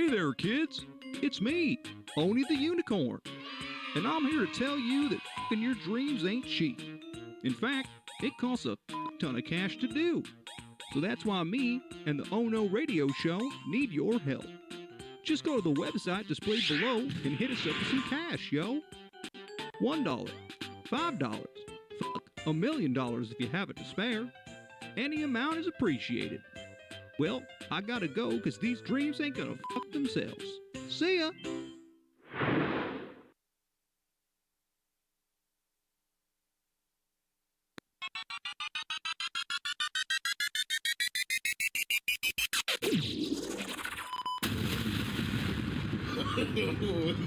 Hey there, kids. It's me, Oni the Unicorn. And I'm here to tell you that f***ing your dreams ain't cheap. In fact, it costs a ton of cash to do. So that's why me and the Oh No Radio Show need your help. Just go to the website displayed below and hit us up with some cash, yo. $1, $5, fuck, $1,000,000 if you have it to spare. Any amount is appreciated. Well, I gotta go because these dreams ain't gonna fuck themselves. See ya!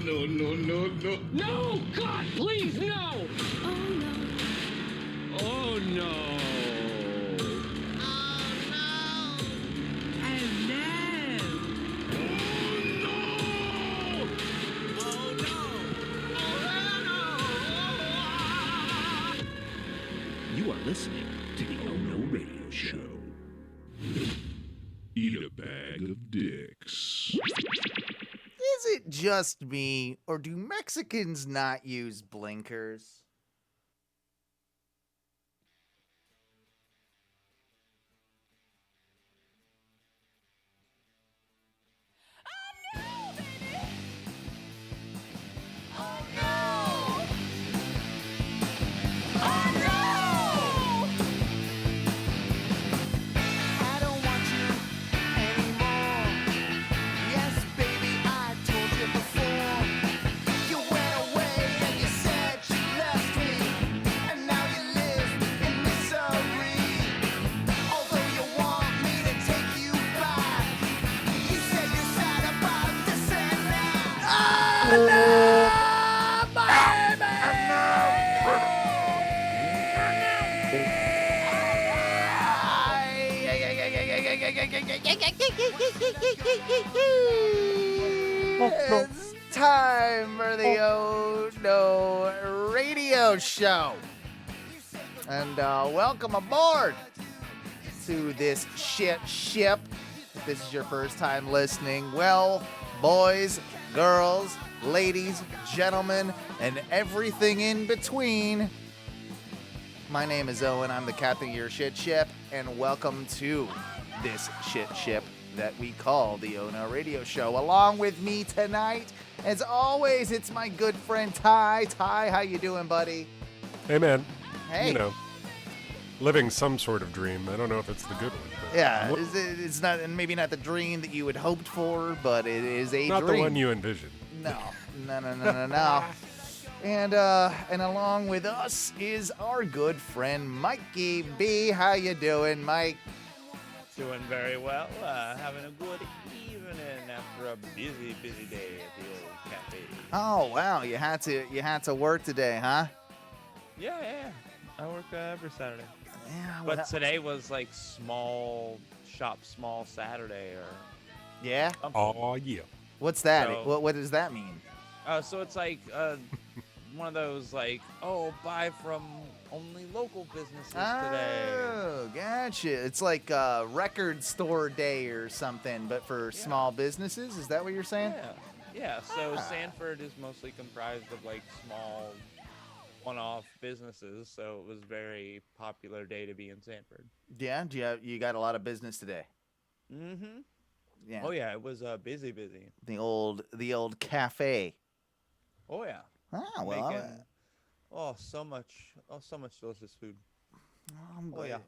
No, no, no, no. No! God, please, no! Oh no. Oh, no. You are listening to the Oh No Radio Show. Eat a bag of dicks. Is it just me, or do Mexicans not use blinkers? It's time for the Oh No Radio Show. And welcome aboard to this shit ship. If this is your first time listening, well, boys, girls, ladies, gentlemen, and everything in between, my name is Owen. I'm the captain of your shit ship, and welcome to this shit ship that we call the Oh No Radio Show. Along with me tonight, as always, it's my good friend Ty. Ty, how you doing, buddy? Hey, man. Hey. You know, living some sort of dream. I don't know if it's the good one. But Yeah, it's not, and maybe not the dream that you had hoped for, but it is a not dream. the one you envisioned. No. And along with us is our good friend Mikey B. How you doing, Mike? Doing very well. Having a good evening after a busy day at the old cafe. Oh wow, you had to work today, huh? Yeah. I work every Saturday. Yeah. But today was like small Saturday or Yeah. something. Oh, yeah. What's that? So- What does that mean? So it's like one of those like, buy from only local businesses today. Oh, gotcha. It's like record store day or something, but for small businesses. Is that what you're saying? Yeah. So Sanford is mostly comprised of like small one-off businesses, so it was a very popular day to be in Sanford. Yeah. You got a lot of business today? Mm-hmm. Yeah. Oh yeah, it was busy. The old cafe. Oh yeah. Ah, well. Making, so much delicious food. Oh yeah.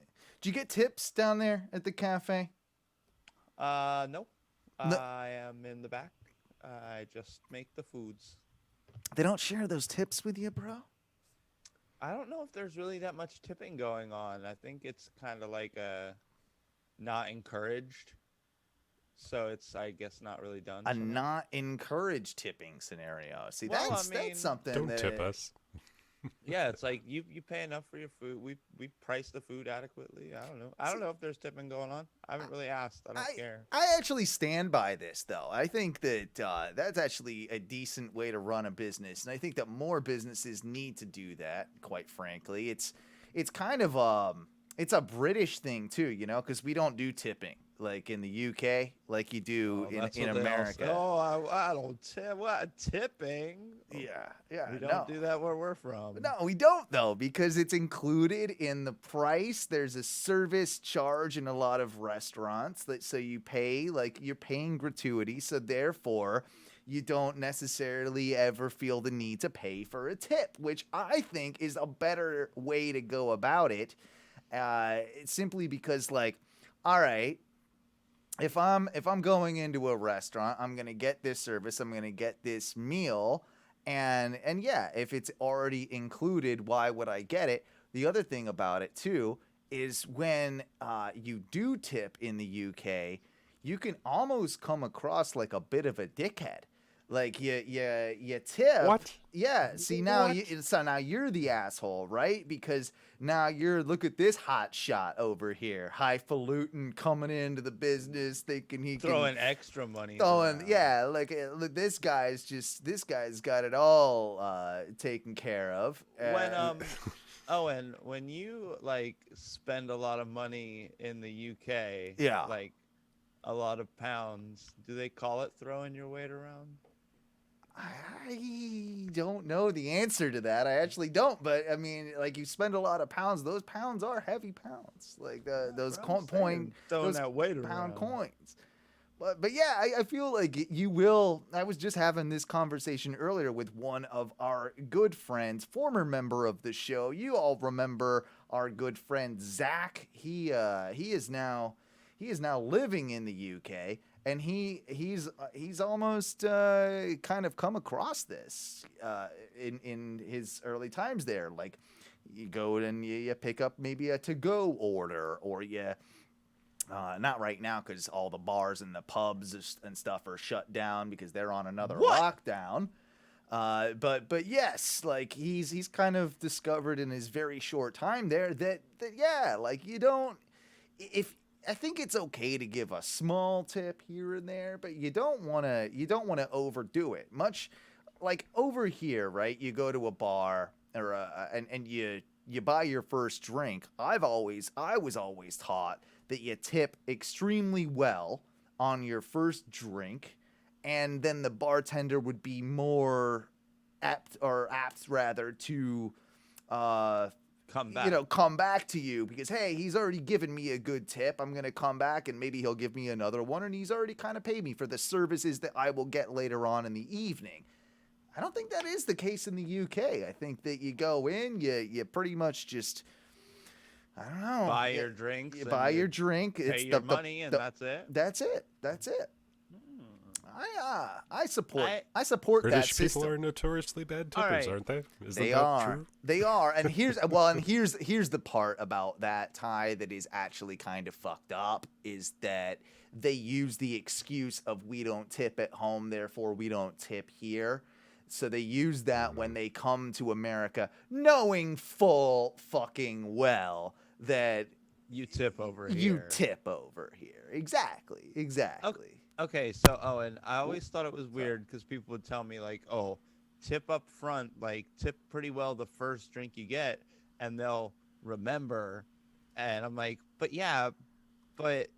Did you get tips down there at the cafe? Nope. No. I am in the back. I just make the foods. They don't share those tips with you, bro? I don't know if there's really that much tipping going on. I think it's kind of like not encouraged. So it's, I guess, not really done. A so much. not encouraged tipping scenario. See, Well, that's I mean, something Don't that tip us. Yeah, it's like you pay enough for your food. We price the food adequately. I don't know if there's tipping going on. I haven't really asked. I don't care. I actually stand by this, though. I think that that's actually a decent way to run a business, and I think that more businesses need to do that. Quite frankly, it's kind of it's a British thing too, because we don't do tipping. like in the UK, like you do That's in what they all say. America. Oh, I don't tip. What tipping? Yeah, We don't do that where we're from. No, we don't though, because it's included in the price. There's a service charge in a lot of restaurants so you pay, like you're paying gratuity, so therefore you don't necessarily ever feel the need to pay for a tip, which I think is a better way to go about it. Simply because, like, all right, if I'm going into a restaurant, I'm gonna get this service, I'm gonna get this meal. And yeah, if it's already included, why would I get it? The other thing about it too is when you do tip in the UK, you can almost come across like a bit of a dickhead. Like you tip. What? Yeah. See now, so now you're the asshole, right? Because now look at this hot shot over here, highfalutin coming into the business, thinking he Throwing can extra money. yeah, like look, this guy's got it all taken care of. Owen, when you like spend a lot of money in the UK, Yeah. like a lot of pounds, do they call it throwing your weight around? I don't know the answer to that. I actually don't. But I mean, like you spend a lot of pounds. Those pounds are heavy pounds. Like those throwing that weight pound around. coins. But yeah, I feel like you will. I was just having this conversation earlier with one of our good friends, former member of the show. You all remember our good friend Zach. He is now living in the UK. And he's almost kind of come across this in his early times there. Like you go and you pick up maybe a to-go order, or you not right now because all the bars and the pubs and stuff are shut down because they're on another lockdown. But yes, like he's kind of discovered in his very short time there that yeah, like you don't I think it's okay to give a small tip here and there, but you don't want to overdo it. Much like over here, right? You go to a bar or and you buy your first drink. I was always taught that you tip extremely well on your first drink, and then the bartender would be more apt rather to come back to you because, hey, he's already given me a good tip. I'm going to come back and maybe he'll give me another one. And he's already kind of paid me for the services that I will get later on in the evening. I don't think that is the case in the UK. I think that you go in, you pretty much just, I don't know. Buy your drinks. You buy your drink. Pay your money and that's it. That's it. I support British that system. people are notoriously bad tippers, right. aren't they? They are. They are. And here's the part about that, Ty, that is actually kind of fucked up is that they use the excuse of we don't tip at home, therefore we don't tip here. So they use that when they come to America, knowing full fucking well that you tip over here. You tip over here. Exactly. Okay, so Owen, I always thought it was weird because people would tell me like, oh, tip up front, like tip pretty well the first drink you get, and they'll remember. And I'm like, but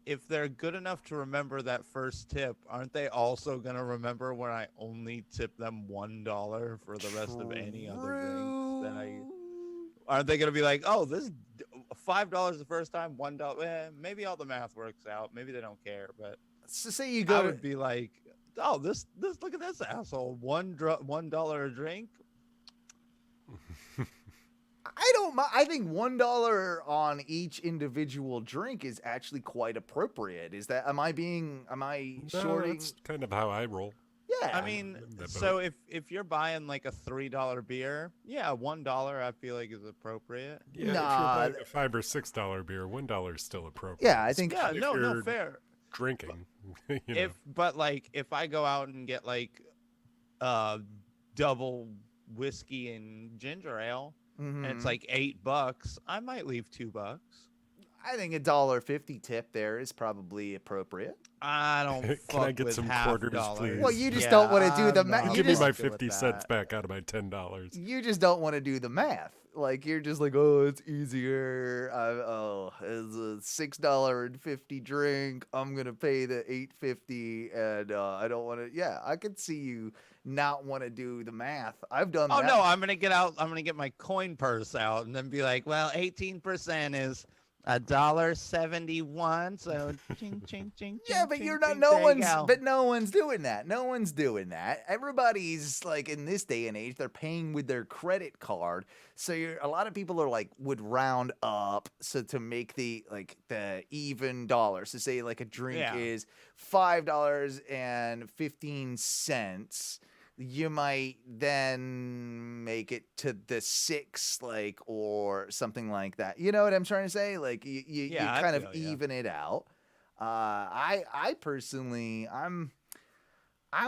if they're good enough to remember that first tip, aren't they also gonna remember when I only tip them $1 for the rest of any other drinks? Aren't they gonna be like, oh, this $5 the first time, $1? Maybe all the math works out. Maybe they don't care, but. So say you go. I would be like, oh, this look at this asshole. $1 a drink. I think $1 on each individual drink is actually quite appropriate. Is that? Am I shorting? That's kind of how I roll. Yeah. I mean, so if you're buying like a $3 beer, yeah, $1 I feel like is appropriate. Yeah, if you're buying a $5 or $6 beer, $1 is still appropriate. Yeah, I think. Yeah, no, fair. Drinking. If I go out and get like double whiskey and ginger ale, and it's like $8, I might leave $2. I think $1.50 tip there is probably appropriate. I don't. Can I get some quarters, $50. please? Well, you just don't want to do the math. Give me my 50 cents back out of my $10. You just don't want to do the math. Like you're just like, oh, it's easier. It's a $6.50 drink. I'm gonna pay the $8.50, and I don't want to. Yeah, I could see you not want to do the math. I've done Oh that. no, I'm gonna get my coin purse out and then be like, well, 18% is $1.71. So ching ching ching. Yeah, ching, but ching, you're not. ching, No there you one's. go. But no one's doing that. No one's doing that. Everybody's like in this day and age, they're paying with their credit card. So a lot of people are like would round up so to make the even dollars. To say like a drink Yeah. is $5.15. You might then make it to the 6, like, or something like that. You know what I'm trying to say? Like you Yeah, I kind of feel ya. even it out. I personally, I'm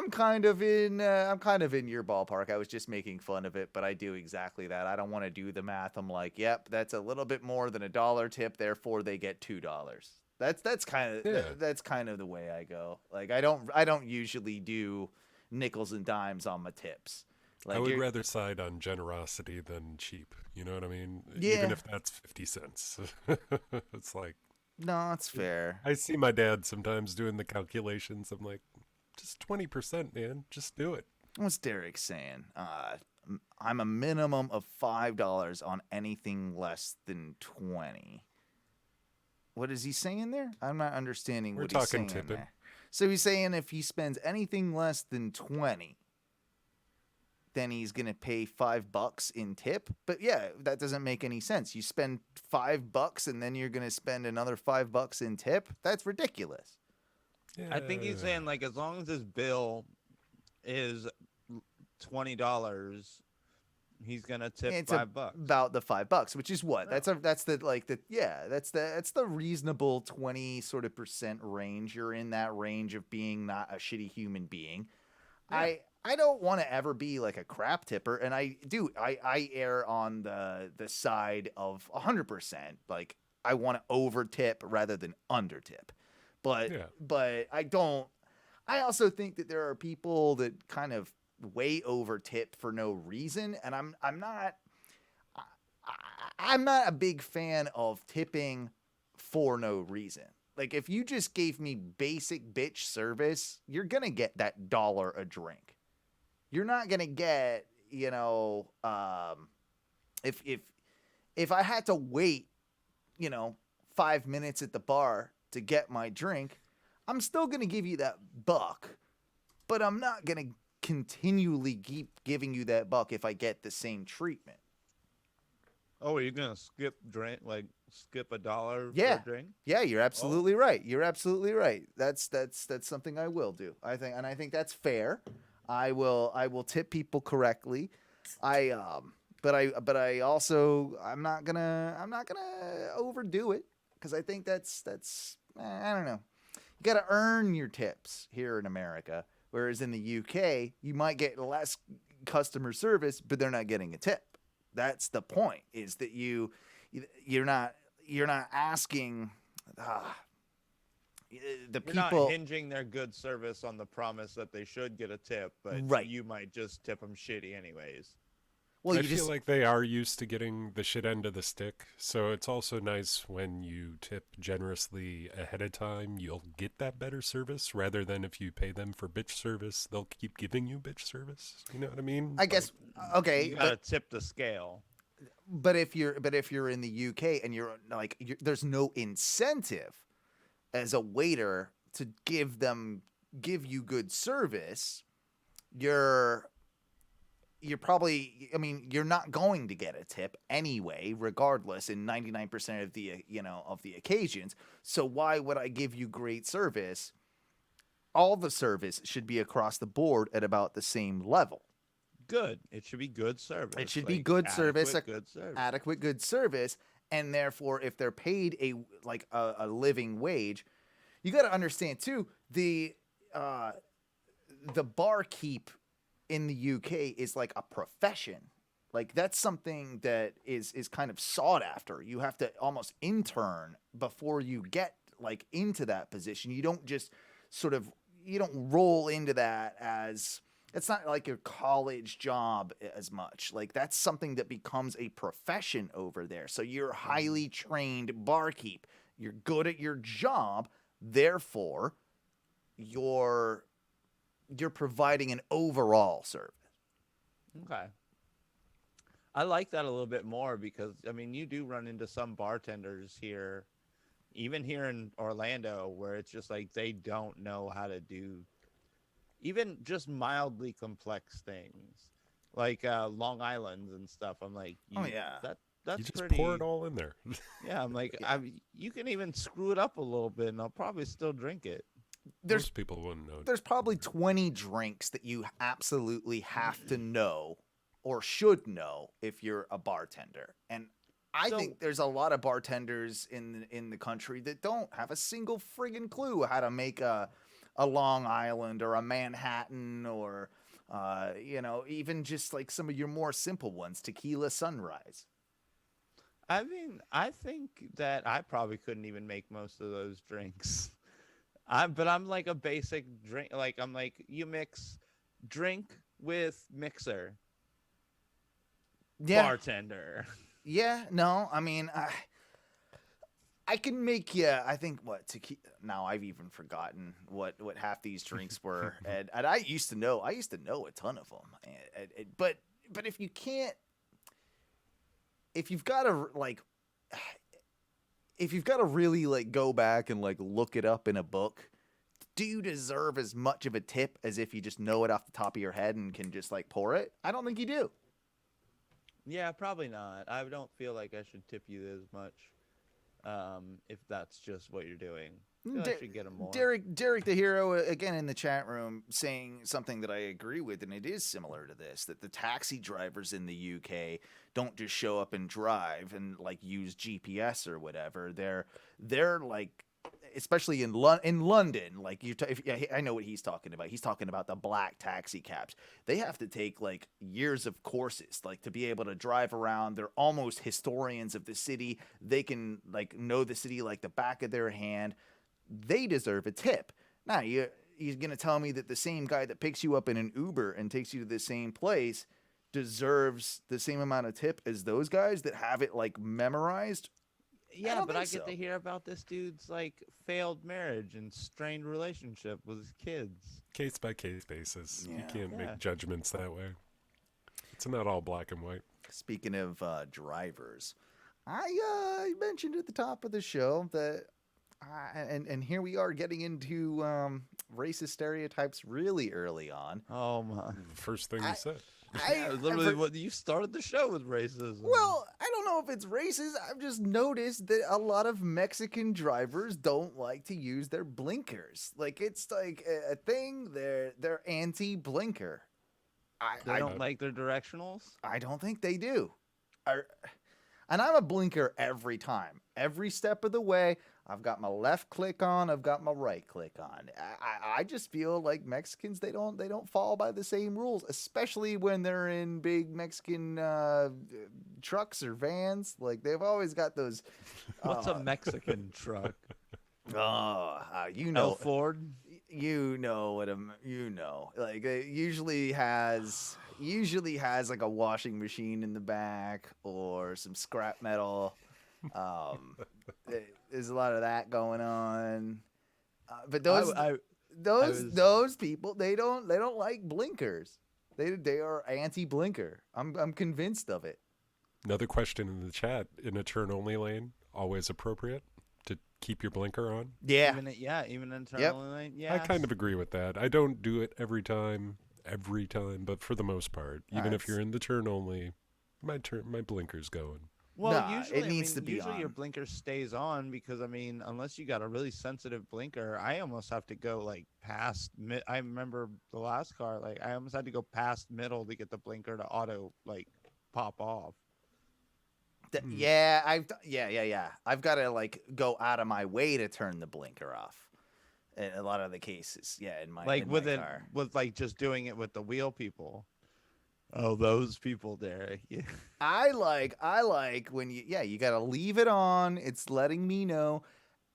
kind of in your ballpark. I was just making fun of it, but I do exactly that. I don't want to do the math. I'm like, yep, that's a little bit more than $1 tip, therefore they get $2. That's kind of that's kind of the way I go. Like I don't usually do nickels and dimes on my tips. Like I would rather side on generosity than cheap. You know what I mean? Yeah. Even if that's 50 cents. It's like, no, it's fair. I see my dad sometimes doing the calculations. I'm like, just 20%, man. Just do it. What's Derek saying? I'm a minimum of $5 on anything less than 20. What is he saying there? I'm not understanding We're what he's talking saying tipping. there. So he's saying if he spends anything less than 20, then he's gonna pay $5 in tip. But yeah, that doesn't make any sense. You spend $5 and then you're gonna spend another $5 in tip. That's ridiculous. Yeah. I think he's saying like as long as his bill is $20, he's gonna tip It's $5. about the $5, which is what? That's the reasonable 20 sort of percent range. You're in that range of being not a shitty human being. Yeah. I don't want to ever be like a crap tipper, and I err on the side of 100%. Like I want to over tip rather than under tip. But I don't. I also think that there are people that kind of way over tip for no reason, and I'm not a big fan of tipping for no reason. Like if you just gave me basic bitch service, you're gonna get that $1 a drink. You're not gonna get, if I had to wait, 5 minutes at the bar to get my drink, I'm still gonna give you that buck, but I'm not gonna continually keep giving you that buck if I get the same treatment. Oh, are you gonna skip skip $1 Yeah. for a drink? Yeah, you're absolutely right. You're absolutely right. That's something I will do. I think that's fair. I will tip people correctly. But I also I'm not gonna overdo it because I think that's I don't know. You got to earn your tips here in America, whereas in the UK you might get less customer service, but they're not getting a tip. That's the point. Is that you're not asking the You're not people. hinging their good service on the promise that they should get a tip, but Right. you might just tip them shitty anyways. Well, I you feel just like they are used to getting the shit end of the stick, so it's also nice when you tip generously ahead of time. You'll get that better service rather than if you pay them for bitch service, they'll keep giving you bitch service. You know what I mean? I guess okay, You gotta tip the scale. but if you're in the UK and there's no incentive as a waiter to give you good service, you're probably, you're not going to get a tip anyway, regardless, in 99% of the occasions. So why would I give you great service? All the service should be across the board at about the same level. Good. It should be good service. It should be good service, Good service. adequate good service, and therefore, if they're paid a living wage, you got to understand too the barkeep in the UK is like a profession. Like that's something that is kind of sought after. You have to almost intern before you get like into that position. You don't just you don't roll into that as it's not like your college job as much. Like that's something that becomes a profession over there. So you're highly trained barkeep. You're good at your job, therefore you're providing an overall service. Okay. I like that a little bit more because I mean you do run into some bartenders here, even here in Orlando, where it's just like they don't know how to do even just mildly complex things, like Long Island's and stuff. I'm like, Oh, yeah. that's You just pretty. pour it all in there. Yeah, I'm like, you can even screw it up a little bit, and I'll probably still drink it. Most people wouldn't know. There's probably 20 drinks that you absolutely have to know or should know if you're a bartender. And I think there's a lot of bartenders in the country that don't have a single friggin' clue how to make a Long Island or a Manhattan or even just like some of your more simple ones, Tequila Sunrise. I mean, I think that I probably couldn't even make most of those drinks. But I'm like a basic drink. Like I'm like, you mix drink with mixer. Yeah. Bartender. Yeah, no, I mean, I can make you. I think now I've even forgotten what half these drinks were, and I used to know a ton of them, but if you can't, if you've got to really like go back and like look it up in a book, do you deserve as much of a tip as if you just know it off the top of your head and can just like pour it? I don't think you do. Yeah, probably not. I don't feel like I should tip you as much if that's just what you're doing. I should get 'em more. Derek the Hero, again in the chat room, saying something that I agree with, and it is similar to this, that the taxi drivers in the UK don't just show up and drive and like use GPS or whatever. They're like, especially in London, like I know what he's talking about. He's talking about the black taxi cabs. They have to take like years of courses, like to be able to drive around. They're almost historians of the city. They can like know the city like the back of their hand. They deserve a tip. Now you're gonna tell me that the same guy that picks you up in an Uber and takes you to the same place deserves the same amount of tip as those guys that have it like memorized? Yeah, but I get to hear about this dude's like failed marriage and strained relationship with his kids. Case by case basis. Yeah. You can't make judgments that way. It's not all black and white. Speaking of drivers, I mentioned at the top of the show that, and here we are getting into racist stereotypes really early on. Oh my! First thing you said. Literally, what you started the show with racism. Well, I don't know if it's racist. I've just noticed that a lot of Mexican drivers don't like to use their blinkers. Like it's like a thing. They're anti-blinker. They don't like their directionals? I don't think they do. And I'm a blinker every time. Every step of the way, I've got my left click on, I've got my right click on. I just feel like Mexicans, they don't fall by the same rules, especially when they're in big Mexican trucks or vans. Like they've always got those. What's a Mexican truck? You know, L. Ford. You know what like it usually has like a washing machine in the back or some scrap metal. There's a lot of that going on, but those people they don't like blinkers. They are anti-blinker. I'm convinced of it. Another question in the chat: in a turn only lane, always appropriate to keep your blinker on? Yeah, even in turn only lane. Yeah, I kind of agree with that. I don't do it every time, but for the most part, even if you're in the turn only, my blinker's going. Well, usually it needs to be usually on. your blinker stays on because I mean, unless you got a really sensitive blinker, I almost have to go like past mid. I remember the last car, like I almost had to go past middle to get the blinker to auto like pop off. Yeah, I've got to like go out of my way to turn the blinker off. In a lot of the cases, in my car. With like just doing it with the wheel people. Oh, those people there. Yeah. I like when you got to leave it on. It's letting me know.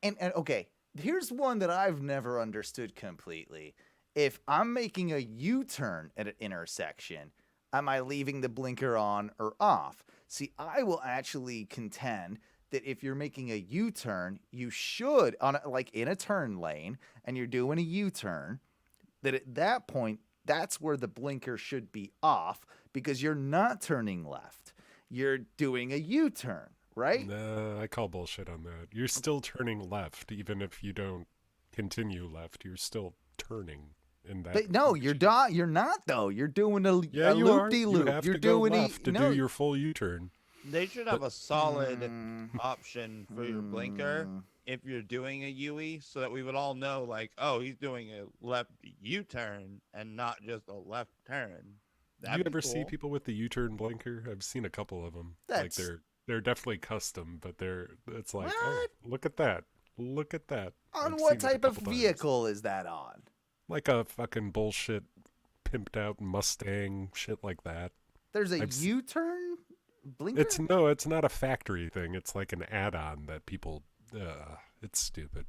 And okay, here's one that I've never understood completely. if I'm making a U-turn at an intersection, am I leaving the blinker on or off? See, I will actually contend that if you're making a U-turn, you should, like in a turn lane, and you're doing a U-turn, that at that point, that's where the blinker should be off because you're not turning left. You're doing a U-turn, right? Nah, I call bullshit on that. You're still turning left, even if you don't continue left. You're still turning in that. But no, you're not though. You're doing a you are. loop-de-loop. You have You're to go doing left to do your full U-turn. They should have a solid option for your blinker if you're doing a UE, so that we would all know, like, oh, he's doing a left U-turn and not just a left turn. Do you ever see people with the U-turn blinker? I've seen a couple of them. Like they're definitely custom, but it's like, oh, look at that. Look at that. On I've what seen it a type of couple times. vehicle is that on? Like a fucking bullshit pimped out Mustang, shit like that. There's a U-turn blinker? It's not a factory thing. It's like an add-on that people it's stupid.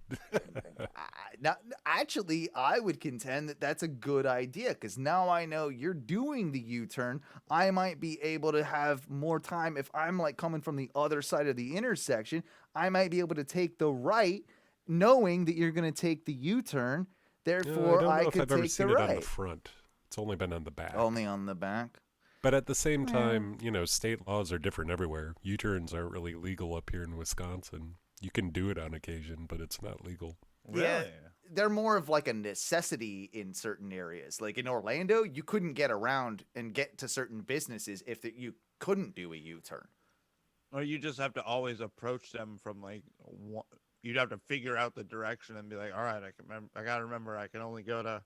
Now, actually, I would contend that that's a good idea because now I know you're doing the U-turn. I might be able to have more time if I'm like coming from the other side of the intersection. I might be able to take the right, knowing that you're going to take the U-turn. Therefore, I could don't know if I've ever take seen the it right. on the front. It's only been on the back. Only on the back. But at the same time, state laws are different everywhere. U-turns aren't really legal up here in Wisconsin. You can do it on occasion, but it's not legal. Yeah, they're more of like a necessity in certain areas. Like in Orlando, you couldn't get around and get to certain businesses if you couldn't do a U-turn. Or you just have to always approach them from like you'd have to figure out the direction and be like, all right, I got to remember I can only go to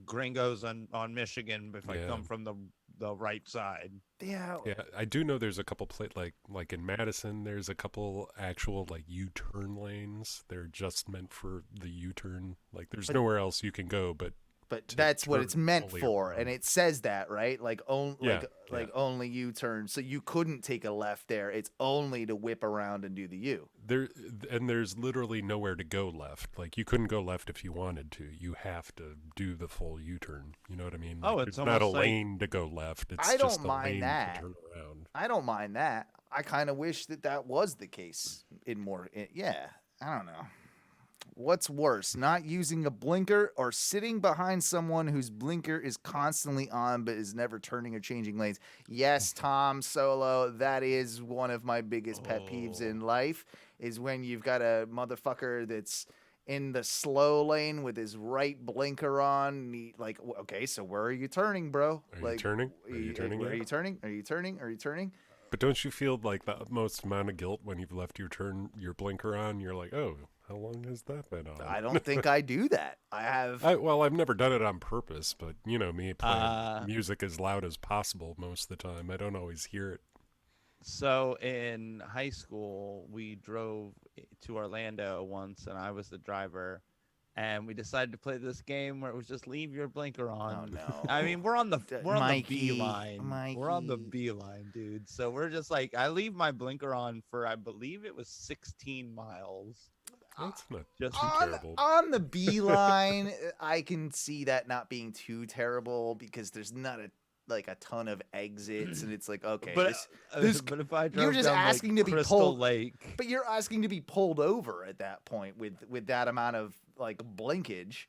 Gringos on Michigan if I come from the right side. Yeah, I do know there's a couple like in Madison, there's a couple actual like U-turn lanes. They're just meant for the U-turn. Like there's nowhere else you can go, but that's what it's meant for, and it says that, right? Like only U-turn. So you couldn't take a left there. It's only to whip around and do the U. There's literally nowhere to go left. Like you couldn't go left if you wanted to. You have to do the full U-turn. You know what I mean? Like, it's not a lane to go left. It's just a lane to turn around. I don't mind that. I kind of wish that was the case I don't know. What's worse, not using a blinker or sitting behind someone whose blinker is constantly on but is never turning or changing lanes? Yes, Tom Solo, that is one of my biggest pet peeves in life, is when you've got a motherfucker that's in the slow lane with his right blinker on. Like, okay, so where are you turning, bro? Are you turning? Are you turning? But don't you feel like the utmost amount of guilt when you've left your blinker on? You're like, oh, how long has that been on? I don't think I do that. I've never done it on purpose, but me playing music as loud as possible most of the time. I don't always hear it. So in high school, we drove to Orlando once, and I was the driver. And we decided to play this game where it was just leave your blinker on. Oh no! I mean, we're on the beeline. Mikey. We're on the beeline, dude. So we're just like, I leave my blinker on for, I believe it was 16 miles. That's not just too terrible. On the beeline, I can see that not being too terrible because there's not a ton of exits, and it's like, okay, but if I drove you're just down, asking like, to be Crystal pulled Lake, but you're asking to be pulled over at that point with that amount of like blinkage,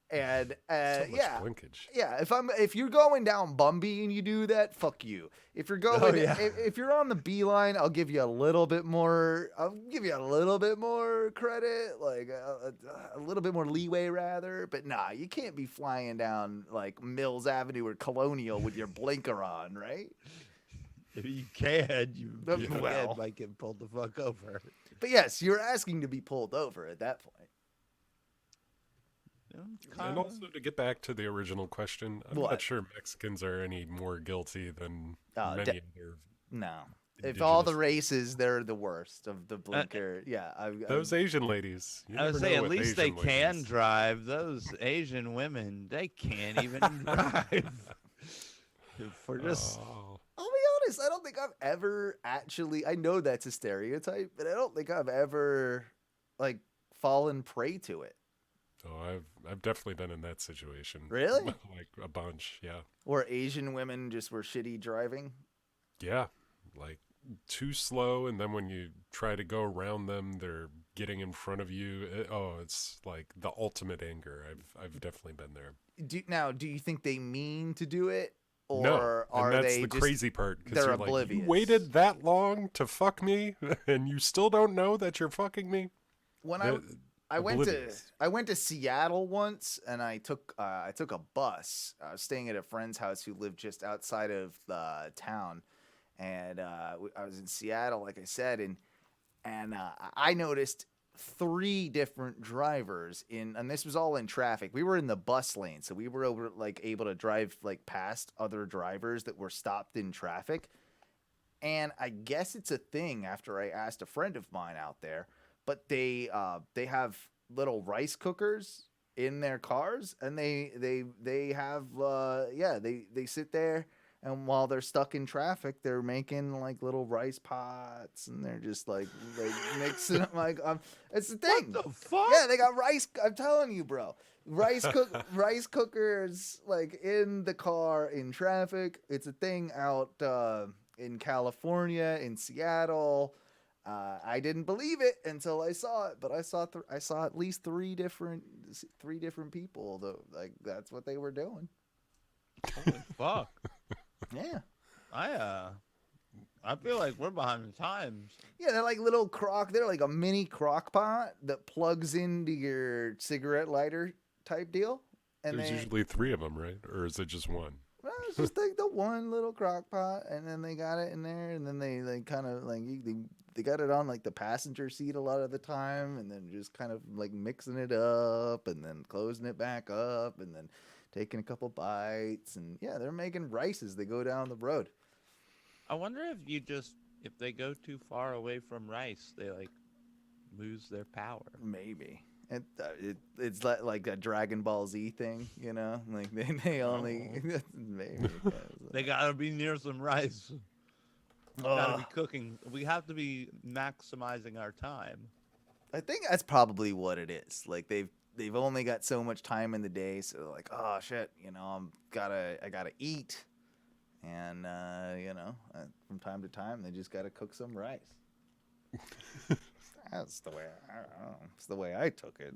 and so much blinkage. Yeah, if you're going down Bumby and you do that, fuck you. If you're going, if you're on the beeline, I'll give you a little bit more. I'll give you a little bit more credit, like a little bit more leeway, rather. But nah, you can't be flying down like Mills Avenue or Colonial with your blinker on, right? If you might get pulled the fuck over. But yes, you're asking to be pulled over at that point. And also, to get back to the original question, I'm not sure Mexicans are any more guilty than many other. No. If all the races, they're the worst of the blinker. Those Asian ladies. I would say at least they can drive. Those Asian women, they can't even drive. I'll be honest, I don't think I've ever actually, I know that's a stereotype, but I don't think I've ever fallen prey to it. Oh, I've definitely been in that situation. Really? Like a bunch, yeah. Or Asian women just were shitty driving? Yeah, like too slow, and then when you try to go around them, they're getting in front of you. It's like the ultimate anger. I've definitely been there. Do you think they mean to do it? Or No, are and that's they the just, crazy part, because they're you're like, oblivious? you waited that long to fuck me, and you still don't know that you're fucking me? When They're I oblivious. went to Seattle once, and I took a bus. I was staying at a friend's house who lived just outside of the town, and I was in Seattle, like I said, and I noticed 3 different drivers and this was all in traffic. We were in the bus lane, so we were able to drive like past other drivers that were stopped in traffic. And I guess it's a thing after I asked a friend of mine out there, but they have little rice cookers in their cars, and they have they sit there, and while they're stuck in traffic, they're making like little rice pots, and they're just like mixing them. Like it's the thing. What the fuck? Yeah, they got rice. I'm telling you, bro. Rice cookers like in the car in traffic. It's a thing out in California, in Seattle. I didn't believe it until I saw it, but I saw at least three different people. Though, like that's what they were doing. Holy fuck. Yeah. I feel like we're behind the times. Yeah, they're like they're like a mini crock pot that plugs into your cigarette lighter type deal. And There's usually 3 of them, right? Or is it just one? well, it's just like the one little crock pot, and then they got it in there, and then they kind of like they got it on like the passenger seat a lot of the time, and then just kind of like mixing it up, and then closing it back up, and then taking a couple bites, and yeah, they're making rice as they go down the road. I wonder if they go too far away from rice, they like lose their power. Maybe it's like a Dragon Ball Z thing, you know? Like they only maybe They gotta be near some rice. Gotta be cooking. We have to be maximizing our time. I think that's probably what it is. Like they've only got so much time in the day, so they're like, oh shit, you know, I gotta eat, and from time to time they just gotta cook some rice. That's the way I don't know. It's the way I took it.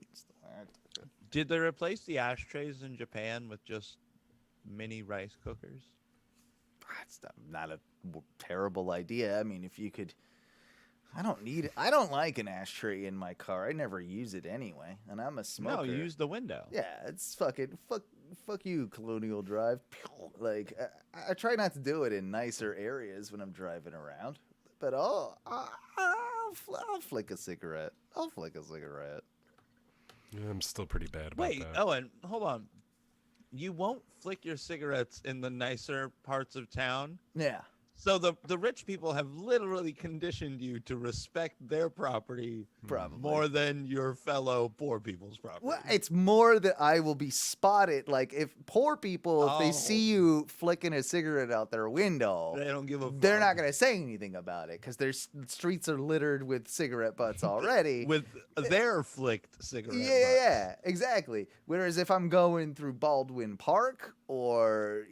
Did they replace the ashtrays in Japan with just mini rice cookers? It's not a terrible idea. I mean, if you could. I don't like an ashtray in my car. I never use it anyway, and I'm a smoker. No, use the window. Yeah, it's fuck you, Colonial Drive. Like I try not to do it in nicer areas when I'm driving around, but I'll flick a cigarette. Yeah, I'm still pretty bad about Wait, that. Owen, hold on. You won't flick your cigarettes in the nicer parts of town? Yeah. So the rich people have literally conditioned you to respect their property Probably. more than your fellow poor people's property. Well, it's more that I will be spotted. Like if poor people, if they see you flicking a cigarette out their window, They don't give a fuck. they're not gonna say anything about it because their streets are littered with cigarette butts already. With their flicked cigarette Yeah, exactly. Whereas if I'm going through Baldwin Park or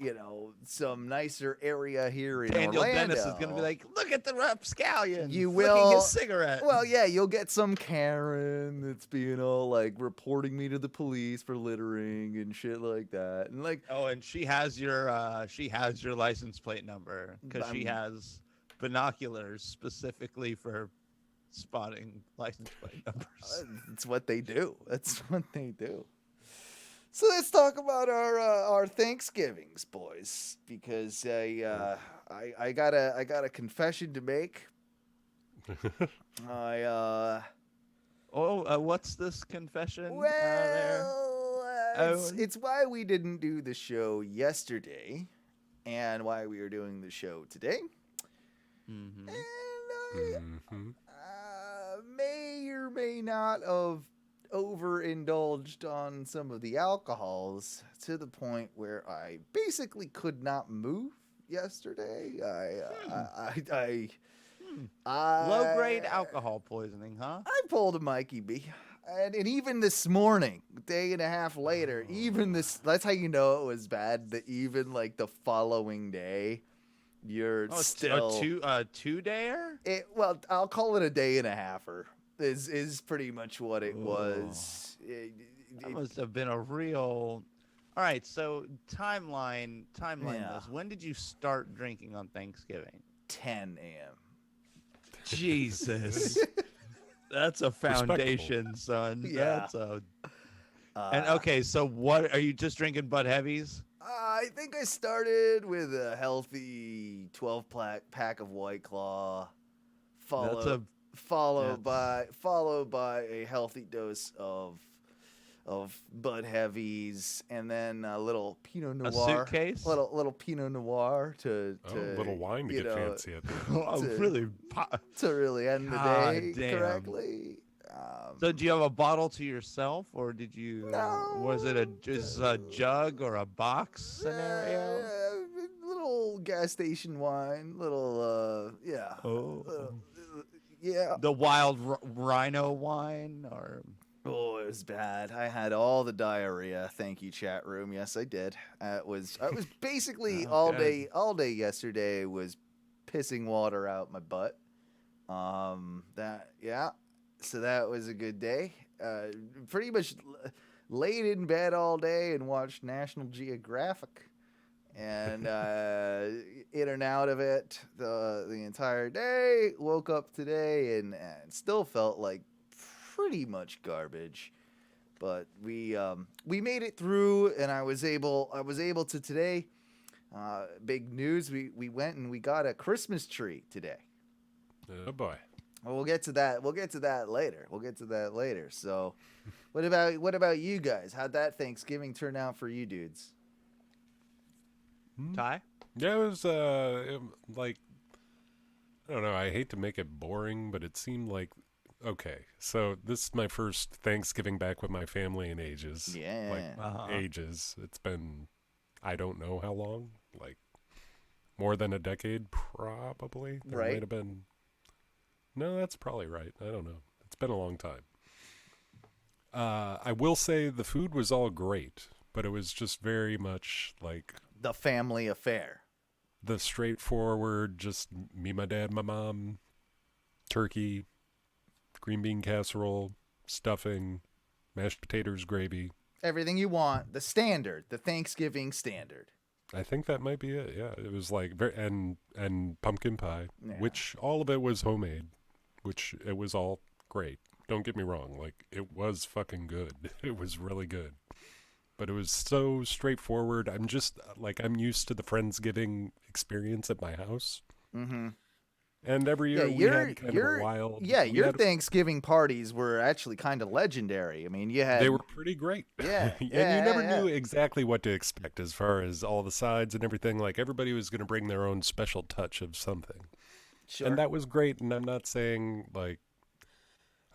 some nicer area here in Daniel Orlando, Dennis is going to be like, look at the rapscallion You flicking will- his cigarette. well, yeah, you'll get some Karen that's being all like reporting me to the police for littering and shit like that, and like Oh, and she has your license plate number because she has binoculars specifically for spotting license plate numbers. it's what they do. That's what they do. So let's talk about our Thanksgivings, boys, because I got a confession to make. What's this confession? It's why we didn't do the show yesterday, and why we are doing the show today. Mm-hmm. And may or may not have overindulged on some of the alcohols to the point where I basically could not move yesterday. Low grade alcohol poisoning, huh? I pulled a Mikey B. And even this morning, day and a half later, even this, that's how you know it was bad, that even like the following day, you're still. A 2-dayer? Well, I'll call it a day and a halfer, is pretty much what it was. That must have been a real. All right, so timeline Yeah. was, when did you start drinking on Thanksgiving? 10 a.m. Jesus. That's a foundation, son. Yeah. That's a. And okay, so what are you just drinking Bud Heavies? I think I started with a healthy 12-pack of White Claw, followed by a healthy dose of Bud Heavies, and then a little Pinot Noir, A suitcase? little Pinot Noir to a little wine to get fancy at the Oh, really? to really end the God day damn. correctly. So, do you have a bottle to yourself, or did you? Was it a jug or a box scenario? Little gas station wine, yeah. Yeah. The wild rhino wine, or Oh, it was bad. I had all the diarrhea. Thank you, chat room. Yes, I did. I was basically all day yesterday was pissing water out my butt. So that was a good day. Pretty much laid in bed all day and watched National Geographic, and in and out of it the entire day. Woke up today and still felt like pretty much garbage, but we made it through, and I was able to today. Big news! We went and we got a Christmas tree today. Oh boy. Well, we'll get to that later. So, what about you guys? How'd that Thanksgiving turn out for you dudes? Ty? Yeah, it was like, I don't know. I hate to make it boring, but it seemed like, okay. So this is my first Thanksgiving back with my family in ages. Yeah. Like ages. It's been, I don't know how long. Like more than a decade, probably. There Right. might have been. No, that's probably right. I don't know. It's been a long time. I will say the food was all great, but it was just very much like The family affair. the straightforward, just me, my dad, my mom, turkey, green bean casserole, stuffing, mashed potatoes, gravy. Everything you want. The standard. The Thanksgiving standard. I think that might be it. Yeah, it was like and pumpkin pie, Yeah. which all of it was homemade, which it was all great. Don't get me wrong, like it was fucking good. It was really good. But it was so straightforward. I'm just like, I'm used to the Friendsgiving experience at my house. Mm-hmm. And every year we had kind of a wild. Yeah, we your had- Thanksgiving parties were actually kind of legendary. I mean, you had They were pretty great. Yeah, And yeah, you never yeah. knew exactly what to expect as far as all the sides and everything. Like everybody was going to bring their own special touch of something. Sure. And that was great. And I'm not saying like,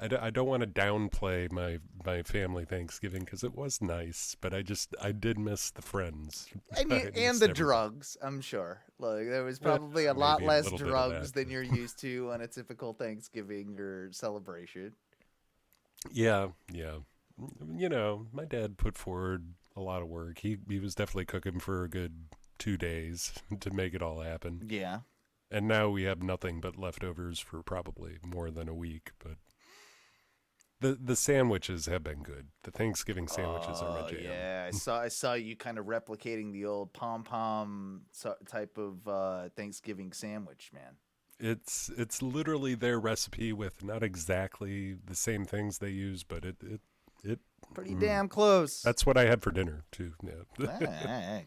I don't want to downplay my family Thanksgiving because it was nice, but I did miss the friends. and I the missed everybody. drugs, I'm sure. Like there was Yeah, probably a lot maybe a less little bit of drugs that. than you're used to on a typical Thanksgiving or celebration. Yeah. You know, my dad put forward a lot of work. He was definitely cooking for a good 2 days to make it all happen. Yeah. And now we have nothing but leftovers for probably more than a week. But the sandwiches have been good. The Thanksgiving sandwiches are my jam. Yeah, I saw you kind of replicating the old pom-pom type of Thanksgiving sandwich, man. It's literally their recipe with not exactly the same things they use, but it Pretty damn close. that's what I had for dinner too. Yeah.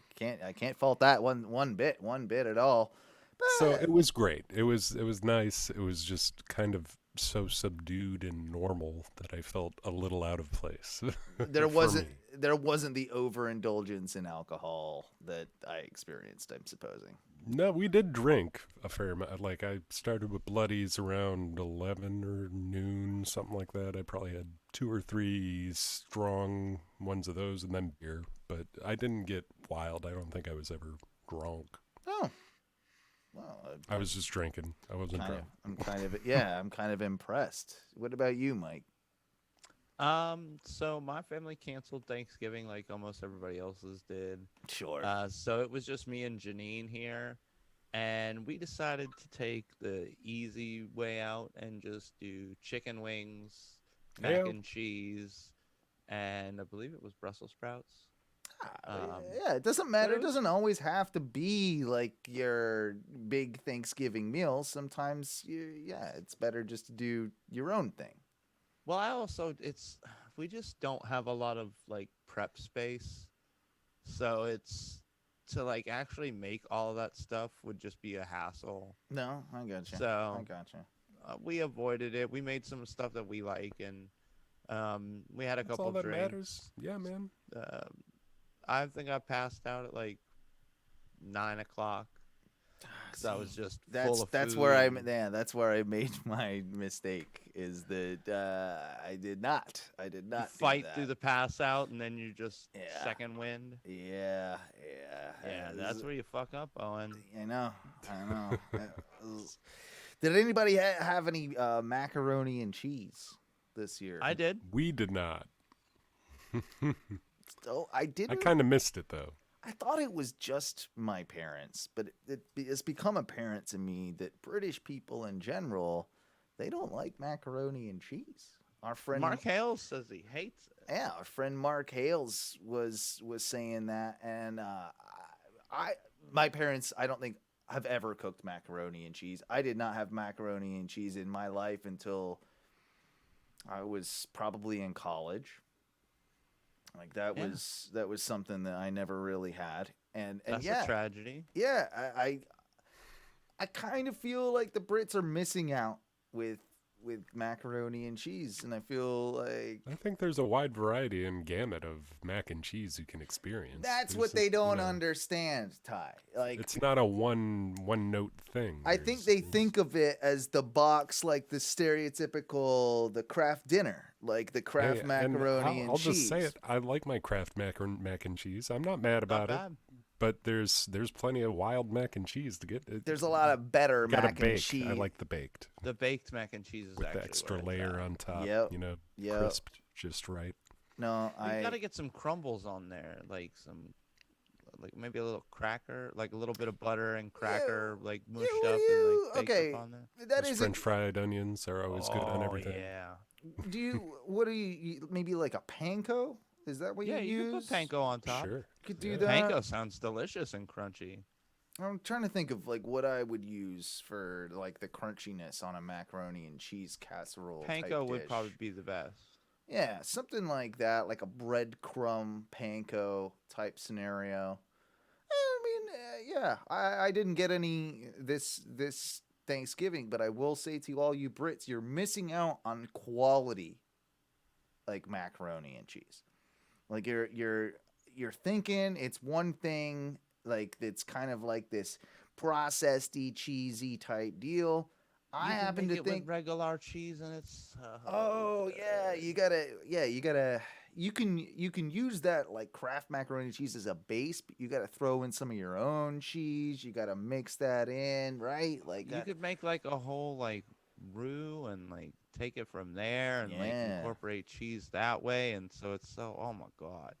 I can't fault that one bit at all. So it was great. It was nice. It was just kind of so subdued and normal that I felt a little out of place. There for wasn't me. the overindulgence in alcohol that I experienced, I'm supposing. No, we did drink a fair amount. Like I started with bloodies around 11 or noon, something like that. I probably had 2 or 3 strong ones of those and then beer. But I didn't get wild. I don't think I was ever drunk. Oh. Well, I was just drinking. I wasn't drunk. I'm kind of impressed. What about you, Mike? So my family canceled Thanksgiving like almost everybody else's did. Sure. So it was just me and Janine here, and we decided to take the easy way out and just do chicken wings, mac Heyo. and cheese, and I believe it was Brussels sprouts. Yeah, it doesn't matter. it It was- doesn't always have to be like your big Thanksgiving meal. Sometimes, yeah, it's better just to do your own thing. Well, we just don't have a lot of like prep space, so it's to like actually make all of that stuff would just be a hassle. No, I gotcha. So- I gotcha. We avoided it. We made some stuff that we like, and we had a That's couple all that drinks. matters. Yeah, man. I think I passed out at like 9 o'clock. So I was just full of That's food where I and- that's where I made my mistake. Is that I did not you do fight that. through the pass out, and then you just Yeah. second wind. Yeah. Yeah, It that's was- where you fuck up, Owen. I know. Did anybody have any macaroni and cheese this year? I did. We did not. Oh, I I didn't. kind of missed it though. I thought it was just my parents, but it's become apparent to me that British people in general, they don't like macaroni and cheese. Our friend Mark Hales says he hates it. yeah, our friend Mark Hales was saying that, and my parents, I don't think have ever cooked macaroni and cheese. I did not have macaroni and cheese in my life until I was probably in college. Like that Yeah. was something that I never really had, and That's yeah, a tragedy. yeah, I kind of feel like the Brits are missing out with macaroni and cheese, and I feel like I think there's a wide variety and gamut of mac and cheese you can experience. that's There's what a- they you don't know, understand, Ty. Like It's not a one note thing. I think There's- they think of it as the box, like the stereotypical, the craft dinner, like the craft Hey, macaroni and I'll cheese. just say it. I like my Kraft mac and cheese. I'm not mad Not about it. bad. But there's plenty of wild mac and cheese to get. There's a lot of better gotta mac bake. and cheese. I like the baked The baked mac and cheese is with the actually extra where it's layer at. on top. Yep. You know, Yep. crisped just right. No, You gotta get some crumbles on there, like maybe a little cracker, like a little bit of butter and cracker, like mushed well, up you- and like baked okay. up on there. that Those is French fried onions are always good on Oh, everything. Yeah, Do you maybe like a panko? Is that what yeah, you you use? can put panko on top. Sure. You could do Yeah. that. Panko sounds delicious and crunchy. I'm trying to think of like what I would use for like the crunchiness on a macaroni and cheese casserole. type Panko would dish. probably be the best. Yeah, something like that, like a breadcrumb panko type scenario. I mean, yeah, I didn't get any this Thanksgiving, but I will say to all you Brits, you're missing out on quality, like macaroni and cheese. Like you're thinking it's one thing, like it's kind of like this processedy, cheesy type deal. I You can happen make to it with think. regular cheese, and it's. Oh yeah, you can use that like Kraft macaroni and cheese as a base, but you gotta throw in some of your own cheese. You gotta mix that in, right? Like You could make like a whole like roux and like take it from there and like Yeah. incorporate cheese that way, and so it's so. Oh my god,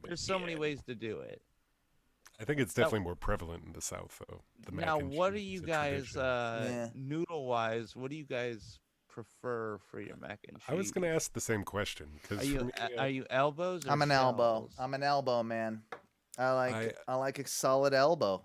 there's so many ways to do it. I think it's definitely more prevalent in the South, though. The mac Now, and what do cheese you is a guys, tradition. Yeah. noodle wise? What do you guys prefer for your mac and cheese? I was going to ask the same question Are because you elbows? Or I'm an elbow. shells? I'm an elbow man. I I- like a solid elbow.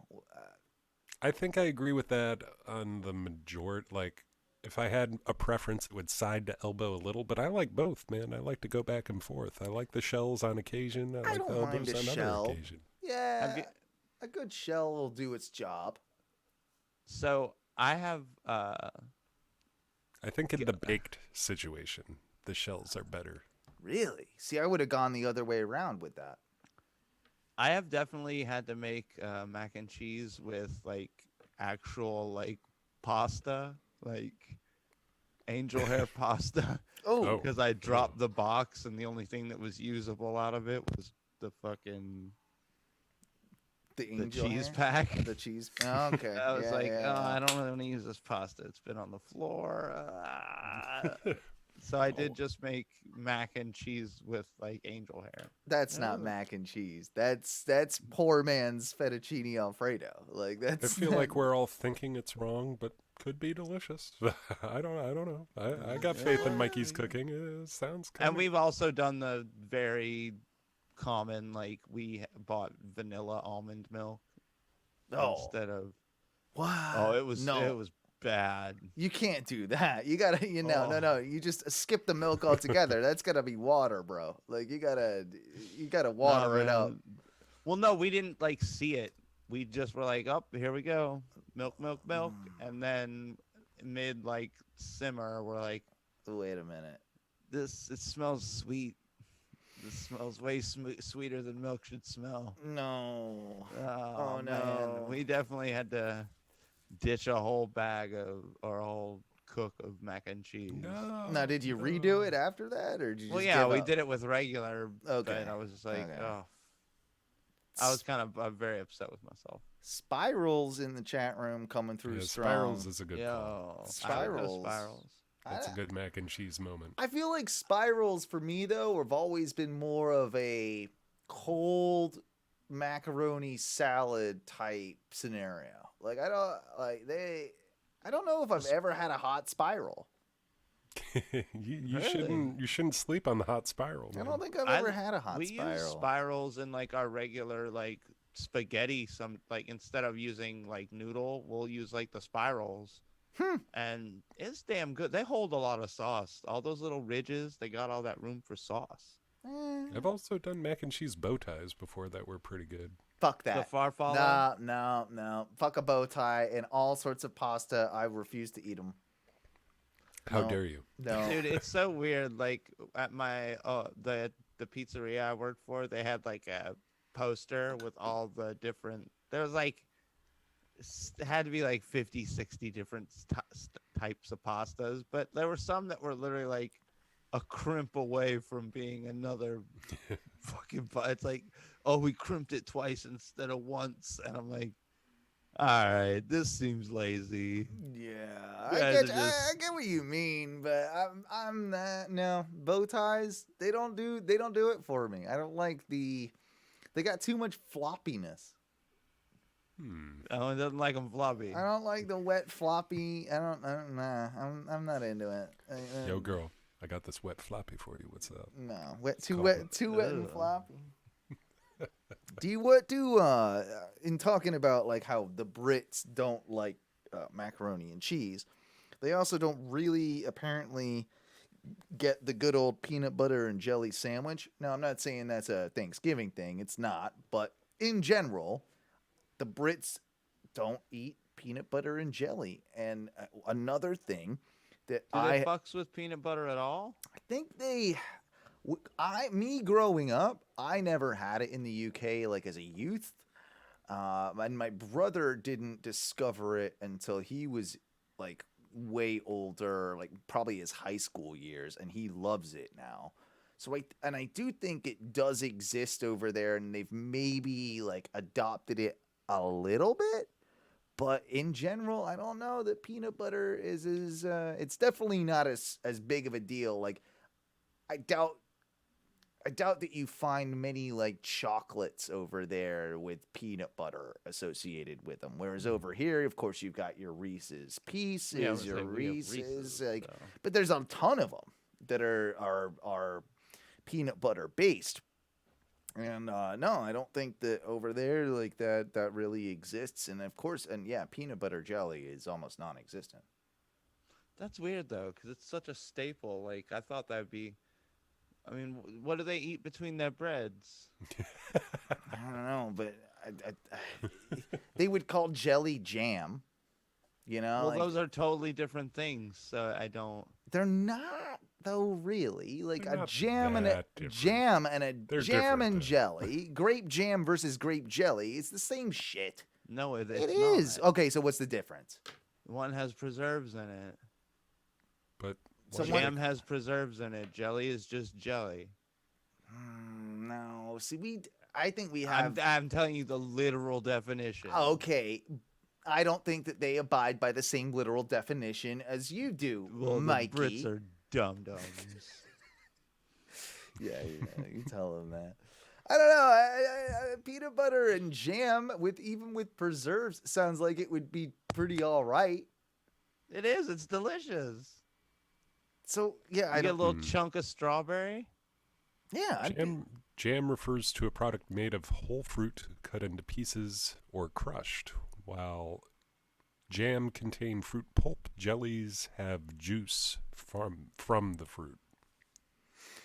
I think I agree with that on the majority. Like, if I had a preference, it would side to elbow a little, but I like both, man. I like to go back and forth. I like the shells on occasion. I like don't the mind elbows a on shell. other occasion. Yeah, you- a good shell will do its job. So I have. I think in the baked situation, the shells are better. Really? See, I would have gone the other way around with that. I have definitely had to make mac and cheese with like actual like pasta, like angel hair pasta, Oh. because I dropped the box and the only thing that was usable out of it was the fucking The the angel cheese hair? pack. The cheese. Oh, okay. I was Yeah, like, yeah, oh, yeah. I don't really want to use this pasta. It's been on the floor. So I did just make mac and cheese with like angel hair. That's not mac and cheese. That's poor man's fettuccine alfredo. Like I that's. feel like we're all thinking it's wrong, but could be delicious. I don't know. I got faith in Mikey's cooking. It sounds kind And we've also done the very common, like we bought vanilla almond milk instead of. Wow. Oh, it was bad. You can't do that. You gotta, no. You just skip the milk altogether. That's gotta be water, bro. Like you gotta water it out. Well, no, we didn't like see it. We just were like, oh, here we go, milk, and then mid like simmer, we're like, wait a minute. It smells sweet. This smells way sweeter than milk should smell. No. Oh no. Man. We definitely had to ditch a whole bag or a whole cook of mac and cheese. No. Now, did you redo it after that, or did you? Well, just yeah, give we up? did it with regular. Okay. But I was just like, Okay. oh. I was I'm very upset with myself. Spirals in the chat room coming through strong. Spirals is a good call. Spirals. That's a good mac and cheese moment. I feel like spirals for me though have always been more of a cold macaroni salad type scenario. Like I don't know if I've ever had a hot spiral. you shouldn't sleep on the hot spiral, man. I don't think I've ever had a hot spiral. We use spirals in like our regular like spaghetti. Some like instead of using like noodle, we'll use like the spirals. And it's damn good. They hold a lot of sauce. All those little ridges, they got all that room for sauce. I've also done mac and cheese bow ties before that were pretty good. Fuck that. The farfalle? No. Fuck a bow tie and all sorts of pasta. I refuse to eat them. How dare you? No. Dude, it's so weird. Like at my the pizzeria I worked for, they had like a poster with all the different. There was like it had to be like 50, 60 different types of pastas, but there were some that were literally like a crimp away from being another fucking. It's like, oh, we crimped it twice instead of once, and I'm like, all right, this seems lazy. Yeah, I get what you mean, but I'm not. No, bow ties, they don't do it for me. I don't like they got too much floppiness. Oh, it doesn't like them floppy. I don't like the wet floppy. I'm not into it. Yo, girl, I got this wet floppy for you. What's up? No, too wet and floppy. In talking about like how the Brits don't like macaroni and cheese, they also don't really apparently get the good old peanut butter and jelly sandwich. Now, I'm not saying that's a Thanksgiving thing. It's not. But in general, the Brits don't eat peanut butter and jelly. And another thing that Do they fucks with peanut butter at all? I think me growing up, I never had it in the UK like as a youth. And my brother didn't discover it until he was like way older, like probably his high school years, and he loves it now. So I do think it does exist over there, and they've maybe like adopted it a little bit. But in general, I don't know that peanut butter is it's definitely not as big of a deal. Like I doubt that you find many like chocolates over there with peanut butter associated with them. Whereas over here, of course, you've got your Reese's Pieces, your Reese's, like, but there's a ton of them that are peanut butter based. And no, I don't think that over there like that really exists. And of course, peanut butter jelly is almost non-existent. That's weird though, because it's such a staple. Like I thought that'd be. I mean, what do they eat between their breads? I don't know, but they would call jelly jam. You know, well, those are totally different things. So I don't. They're not though, really. Like They're a jam and a different. jam and a They're jam and different, jelly. Grape jam versus grape jelly. It's the same shit. No, it is. not. Okay, so what's the difference? One has preserves in it. But So Jam has preserves in it. Jelly is just jelly. No, see, I think we have. I'm telling you the literal definition. Okay, I don't think that they abide by the same literal definition as you do, well, Mikey. the Brits are dum-dums. Yeah, you tell him that. I don't know. Peanut butter and jam even with preserves sounds like it would be pretty all right. It is. It's delicious. So yeah, You get a little chunk of strawberry. Yeah, Jam refers to a product made of whole fruit cut into pieces or crushed, while jam contain fruit pulp. Jellies have juice from the fruit.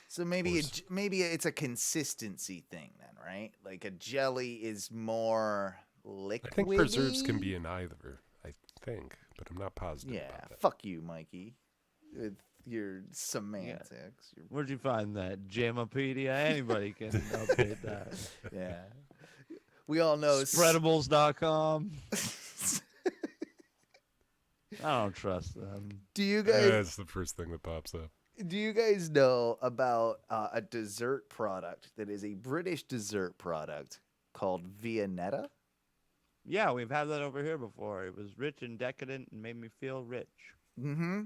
So maybe it's a consistency thing then, right? Like a jelly is more liquid. I think preserves can be in either. I think, but I'm not positive. Yeah, about that. fuck you, Mikey, with your semantics. Yeah. Where'd you find that? Jamopedia? Anybody can update that. Yeah, we all know Spreadables.com. I don't trust them. Do you guys? That's the first thing that pops up. Do you guys know about a dessert product that is a British dessert product called Viennetta? Yeah, we've had that over here before. It was rich and decadent and made me feel rich. Mm-hmm.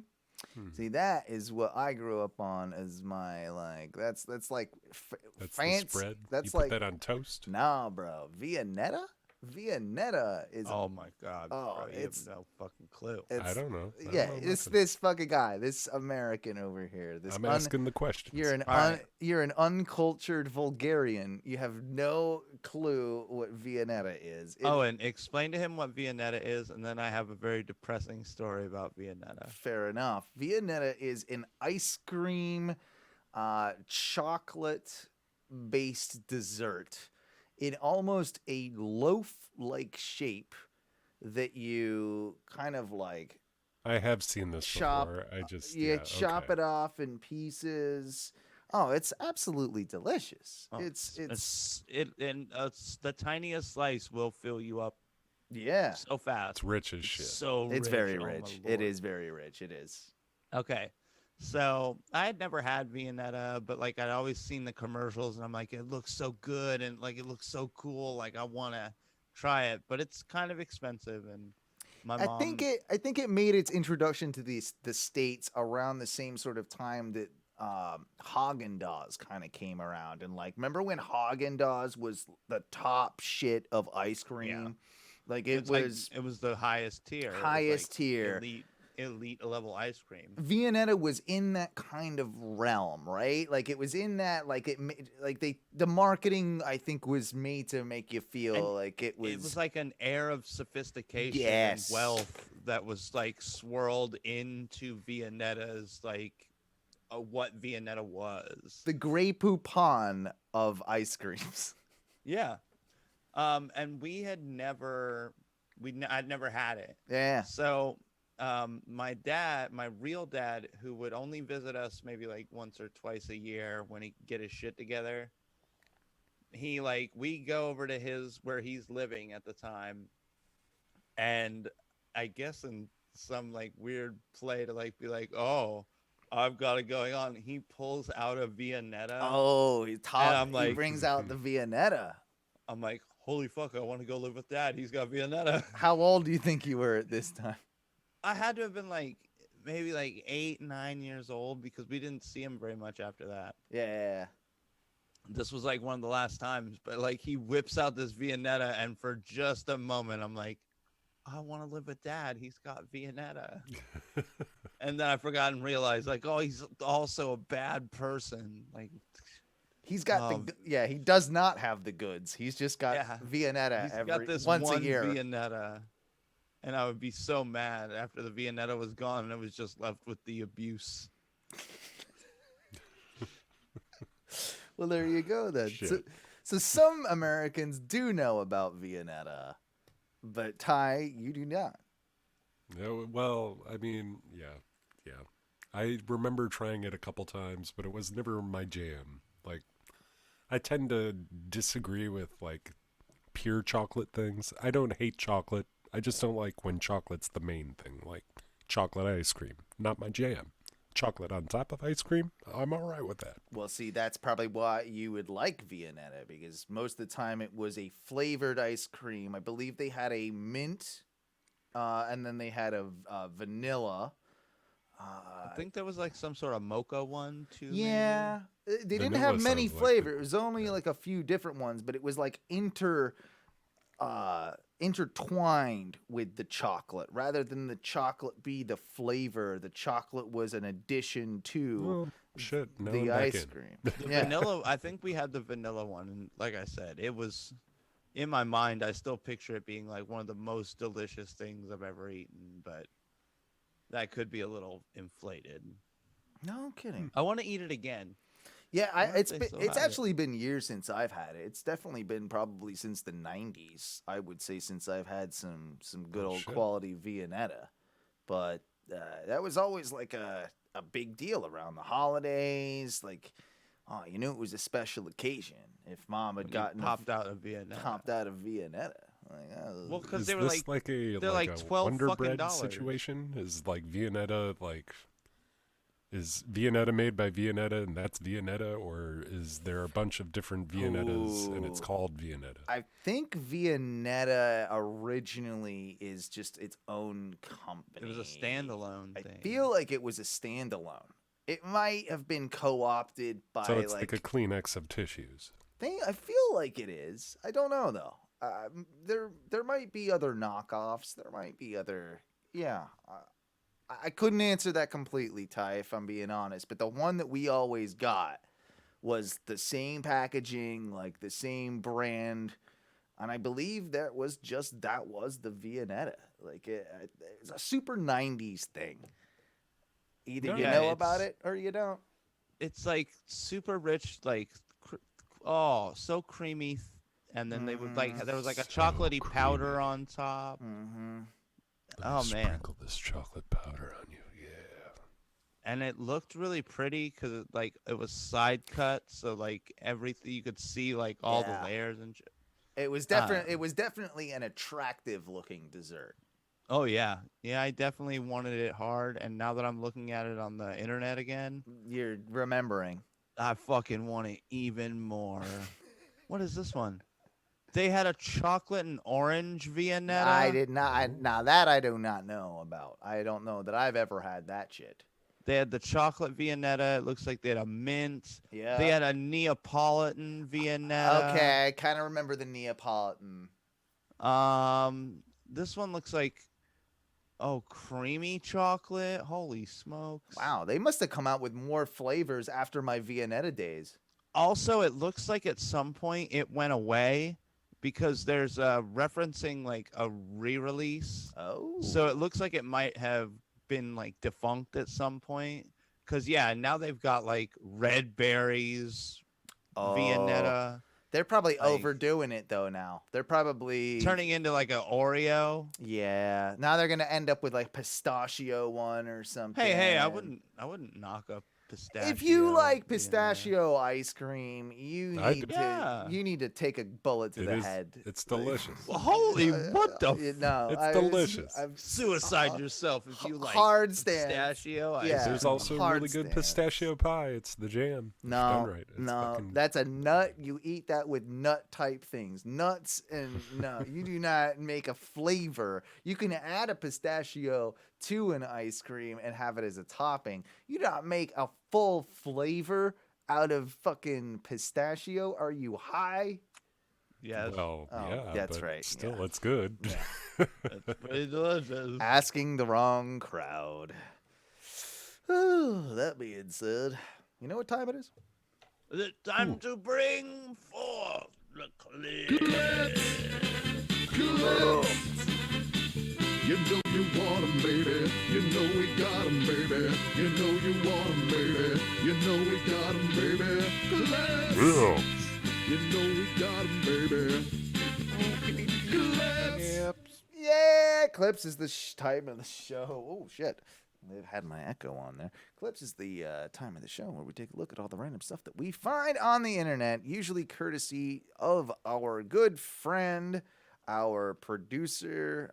See, that is what I grew up on as my that's like That's fancy. the spread. That's you like put that on toast. Nah, bro. Viennetta is Oh my god. Oh, bro, you have no fucking clue. I don't know. I don't Yeah, know it's nothing. this fucking guy, this American over here. I'm asking the questions. You're an uncultured vulgarian. You have no clue what Viennetta is. And explain to him what Viennetta is, and then I have a very depressing story about Viennetta. Fair enough. Viennetta is an ice cream, chocolate-based dessert in almost a loaf-like shape that you kind of like I have seen this before. I just chop it off in pieces. Oh, it's absolutely delicious. Oh, It's the tiniest slice will fill you up. Yeah, So fast. It's rich as shit. So it's rich. very Oh, my rich. It Lord. is very rich. It is. Okay. So I had never had Viennetta, but like I'd always seen the commercials and I'm like, it looks so good and like it looks so cool. Like I want to try it, but it's kind of expensive. And my mom, I think it made its introduction to the States around the same sort of time that Haagen-Dazs kind of came around. And like, remember when Haagen-Dazs was the top shit of ice cream? Yeah. Like it was the highest tier. It was, highest like, tier. elite level ice cream. Viennetta was in that kind of realm, right? Like it was in that, like the marketing I think was made to make you feel like it was. It was like an air of sophistication Yes. and wealth that was like swirled into Viennetta's like what Viennetta was. the Grey Poupon of ice creams. Yeah. And I'd never had it. Yeah. So my real dad, who would only visit us maybe like once or twice a year when he'd get his shit together, we go over to where he's living at the time, and I guess in some like weird play to like be like, oh, I've got it going on, he pulls out a Viennetta. Oh, he like, brings out the Viennetta. I'm like, holy fuck, I want to go live with dad. He's got Viennetta. How old do you think you were at this time? I had to have been like maybe like 8, 9 years old because we didn't see him very much after that. Yeah. This was like one of the last times, but like he whips out this Viennetta, and for just a moment, I'm like, I want to live with dad. He's got Viennetta. And then I forgot and realized like, oh, he's also a bad person. Like He's got he does not have the goods. He's just got Viennetta he's got this once one a year. Viennetta. And I would be so mad after the Viennetta was gone and it was just left with the abuse. Well, there you go then. So some Americans do know about Viennetta, but Ty, you do not. No, well, I mean, yeah. I remember trying it a couple times, but it was never my jam. Like, I tend to disagree with like pure chocolate things. I don't hate chocolate. I just don't like when chocolate's the main thing, like chocolate ice cream. Not my jam. Chocolate on top of ice cream, I'm all right with that. Well, see, that's probably why you would like Viennetta, because most of the time it was a flavored ice cream. I believe they had a mint, and then they had a vanilla. I think there was like some sort of mocha one too. Yeah, they didn't Vanilla have many sounds like flavors. the- It was only yeah. like a few different ones, but it was like intertwined with the chocolate rather than the chocolate be the flavor. The chocolate was an addition to Well, shit. Now I'm the back ice in. cream. The Yeah. vanilla. I think we had the vanilla one, and like I said, it was in my mind. I still picture it being like one of the most delicious things I've ever eaten, but that could be a little inflated. No kidding. I want to eat it again. Yeah, I wonder if it's they been, still it's have it. actually been years since I've had it. It's definitely been probably since the '90s. I would say since I've had some good Oh, old shit. quality Viennetta, but that was always like a big deal around the holidays. Like, oh, you knew it was a special occasion if Mom had When you gotten popped out of Viennetta. popped out of Viennetta. Like, oh. Well, because Is they were this like, a they're like like a 12 Wonder fucking Bread dollars. situation? Is like Viennetta like is Viennetta made by Viennetta and that's Viennetta, or is there a bunch of different Viennettas and it's Ooh. called Viennetta? I think Viennetta originally is just its own company. it was a standalone I thing. feel like it was a standalone. It might have been co-opted by So it's like a Kleenex of tissues. I feel like it is. I don't know though. There might be other knockoffs. There might be other. Yeah. I couldn't answer that completely, Ty, if I'm being honest. But the one that we always got was the same packaging, like the same brand, and I believe that was the Viennetta. Like it's a super '90s thing. Either you Yeah, know about it's- it or you don't. It's like super rich, like so creamy, and then they would like there was like a So chocolatey powder creamy. on top. Mm-hmm. Let me Oh, man. sprinkle this chocolate powder on you. Yeah. And it looked really pretty because it was side cut, so like everything you could see like all Yeah. the layers and. It was It was definitely an attractive looking dessert. Oh yeah, yeah. I definitely wanted it hard, and now that I'm looking at it on the internet again, You're remembering. I fucking want it even more. What is this one? They had a chocolate and orange Viennetta. I did not. Now that I do not know about. I don't know that I've ever had that shit. They had the chocolate Viennetta. It looks like they had a mint. Yeah. They had a Neapolitan Viennetta. Okay, I kind of remember the Neapolitan. This one looks like, creamy chocolate. Holy smokes! Wow, they must have come out with more flavors after my Viennetta days. Also, it looks like at some point it went away because there's referencing like a re-release. Oh. So it looks like it might have been like defunct at some point. Cause yeah, now they've got like red berries, Viennetta, They're probably like- overdoing it though now. They're probably turning into like an Oreo. Yeah. Now they're gonna end up with like pistachio one or something. Hey, I wouldn't knock up pistachio. If you like Viennetta. pistachio ice cream, you I need do. Yeah. to take a bullet to It the is. head. It's delicious. Holy, what the? No, It's I- delicious. I've Suicide yourself if you like hard stand. pistachio. ice Yeah. There's cream. also hard really good stance. pistachio pie. It's the jam. If No, done right. It's no, fucking- that's a nut. You eat that with nut type things, nuts, and no, you do not make a flavor. You can add a pistachio to an ice cream and have it as a topping. You don't make a full flavor out of fucking pistachio. Are you high? Yes, Well, Oh, yeah, that's but right, Still, yeah. it's good. it's pretty delicious. Asking the wrong crowd. That being said, you know what time it is? Is it time to bring forth the clip? You know you want 'em, baby. You know we got 'em, baby. You know you want 'em, baby. You know we got 'em, baby. Clips. You know we got 'em, baby. Clips. Yeah, Clips is the time of the show. Oh, shit. They've had my echo on there. Clips is the time of the show where we take a look at all the random stuff that we find on the internet, usually courtesy of our good friend, our producer,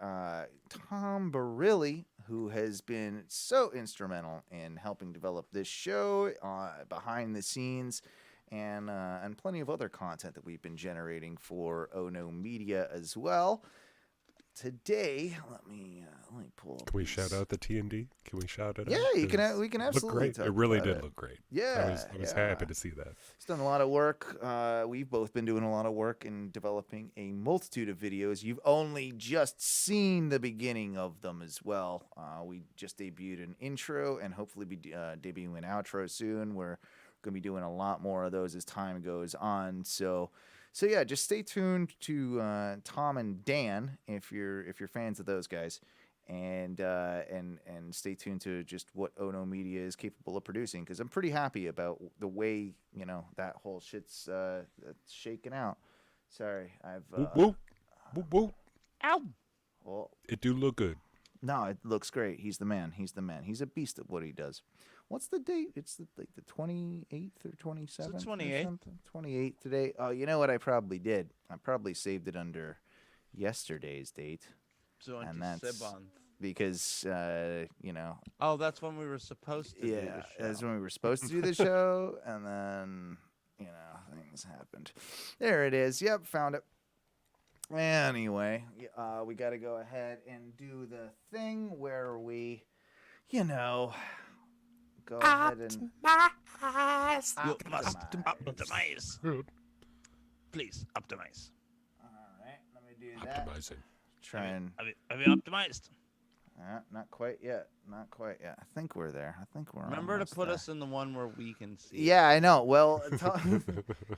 Tom Barilli, who has been so instrumental in helping develop this show behind the scenes and plenty of other content that we've been generating for Oh No Media as well. today, let me pull up Can we these- shout out the T&D? Can we shout it Yeah, out? we 'Cause can it looked absolutely great. talk It really about did it. look great. Yeah, I was happy to see that. It's done a lot of work. We've both been doing a lot of work in developing a multitude of videos. You've only just seen the beginning of them as well. We just debuted an intro and hopefully be debuting an outro soon. We're going to be doing a lot more of those as time goes on. So yeah, just stay tuned to Tom and Dan if you're fans of those guys. And stay tuned to just what Ono Media is capable of producing, because I'm pretty happy about the way that whole shit's shaken out. Sorry, I've Whoop, whoop. Whoop, whoop. Ow! well, It do look good. no, it looks great. He's the man. He's a beast at what he does. What's the date? It's the 28th or 27th. It's the 28th. 28th today. Oh, you know what I probably did? I probably saved it under yesterday's date. So And that's- Sibon. Because Oh, that's when we were supposed to do yeah, the show. that's when we were supposed to do the show, and then things happened. There it is. Yep, found it. Anyway, we got to go ahead and do the thing where we, go ahead and Optimize. Please, optimize. All right, let me do that. Optimizing. Try and Have you optimized? not quite yet. Not quite yet. I think we're there. I think we're. Remember to almost put there. us in the one where we can see. Yeah, I know. Well,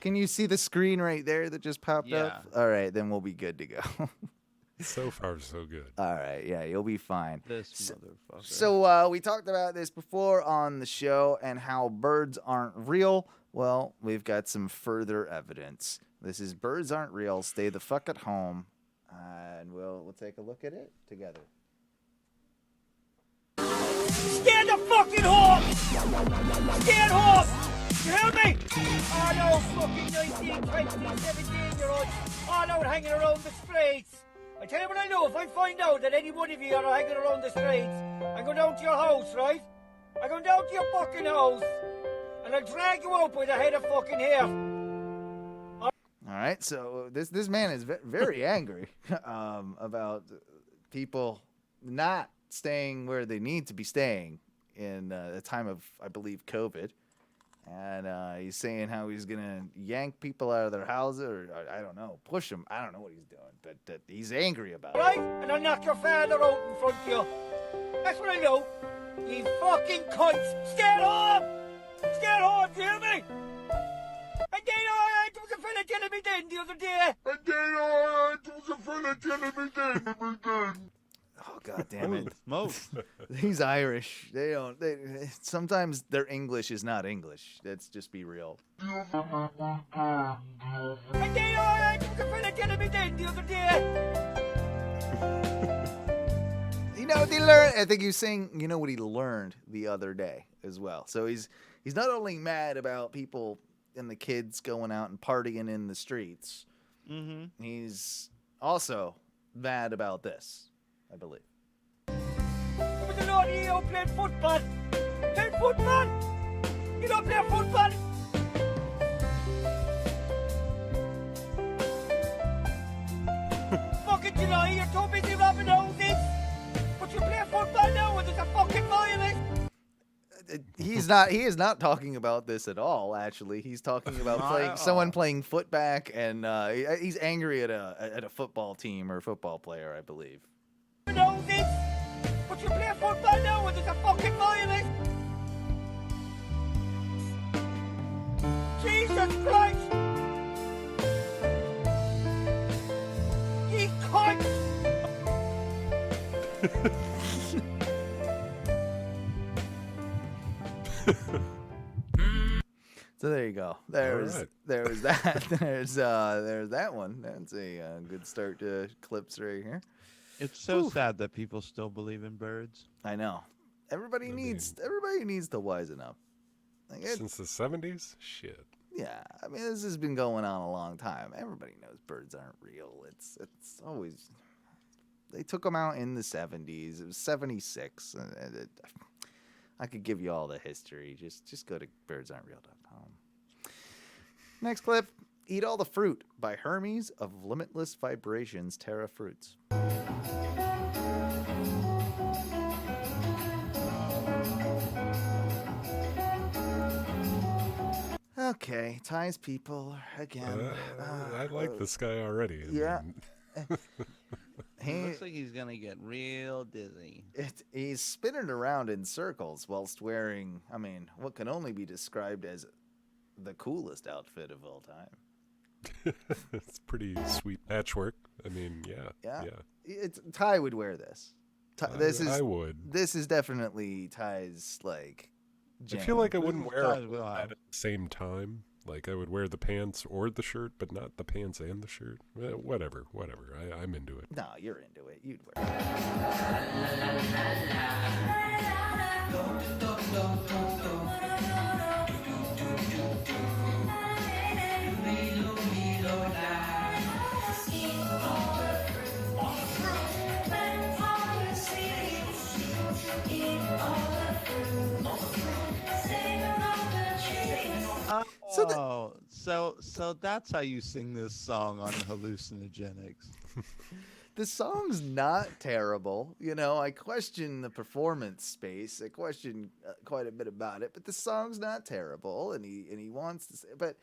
can you see the screen right there that just popped up? All right, then we'll be good to go. So far, so good. All right, yeah, you'll be fine. This motherfucker. So we talked about this before on the show and how birds aren't real. Well, we've got some further evidence. This is Birds Aren't Real. Stay the fuck at home, and we'll take a look at it together. Stand the fucking horse! Stand horse! You hear me? All those fucking 19, 20, 17-year-olds all out hanging around the streets. I tell you what I know, if I find out that any one of you are hanging around the streets, I go down to your house, right? I go down to your fucking house, and I'll drag you out by the head of fucking hair. All right, so this man is very angry about people not staying where they need to be staying in the time of, I believe, COVID. And he's saying how he's going to yank people out of their houses, or I don't know, push them. I don't know what he's doing, but he's angry about Right? it. And I'll knock your father out in front of you. That's what I know. You fucking cunts. Stay at home! Stay at home, do you hear me? And then there was a fella telling me then the other day. Oh, God damn it. Smoke. He's Irish. Sometimes their English is not English. Let's just be real. And then there was a fella telling me then the other day. They learned. I think he was saying, what he learned the other day as well. So he's not only mad about people and the kids going out and partying in the streets. Mm-hmm. He's also mad about this, I believe. There was a lot of you out playing football. Playing football? You don't play football? Fucking July, you're too busy robbing houses. But you play football now and there's a fucking violence. He is not talking about this at all. Actually, he's talking about someone playing footback, and he's angry at a football team or football player, I believe. Houses. But you play football now and there's a fucking violence. Jesus Christ. You cunt. So there you go. There's right. that. There's that one. That's a good start to clips right here. It's so sad that people still believe in birds. I know. Everybody needs to wisen up. Like Since the 70s? Shit. yeah, I mean this has been going on a long time. Everybody knows birds aren't real. It's always they took them out in the 70s. It was 76. I could give you all the history. Just go to birdsaren'treal.com. Next clip. Eat All the Fruit by Hermes of Limitless Vibrations Terra Fruits. Okay, Ty's people again. I like this guy already. Yeah. He looks like he's gonna get real dizzy. He's spinning around in circles whilst wearing, I mean, what can only be described as the coolest outfit of all time. It's pretty sweet patchwork. I mean, yeah. Ty would wear this. I would. This is definitely Ty's like. I feel like I wouldn't wear Ty's it wheelhouse. at the same time. Like I would wear the pants or the shirt, but not the pants and the shirt. Whatever. I'm into it. No, you're into it. You'd wear So that's how you sing this song on hallucinogenics. The song's not terrible. You know, I question the performance space. I question quite a bit about it, but the song's not terrible, and he wants to say, but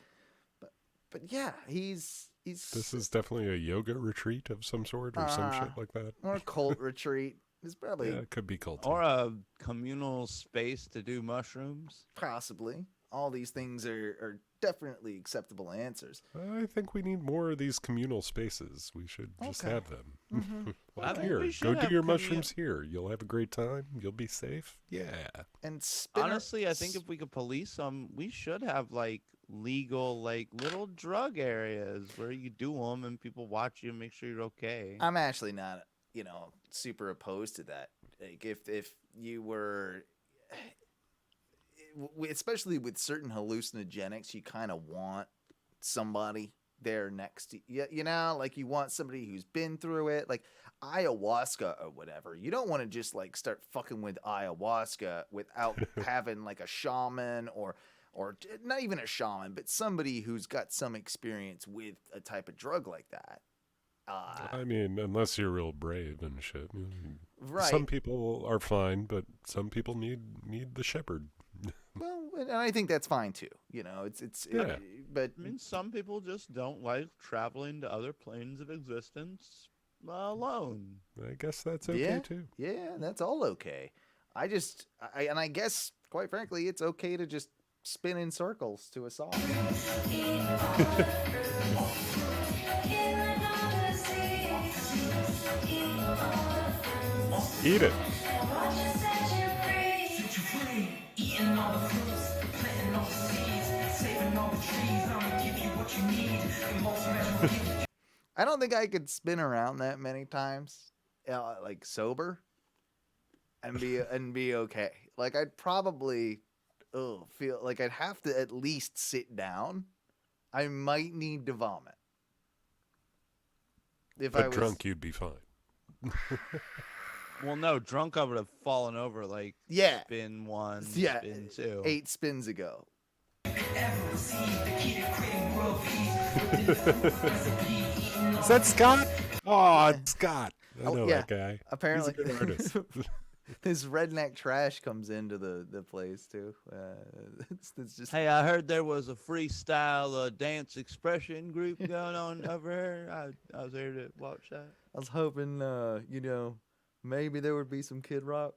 yeah, he's. This is definitely a yoga retreat of some sort or some shit like that. Or a cult retreat. It's probably Yeah, it could be cult. Or a communal space to do mushrooms. possibly. All these things are definitely acceptable answers. I think we need more of these communal spaces. We should just Okay. have them. Mm-hmm. I Like think here, we go should do have your mushrooms here. You'll have a great time. You'll be safe. Yeah. And spinner, Honestly, I think if we could police them, we should have like legal, like little drug areas where you do them and people watch you and make sure you're okay. I'm actually not, super opposed to that. Like if you were, especially with certain hallucinogenics, you kind of want somebody there next to you. Like you want somebody who's been through it, like ayahuasca or whatever. You don't want to just like start fucking with ayahuasca without having like a shaman or not even a shaman, but somebody who's got some experience with a type of drug like that. I mean, unless you're real brave and shit. Right. Some people are fine, but some people need the shepherd. Well, and I think that's fine too. Yeah. But I mean, some people just don't like traveling to other planes of existence alone. I guess that's okay too. Yeah, that's all okay. I guess, quite frankly, it's okay to just spin in circles to a song. Eat it. I don't think I could spin around that many times, like sober, and be okay. Like I'd probably feel like I'd have to at least sit down. I might need to vomit. If I was drunk, you'd be fine. Well, no, drunk I would have fallen over like Yeah. spin one, Yeah, spin two. 8 spins ago. Is that Scott? Oh, it's Scott. I know yeah. that guy. Apparently, He's a good artist. this redneck trash comes into the place too. It's just Hey, I heard there was a freestyle dance expression group going on over here. I was here to watch that. I was hoping, maybe there would be some Kid Rock.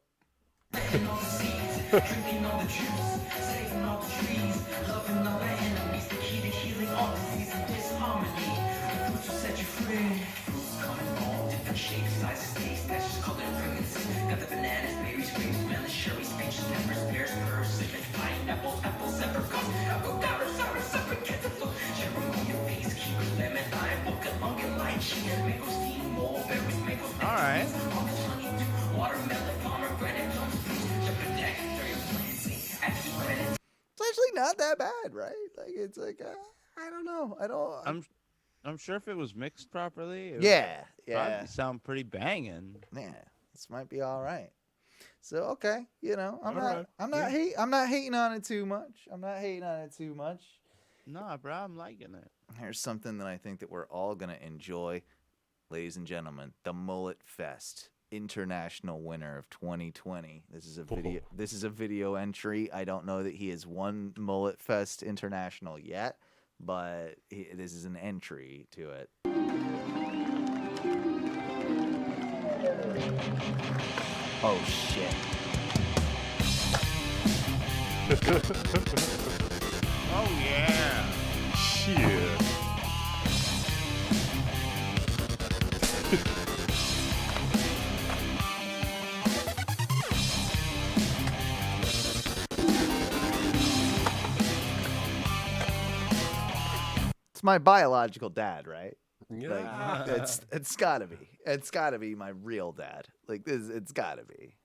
All right. It's actually not that bad, right? Like it's like I don't know. I'm sure if it was mixed properly, it Yeah, would yeah, probably sound pretty banging. yeah. This might be all right. So okay, I'm All not right. I'm not hating on it too much. Nah, bro, I'm liking it. Here's something that I think that we're all gonna enjoy, ladies and gentlemen: the Mullet Fest international winner of 2020. This is a video. This is a video entry. I don't know that he has won Mullet Fest International yet, but this is an entry to it. Oh shit! Oh yeah. Shit. It's my biological dad, right? Yeah. Like, it's gotta be. It's gotta be my real dad. Like this, it's gotta be.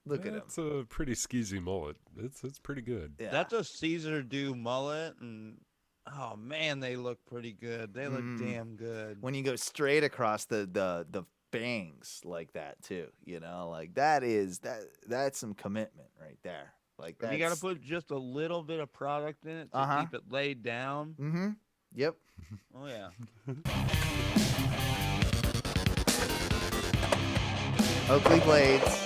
Look at him. It's a pretty skeezy mullet. It's pretty good. Yeah. That's a Caesar do mullet, and oh man, they look pretty good. They look damn good. When you go straight across the bangs like that too, you know, like that's some commitment right there. Like that. You got to put just a little bit of product in it to keep it laid down. Mm-hmm. Yep. Oh yeah. Oakley blades.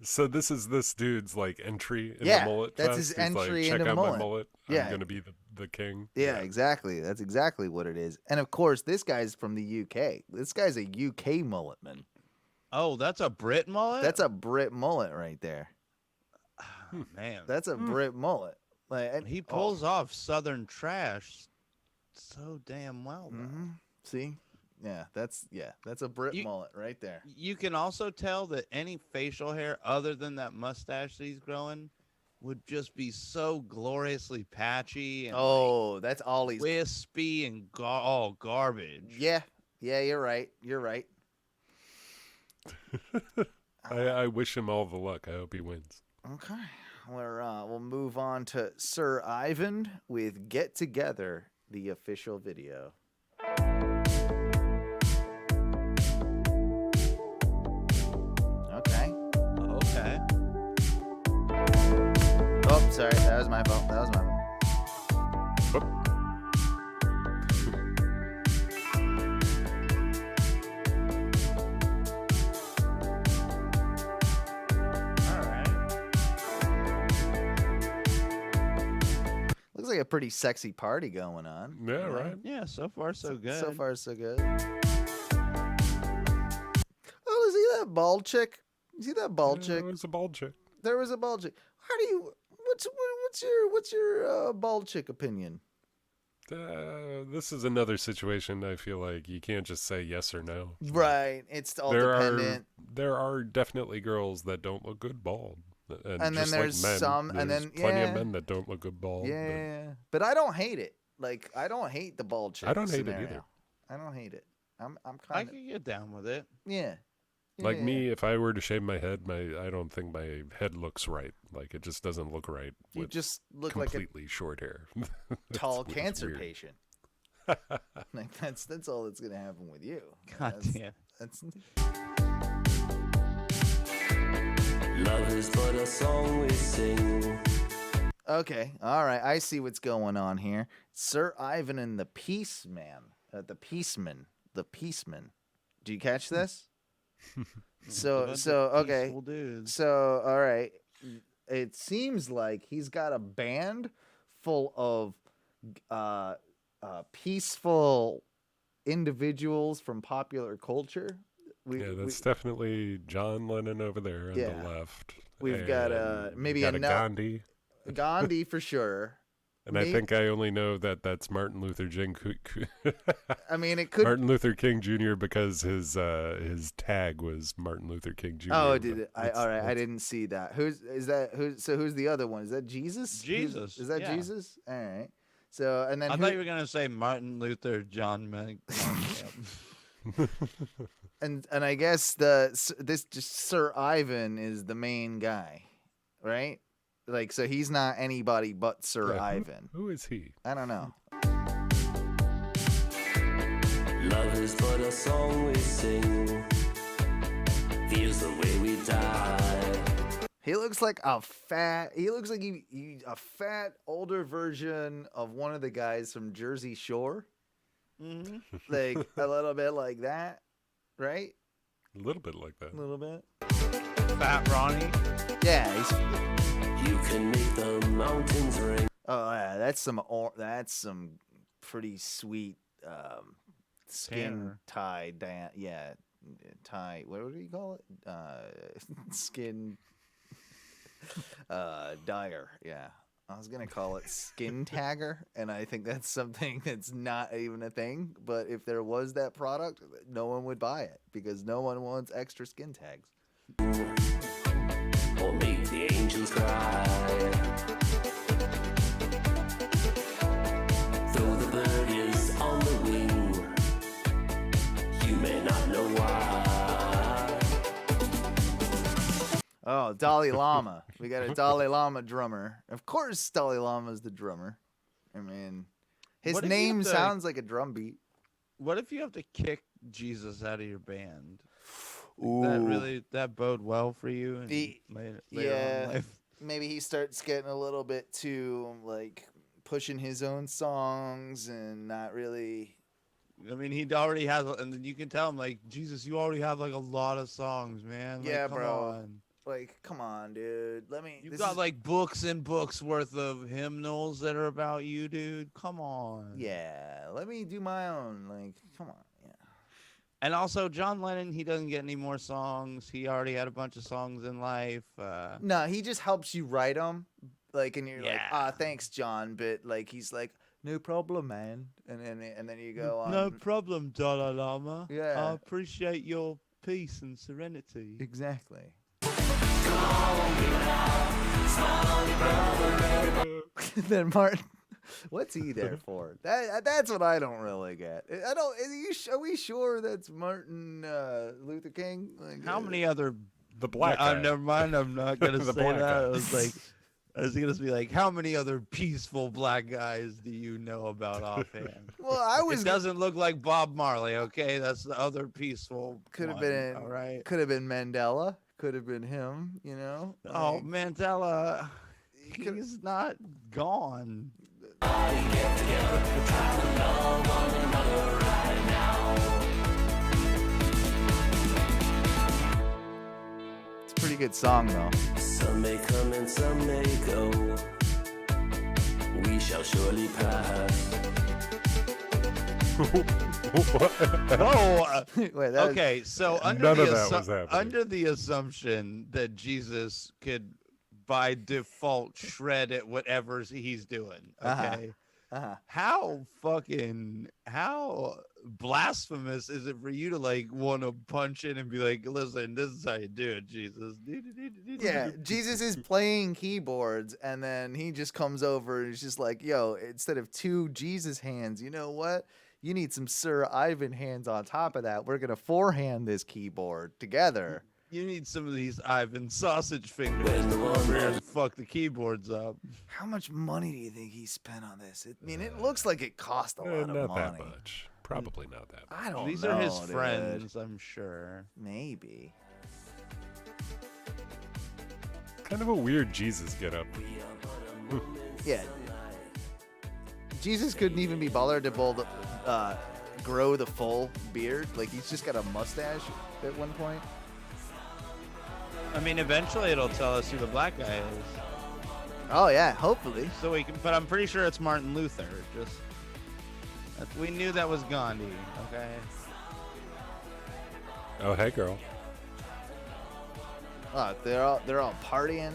So this is this dude's like entry in Yeah, the mullet that's fest. his He's entry like, check into out mullet. my mullet. Yeah. I'm gonna be the king. Yeah, exactly. That's exactly what it is. And of course, this guy's from the UK. This guy's a UK mulletman. Oh, that's a Brit mullet. That's a Brit mullet right there. Oh, man. That's a Brit mullet. Like and He pulls off Southern trash so damn well. Though. Mm-hmm. See? Yeah, that's a Brit mullet right there. You can also tell that any facial hair other than that mustache that he's growing would just be so gloriously patchy and that's all he's wispy and garbage. Yeah, you're right. You're right. I wish him all the luck. I hope he wins. Okay. We'll move on to Sir Ivan with Get Together, the official video. Okay. Okay. Oh, sorry. That was my fault. That was my fault. Looks like a pretty sexy party going on. Yeah, right. Yeah, so far so good. So far so good. Oh, see that bald chick? You see that bald chick? It was a bald chick. There was a bald chick. How do you? What's your bald chick opinion? This is another situation. I feel like you can't just say yes or no. Right. It's all dependent. There are definitely girls that don't look good bald. And then there's like men, some, and there's then plenty of men that don't look good bald. Yeah, but I don't hate it. Like I don't hate the bald chick. I don't hate scenario. it either. I don't hate it. I'm I kind of can get down with it. yeah. Like me, if I were to shave my head, I don't think my head looks right. Like it just doesn't look right. You with just look like a completely short hair. tall It's cancer weird. patient. Like that's all that's gonna happen with you. God That's- damn. That's Love is but a song we sing. okay. All right. I see what's going on here. Sir Ivan and the Peaceman. The Peaceman. Do you catch this? So okay. Peaceful dudes. So all right. It seems like he's got a band full of peaceful individuals from popular culture. That's definitely John Lennon over there on Yeah. the left. We've got and maybe got a a Gandhi. Gandhi for sure. And I think I only know that that's Martin Luther King. I mean, it could. Martin Luther King Jr. because his tag was Martin Luther King Jr. Oh, did it? All right, I didn't see that. Who's the other one? Is that Jesus? Jesus, Is that yeah. Jesus? All right. So and then I thought you were gonna say Martin Luther John and I guess Sir Ivan is the main guy, right? Like, so he's not anybody but Sir Ivan. Who is he? I don't know. Love is but a song we sing. Feels the way we die. He looks like a fat. He looks like a fat older version of one of the guys from Jersey Shore. Mm-hmm. Like a little bit like that, right? A little bit like that. A little bit. Fat Ronnie. Yeah. You can make the mountains ring. Oh yeah, that's some pretty sweet skin tie. Yeah, tie. What do you call it? Skin dyer. Yeah. I was going to call it skin tagger, and I think that's something that's not even a thing. But if there was that product, no one would buy it because no one wants extra skin tags. Or make the angels cry. Though the bird is on the wing, you may not know why. Oh, Dalai Lama. We got a Dalai Lama drummer. Of course, Dalai Lama's the drummer. I mean, his name sounds like a drum beat. What if you have to kick Jesus out of your band? Ooh. That bode well for you? And later on in life? Maybe he starts getting a little bit too, like, pushing his own songs and not really... I mean, he already has, and then you can tell him, like, Jesus, you already have, like, a lot of songs, man. Like, Yeah, come bro. on. Like, come on, dude. You've got like books and books worth of hymnals that are about you, dude. Come on. Yeah, let me do my own. Like, come on. Yeah. And also, John Lennon, he doesn't get any more songs. He already had a bunch of songs in life. No, he just helps you write them. Like, and you're like, thanks, John. But like, he's like, no problem, man. And then you go on. No problem, Dalai Lama. Yeah. I appreciate your peace and serenity. Exactly. Then Martin, what's he there for? That's what I don't really get. I don't. Are we sure that's Martin Luther King? Like, How many other The black guy. Never mind. I'm not gonna The say black that. guy. I was gonna be like, how many other peaceful black guys do you know about offhand? Well, It doesn't look like Bob Marley. Okay, that's the other peaceful. Could have one, been. all right. Could have been Mandela. Could have been him. You know. Oh, Like, Mandela, he's not gone. it's a pretty good song though. Some may come and some may go. We shall surely pass. Oh, Wait, that okay. So None of that was happening. under the assumption that Jesus could, by default, shred at whatever he's doing. Okay. How blasphemous is it for you to like want to punch in and be like, listen, this is how you do it, Jesus. Yeah, Jesus is playing keyboards, and then he just comes over and he's just like, yo, instead of 2 Jesus hands, you know what? You need some Sir Ivan hands on top of that. We're going to 4-hand this keyboard together. You need some of these Ivan sausage fingers to come over here and fuck the keyboards up. How much money do you think he spent on this? I mean, it looks like it cost a lot of Not money. that much. Probably not that much. I don't These know. are his dude. friends, I'm sure. Maybe. Kind of a weird Jesus get up. Yeah. Jesus couldn't even be bothered to grow the full beard. Like, he's just got a mustache at one point. I mean, eventually it'll tell us who the black guy is. Oh, yeah, hopefully. So we can, but I'm pretty sure it's Martin Luther. We knew that was Gandhi, okay? Oh, hey, girl. Oh, they're all partying.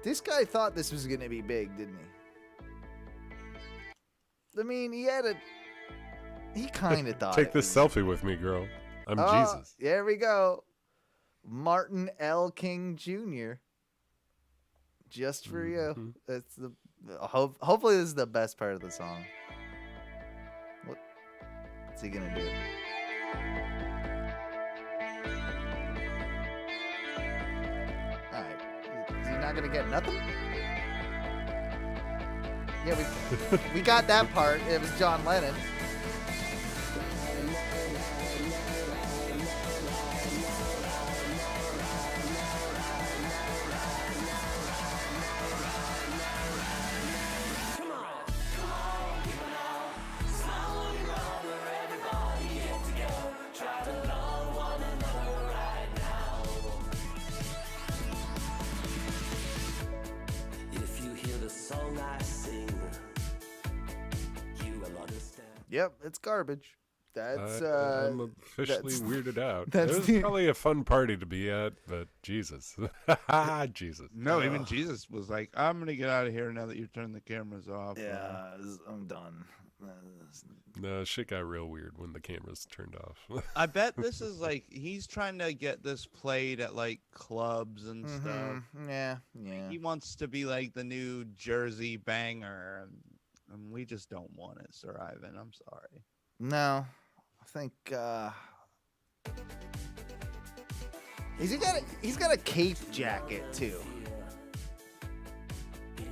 This guy thought this was gonna be big, didn't he? I mean, he kind of thought. Take this selfie with me, girl. I'm Jesus. There we go. Martin L. King Jr. Just for you. That's the. Hopefully, this is the best part of the song. What's he gonna do? All right. Is he not gonna get nothing? Yeah, we got that part. It was John Lennon. If you hear the song I sing, you will understand. Yep, it's garbage. That's I'm officially that's- weirded out. that's It was the- probably a fun party to be at, but Jesus. Jesus. No, even Jesus was like, I'm going to get out of here now that you've turned the cameras off. yeah, I'm done. No, shit got real weird when the cameras turned off. I bet this is like, he's trying to get this played at like clubs and stuff. Yeah. He wants to be like the new Jersey banger. And we just don't want it, Sir Ivan. I'm sorry. No, I think he's got a cape jacket too. He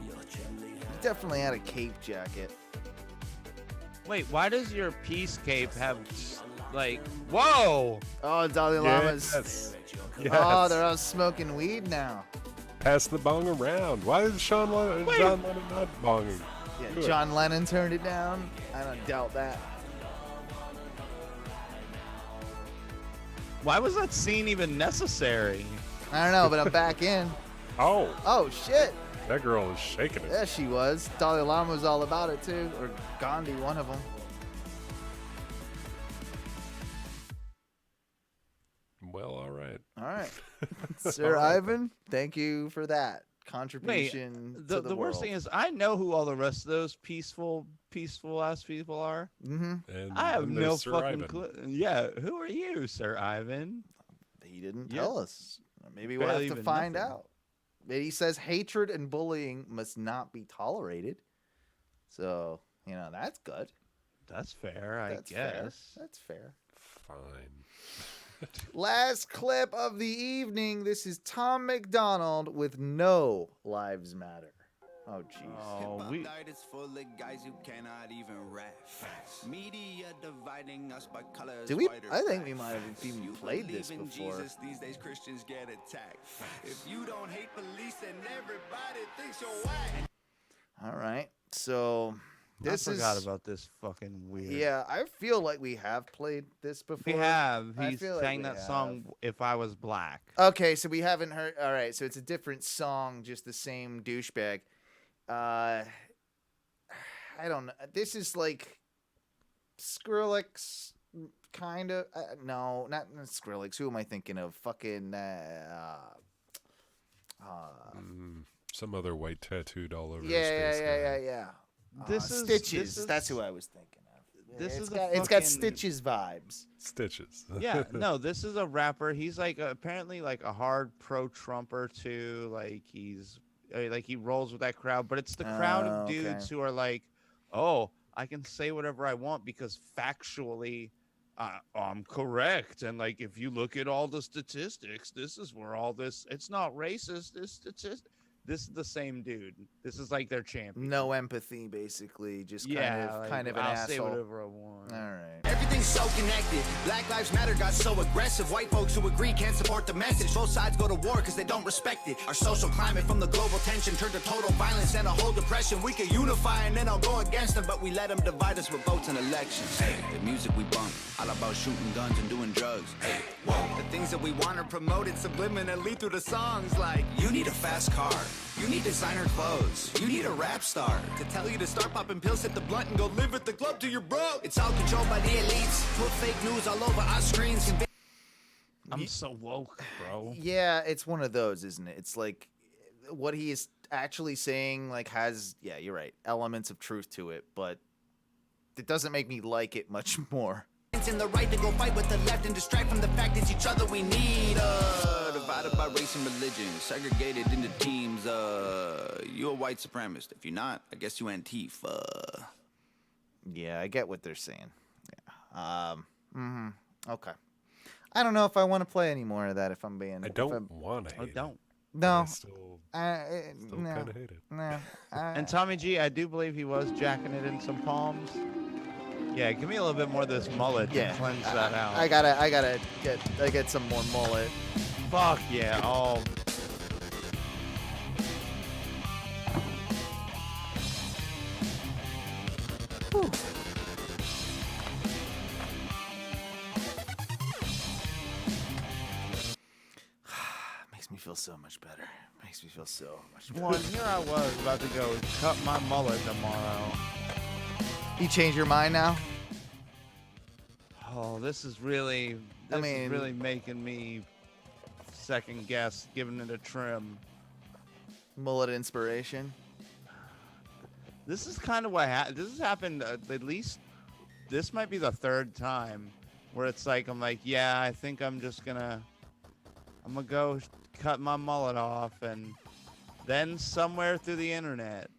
definitely had a cape jacket. Wait, why does your peace cape have like, whoa? Oh, Dalai Lama's. Yes. Oh, they're all smoking weed now. Pass the bong around. Why is John Lennon not bonging? Yeah, Do it. John Lennon turned it down. I don't doubt that. Why was that scene even necessary? I don't know, but I'm back in. Oh, Oh shit! that girl is shaking it. Yeah, she was. Dalai Lama was all about it too, or Gandhi, one of them. Well, all right. All right, Sir Ivan, thank you for that contribution to The worst thing is, I know who all the rest of those peaceful ass people are. Mm-hmm. And I have then no there's Sir fucking Ivan. clue. Yeah, who are you, Sir Ivan? He didn't Yeah. tell us. Maybe we'll have Barely to even find nothing. out. Maybe he says hatred and bullying must not be tolerated. So, that's good. That's fair, I That's guess. fair. That's fair. Fine. Last clip of the evening. This is Tom McDonald with No Lives Matter. Oh, jeez. Oh, we. Is full of guys who cannot even rap. Media dividing us by colors. Did we? white or I think black. we might have even You played believe this in before. Jesus, these days Christians get attacked. If you don't hate police and everybody thinks you're whack. All right. So, this I forgot is. about this fucking weird. Yeah, I feel like we have played this before. We have. I He feel like sang we that song, If I Was Black. Okay, so we haven't heard. All right, so it's a different song, just the same douchebag. I don't know. This is like Skrillex, kind of. No, not Skrillex. Who am I thinking of? Fucking. Some other white tattooed all over his Yeah. This is- Stitches. this is- That's who I was thinking of. This It's is a got, it's got fucking- Stitches vibes. Stitches. Yeah, no, this is a rapper. He's like apparently like a hard pro-Trumper too. Like he rolls with that crowd, but it's the crowd Oh, of okay. dudes who are like, oh, I can say whatever I want because factually, I'm correct. And like, if you look at all the statistics, this is where all this. It's not racist. This is the same dude. This is like their champion. No empathy, basically. Just Yeah, kind of an I'll asshole. say whatever I want. All right. Everything's so connected. Black Lives Matter got so aggressive. White folks who agree can't support the message. Both sides go to war because they don't respect it. Our social climate from the global tension turned to total violence and a whole depression. We could unify and then I'll go against them, but we let them divide us with votes and elections. Hey, the music we bump, all about shooting guns and doing drugs. Hey, whoa. The things that we want are promoted subliminally through the songs like, you need a fast car. You need designer clothes. You need a rap star to tell you to start popping pills, hit the blunt, and go live at the club till you're broke. It's all controlled by the elites. Put fake news all over our screens. I'm so woke, bro. Yeah, it's one of those, isn't it? It's like what he is actually saying, like, has, yeah, you're right, elements of truth to it, but it doesn't make me like it much more. In the right to go fight with the left and distract from the fact it's each other we need. Divided by race and religion, segregated into teams. You a white supremacist. If you're not, I guess you Antifa. Yeah, I get what they're saying. Yeah. Okay. I don't know if I want to play any more of that. If I'm being, I don't want to hate I don't. but No. I still No. kind of hate it. No. And Tommy G, I do believe he was jacking it in some palms. Yeah, give me a little bit more of this mullet to cleanse that out. I gotta get some more mullet. Fuck yeah. Oh. Whew. Makes me feel so much better. Makes me feel so much better. Well, and here I was about to go cut my mullet tomorrow. You change your mind now? Oh, this is really making me second guess giving it a trim. Mullet inspiration. This is kind of what this has happened at least. This might be the third time where it's like I'm like, yeah, I think I'm gonna go cut my mullet off, and then somewhere through the internet,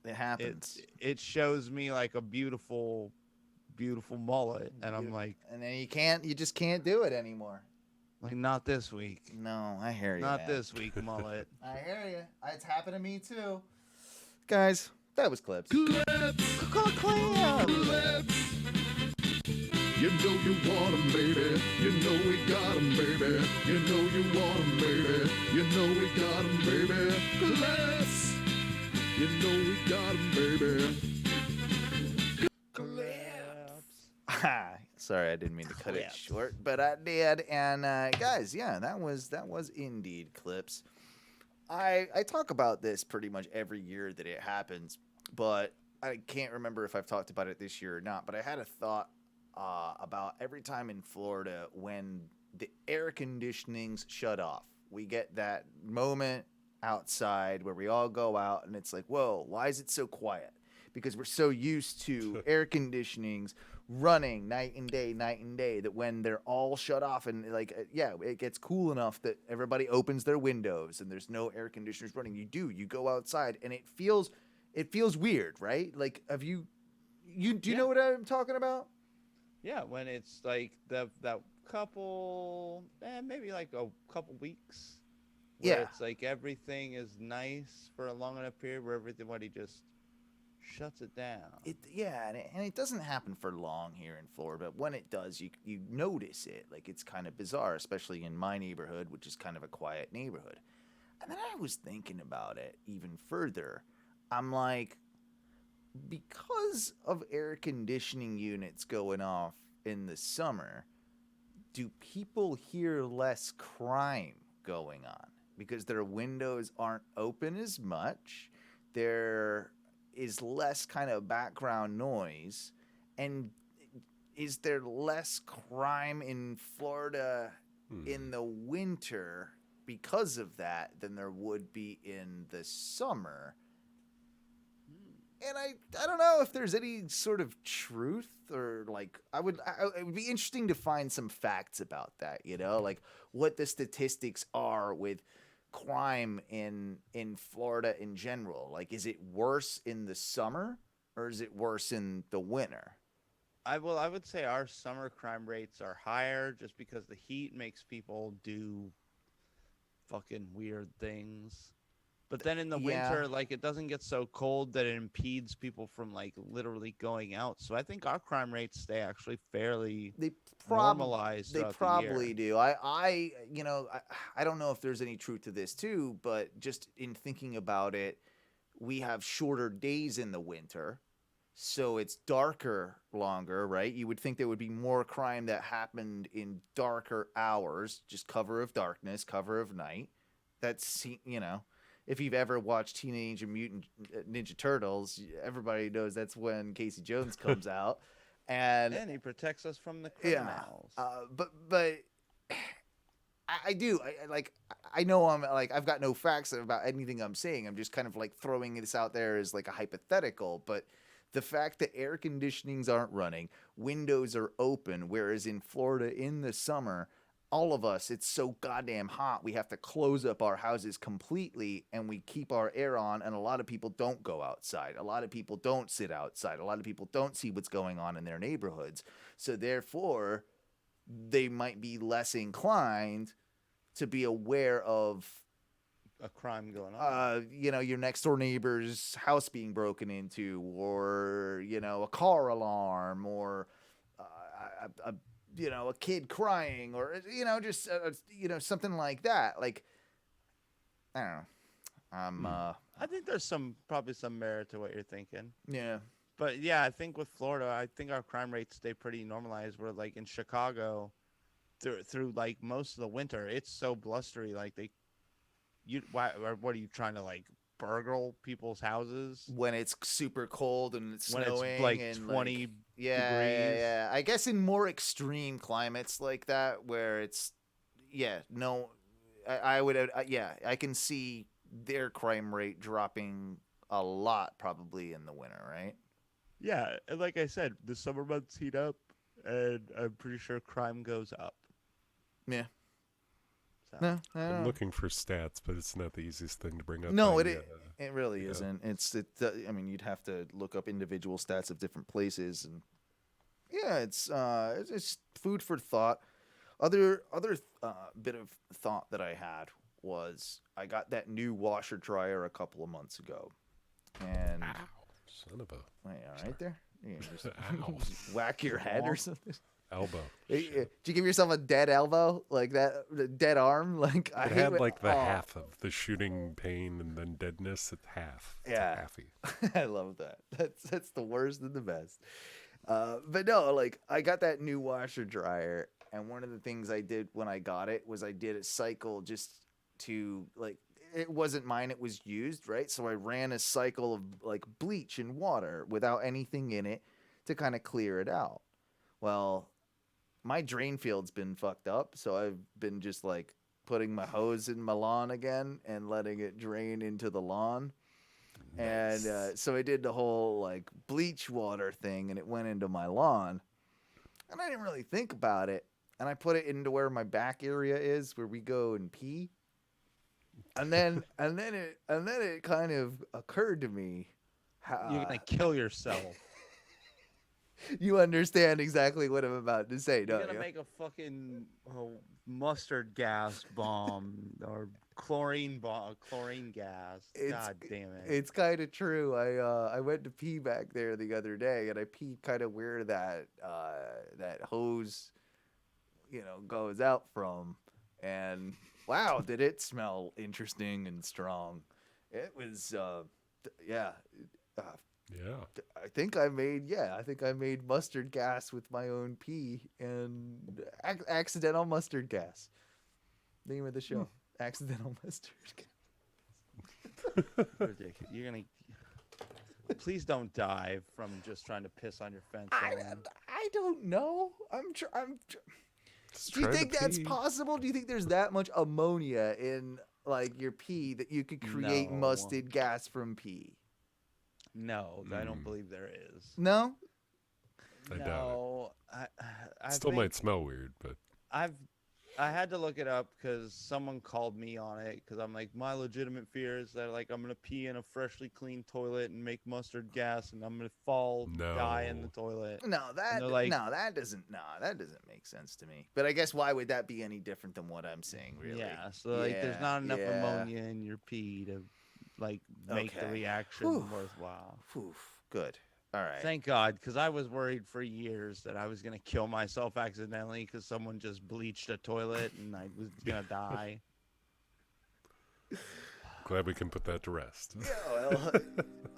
it happens. It shows me like a beautiful mullet, and I'm like, and then you just can't do it anymore. Like, not this week. No, I hear you. Not this week, mullet. I hear you. It's happened to me too. Guys, that was Clips. Clips. Clips. You know you want 'em, baby. You know we got 'em, baby. You know you want 'em, baby. You know we got 'em, baby. Clips. You know we got 'em, baby. Sorry, I didn't mean to cut it short, but I did. And guys, yeah, that was indeed Clips. I talk about this pretty much every year that it happens, but I can't remember if I've talked about it this year or not. But I had a thought about every time in Florida when the air conditionings shut off. We get that moment outside where we all go out and it's like, whoa, why is it so quiet? Because we're so used to air conditionings running night and day, that when they're all shut off and it gets cool enough that everybody opens their windows and there's no air conditioners running. You go outside and it feels weird, right? Like, do you know what I'm talking about? Yeah, when it's like that couple, maybe like a couple weeks. Where it's like everything is nice for a long enough period where everybody just shuts it down. And it doesn't happen for long here in Florida, but when it does, you notice it. Like, it's kind of bizarre, especially in my neighborhood, which is kind of a quiet neighborhood. And then I was thinking about it even further. I'm like, because of air conditioning units going off in the summer, do people hear less crime going on? Because their windows aren't open as much. There is less kind of background noise. And is there less crime in Florida in the winter because of that than there would be in the summer? And I don't know if there's any sort of truth or like it would be interesting to find some facts about that, like what the statistics are with crime in Florida in general. Like, is it worse in the summer or is it worse in the winter? I would say our summer crime rates are higher just because the heat makes people do fucking weird things. But then in the winter, like, it doesn't get so cold that it impedes people from, like, literally going out. So I think our crime rates stay actually fairly normalized. They probably do. I don't know if there's any truth to this too, but just in thinking about it, we have shorter days in the winter, so it's darker longer, right? You would think there would be more crime that happened in darker hours, just cover of darkness, cover of night. That's, if you've ever watched Teenage Mutant Ninja Turtles, everybody knows that's when Casey Jones comes out. And he protects us from the criminals. But I do. I know I've got no facts about anything I'm saying. I'm just kind of like throwing this out there as like a hypothetical. But the fact that air conditionings aren't running, windows are open, whereas in Florida in the summer, all of us, it's so goddamn hot, we have to close up our houses completely and we keep our air on, and a lot of people don't go outside. A lot of people don't sit outside. A lot of people don't see what's going on in their neighborhoods. So therefore, they might be less inclined to be aware of a crime going on. Your next door neighbor's house being broken into, or a car alarm, or a kid crying, or just something like that. Like, I don't know. I think there's probably some merit to what you're thinking. Yeah. But yeah, I think with Florida, I think our crime rates stay pretty normalized. Where like in Chicago, through like most of the winter, it's so blustery. Like what are you trying to like burgle people's houses When it's super cold and it's when snowing it's like and 20 degrees. Yeah. I guess in more extreme climates like that, where it's I can see their crime rate dropping a lot probably in the winter, right? Yeah, and like I said, the summer months heat up, and I'm pretty sure crime goes up. Yeah. So. No, I don't I'm know. looking for stats, but it's not the easiest thing to bring up. No, it really yeah. isn't. I mean, you'd have to look up individual stats of different places, and yeah, it's food for thought. Other bit of thought that I had was I got that new washer dryer a couple of months ago, and son of a wait, all right there, you just Ow. whack your head or something. elbow. Did you give yourself a dead elbow like that? A dead arm? Like I It hate had when- like the half of the shooting pain and then deadness. It's half. It's Yeah. a halfie. I love that. That's the worst and the best. But no, like I got that new washer dryer, and one of the things I did when I got it was I did a cycle just to like it wasn't mine, it was used, right? So I ran a cycle of like bleach and water without anything in it to kind of clear it out. Well, my drain field's been fucked up, so I've been just like putting my hose in my lawn again and letting it drain into the lawn. Nice. And so I did the whole like bleach water thing, and it went into my lawn. And I didn't really think about it. And I put it into where my back area is, where we go and pee. And then it kind of occurred to me how You're gonna kill yourself. you understand exactly what I'm about to say, You're don't gonna you? make a fucking mustard gas bomb or chlorine gas. God damn it. It's kind of true. I went to pee back there the other day, and I peed kind of where that hose, goes out from. And wow, did it smell interesting and strong? It was, Yeah. I think I made mustard gas with my own pee and accidental mustard gas. Name of the show, accidental mustard gas. Ridiculous. You're gonna. Please don't die from just trying to piss on your fence. Owen. I don't know. Just Do you trying to think that's pee. possible? Do you think there's that much ammonia in like your pee that you could create No. mustard gas from pee? No, I don't believe there is. No. I doubt No, I it. Still think might smell weird, but I had to look it up because someone called me on it because I'm like, my legitimate fear is that like I'm gonna pee in a freshly cleaned toilet and make mustard gas and I'm gonna die in the No. toilet. No, that they're like- that doesn't make sense to me. But I guess why would that be any different than what I'm saying, really? Yeah, so like there's not enough yeah. ammonia in your pee to like make the Okay. reaction Whew. worthwhile. Phew, good. All right. Thank God, because I was worried for years that I was gonna kill myself accidentally because someone just bleached a toilet and I was gonna die. glad we can put that to rest. Yeah,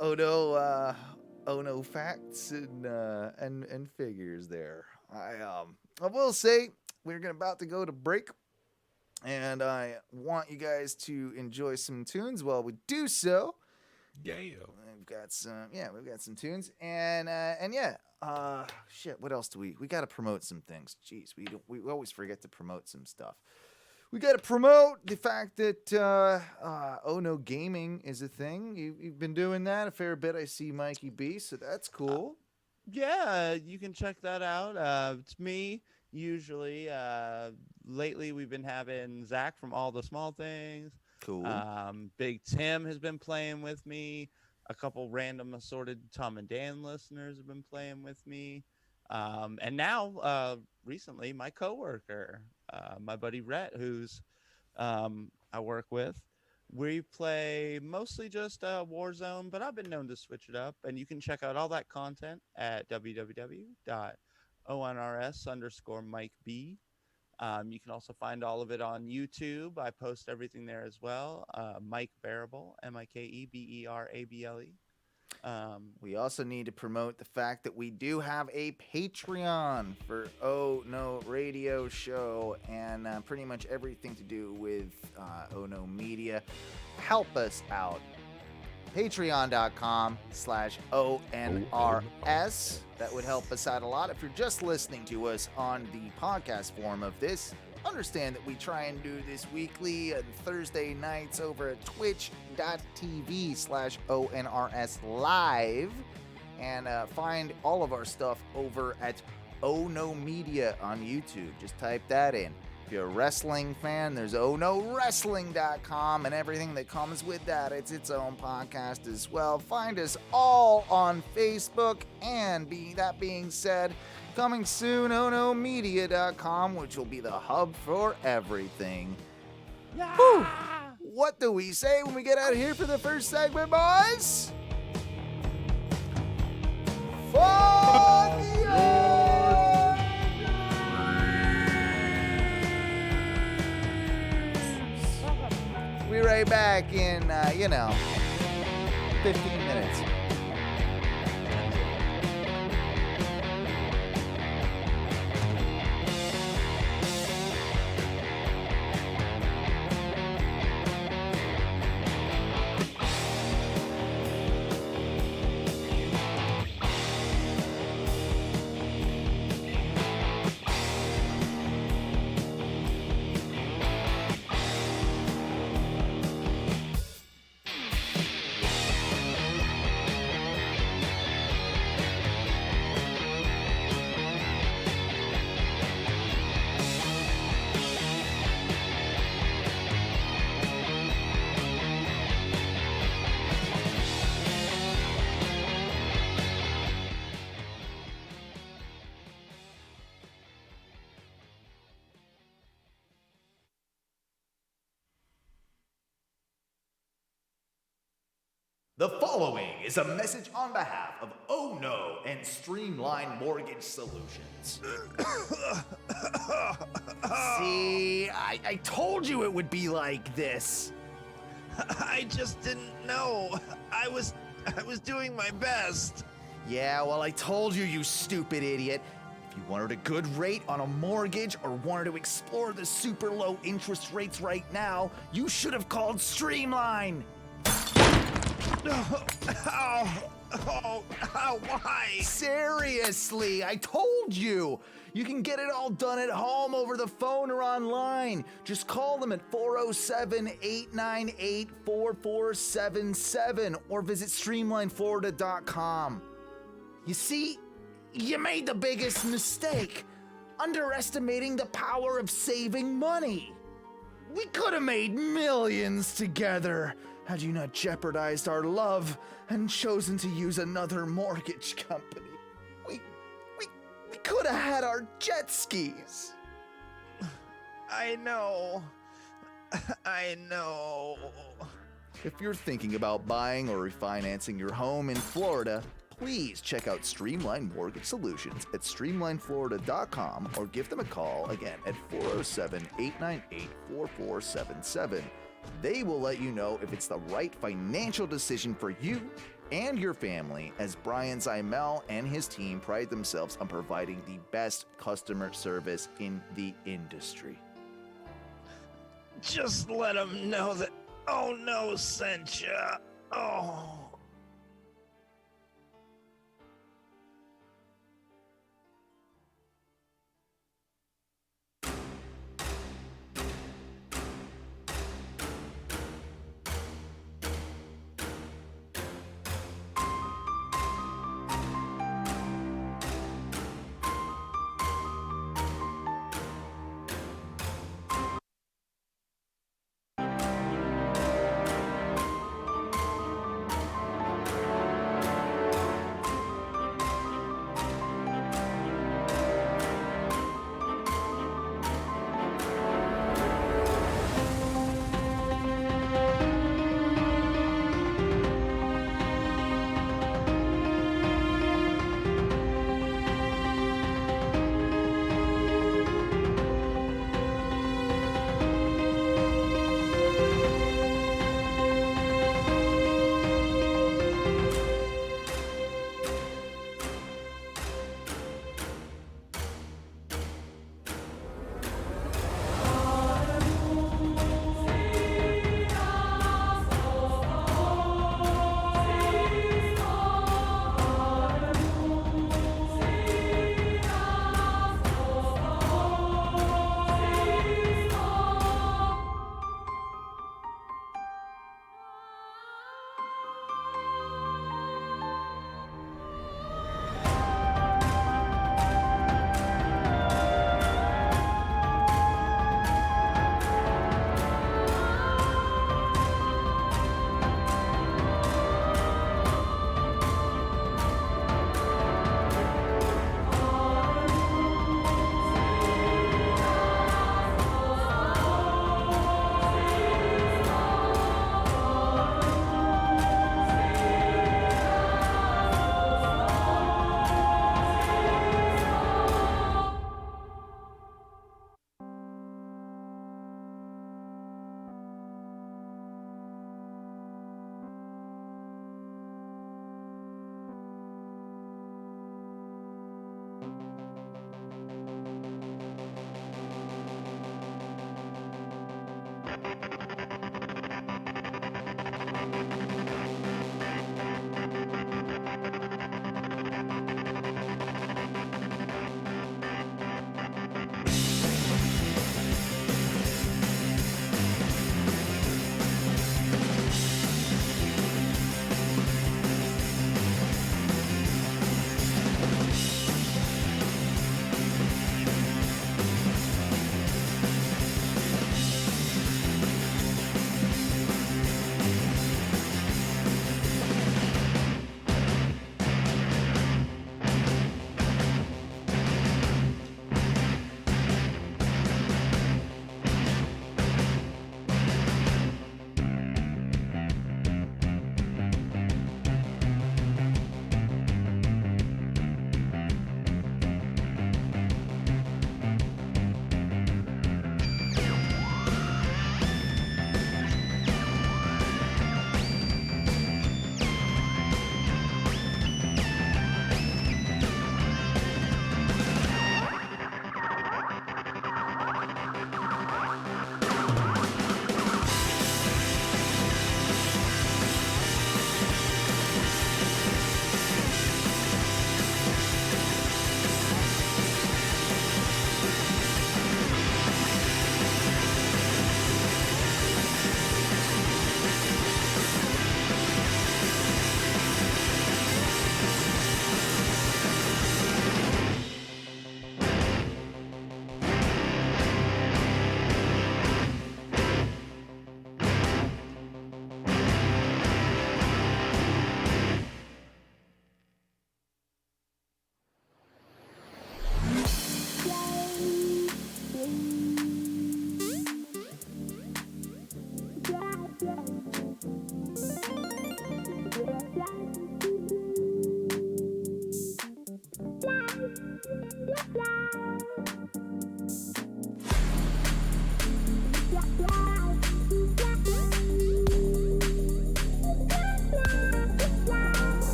well, oh no, facts and figures there. I will say we're about to go to break, and I want you guys to enjoy some tunes while we do so. Yeah. We've got some tunes, and shit. What else do we got to promote some things? Jeez, we always forget to promote some stuff. We got to promote the fact that Oh No Gaming is a thing. You've been doing that a fair bit. I see Mikey B, so that's cool. Yeah, you can check that out. It's me usually. Lately, we've been having Zach from All the Small Things. Cool. Big Tim has been playing with me. A couple random assorted Tom and Dan listeners have been playing with me. And now, recently, my coworker, my buddy Rhett, who's I work with, We play mostly just Warzone, but I've been known to switch it up. And you can check out all that content at www.onrs_MikeB. You can also find all of it on YouTube. I post everything there as well. Mike Bearable, MikeBerable. We also need to promote the fact that we do have a Patreon for Oh No Radio Show and pretty much everything to do with Oh No Media. Help us out. Patreon.com/ONRS. That would help us out a lot. If you're just listening to us on the podcast form of this, understand that we try and do this weekly on Thursday nights over at twitch.tv/ONRS live. And find all of our stuff over at Oh No Media on YouTube. Just type that in. If you're a wrestling fan, there's OhNoWrestling.com and everything that comes with that. It's its own podcast as well. Find us all on Facebook. And that being said, coming soon, OhNoMedia.com, which will be the hub for everything. Yeah. Whew. What do we say when we get out of here for the first segment, boys? Fuck yeah! We'll be right back in, 15 minutes. The following is a message on behalf of Oh No and Streamline Mortgage Solutions. See, I told you it would be like this. I just didn't know. I was doing my best. Yeah, well, I told you, you stupid idiot. If you wanted a good rate on a mortgage or wanted to explore the super low interest rates right now, you should have called Streamline. Why? Seriously, I told you. You can get it all done at home, over the phone, or online. Just call them at 407-898-4477 or visit streamlineflorida.com. You see, you made the biggest mistake, underestimating the power of saving money. We could have made millions together had you not jeopardized our love and chosen to use another mortgage company. We could have had our jet skis. I know. If you're thinking about buying or refinancing your home in Florida, please check out Streamline Mortgage Solutions at streamlineflorida.com or give them a call again at 407-898-4477. They will let you know if it's the right financial decision for you and your family, as Brian Zymel and his team pride themselves on providing the best customer service in the industry. Just let them know that Oh No sent ya. Oh.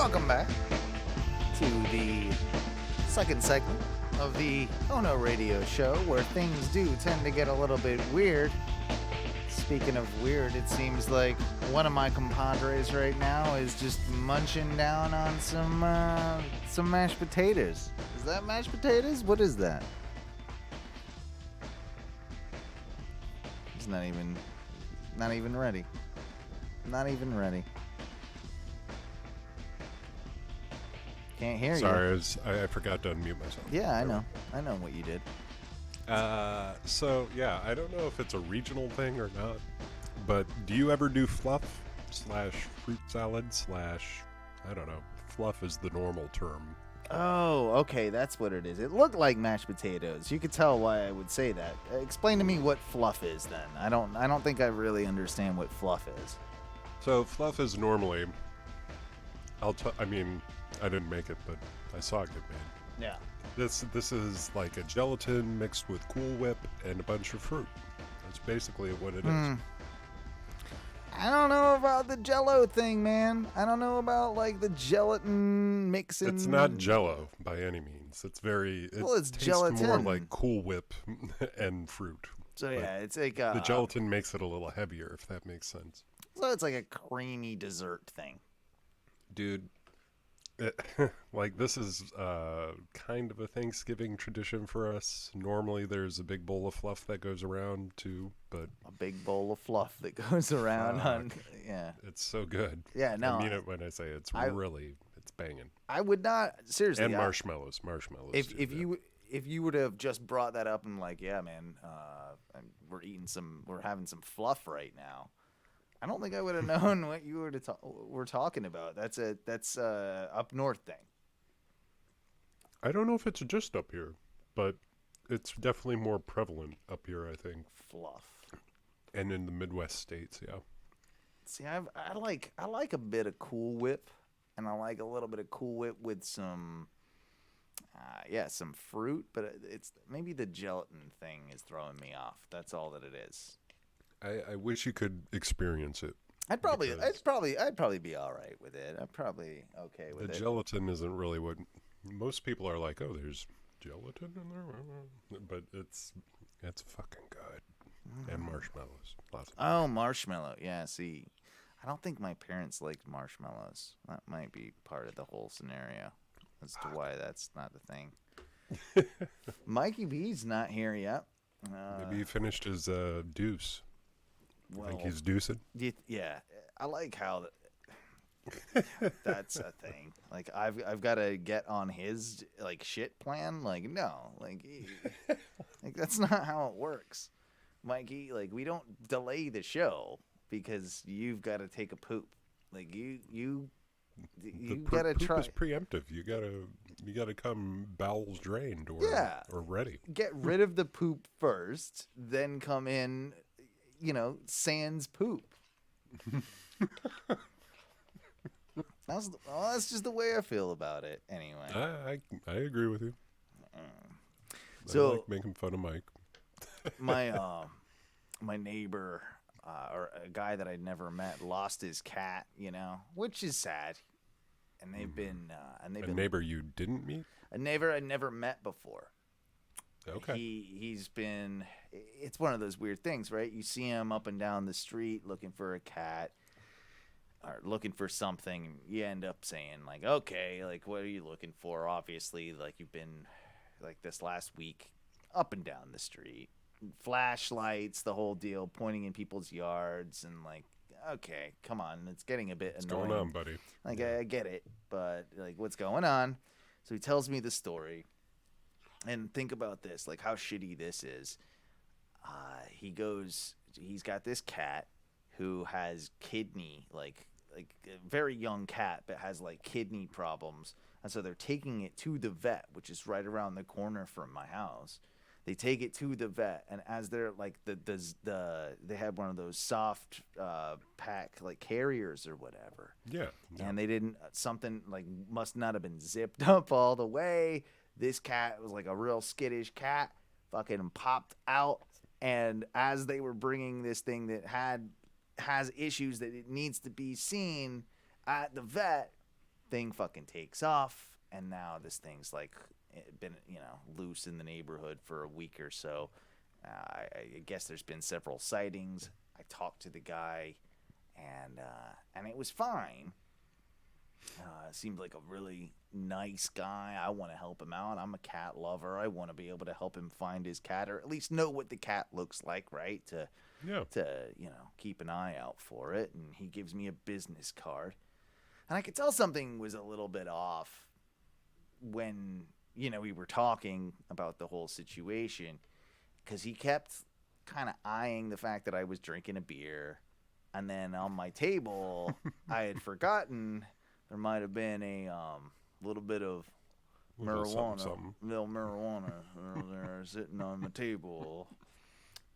welcome back to the second segment of the Oh No Radio show, where things do tend to get a little bit weird. Speaking of weird, it seems like one of my compadres right now is just munching down on some mashed potatoes. Is that mashed potatoes? What is that? It's not even ready. Not even ready. Can't hear you. Sorry, I forgot to unmute myself. Yeah, I know. I know what you did. So, yeah, I don't know if it's a regional thing or not, but do you ever do fluff / fruit salad / I don't know. Fluff is the normal term. Oh, okay, that's what it is. It looked like mashed potatoes. You could tell why I would say that. Explain to me what fluff is then. I don't think I really understand what fluff is. So, fluff is normally, I mean, I didn't make it, but I saw it get made. Yeah. This is like a gelatin mixed with Cool Whip and a bunch of fruit. That's basically what it is. I don't know about the Jello thing, man. I don't know about like the gelatin mixing. It's not Jello by any means. It's it's tastes gelatin. more like Cool Whip and fruit. So yeah, it's like the gelatin makes it a little heavier, if that makes sense. So it's like a creamy dessert thing. Dude, like this is kind of a Thanksgiving tradition for us. Normally there's a big bowl of fluff that goes around too, but a big bowl of fluff that goes around yeah. It's so good. Yeah, no. I mean it when I say it's banging. I would not seriously. And marshmallows. If you would have just brought that up and like, yeah, man, we're having some fluff right now, I don't think I would have known what you were talking about. That's a up north thing. I don't know if it's just up here, but it's definitely more prevalent up here, I think. Fluff. And in the Midwest states, yeah. See, I like a bit of Cool Whip, and I like a little bit of Cool Whip with some some fruit, but it's maybe the gelatin thing is throwing me off. That's all that it is. I wish you could experience it. I'd probably be all right with it. I'm probably okay with it. The gelatin isn't really what most people are like. Oh, there's gelatin in there, but it's fucking good. And marshmallows, lots of marshmallow. Yeah, see, I don't think my parents liked marshmallows. That might be part of the whole scenario as to why that's not the thing. Mikey B's not here yet. Maybe he finished his deuce. Well, think he's deucing? Yeah, I like how that's a thing. Like I've got to get on his like shit plan. Like no, like that's not how it works, Mikey. Like we don't delay the show because you've got to take a poop. Like you gotta try. Poop is preemptive. You gotta come bowels drained or ready. Get rid of the poop first, then come in. Sans poop. That's just the way I feel about it. Anyway, I agree with you. So I like making fun of Mike. my neighbor or a guy that I'd never met lost his cat. Which is sad. And they've been a neighbor you didn't meet. A neighbor I'd never met before. Okay. He's been. It's one of those weird things, right? You see him up and down the street looking for a cat or looking for something. You end up saying like, okay, like what are you looking for? Obviously, like you've been like this last week up and down the street, flashlights, the whole deal, pointing in people's yards, and like, okay, come on, it's getting a bit annoying. What's going on, buddy? Like I get it, but like what's going on? So he tells me the story. And think about this, like how shitty this is. He's got this cat who has kidney, like a very young cat, but has like kidney problems. And so they're taking it to the vet, which is right around the corner from my house. They take it to the vet, and as they're like they had one of those soft pack like carriers or whatever. Yeah. And they didn't something like must not have been zipped up all the way. This cat was like a real skittish cat, fucking popped out. And as they were bringing this thing that has issues that it needs to be seen at the vet, thing fucking takes off, and now this thing's like been, loose in the neighborhood for a week or so. I guess there's been several sightings. I talked to the guy, and it was fine. Seemed like a really nice guy. I want to help him out. I'm a cat lover. I want to be able to help him find his cat, or at least know what the cat looks like, right? To keep an eye out for it. And he gives me a business card, and I could tell something was a little bit off when we were talking about the whole situation, because he kept kind of eyeing the fact that I was drinking a beer, and then on my table I had forgotten there might have been a little bit of marijuana, little marijuana there sitting on the table.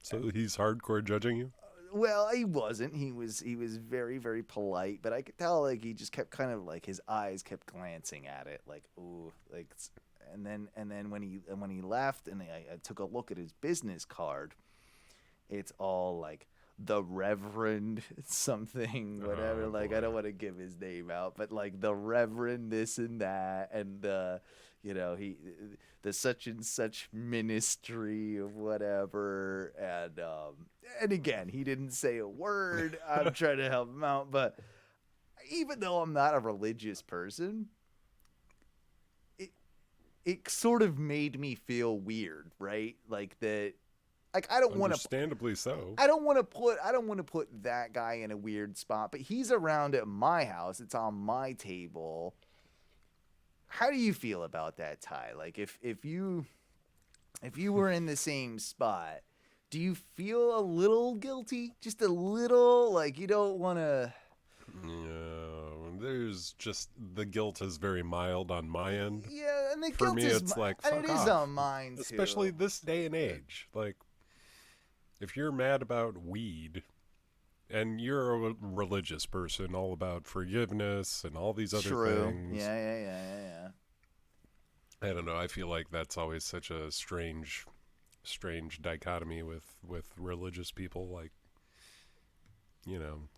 So he's hardcore judging you? Well, he wasn't. He was very, very polite, but I could tell like he just kept kind of like his eyes kept glancing at it, like ooh, like. And then when he left, and I took a look at his business card, it's all like the Reverend something, whatever. I don't want to give his name out, but like the Reverend this and that, and the such and such ministry of whatever, and again, he didn't say a word. I'm trying to help him out, but even though I'm not a religious person, it sort of made me feel weird, right? Like that. Like I don't want to. Understandably so. I don't want to put that guy in a weird spot, but he's around at my house. It's on my table. How do you feel about that, Ty? Like if you were in the same spot, do you feel a little guilty? Just a little, like you don't want to. No, there's just the guilt is very mild on my end. Yeah, and the for guilt me, is it's like fuck it off. is on mine too. Especially this day and age, like. If you're mad about weed, and you're a religious person, all about forgiveness and all these other things. Yeah. I don't know. I feel like that's always such a strange dichotomy with religious people. Like,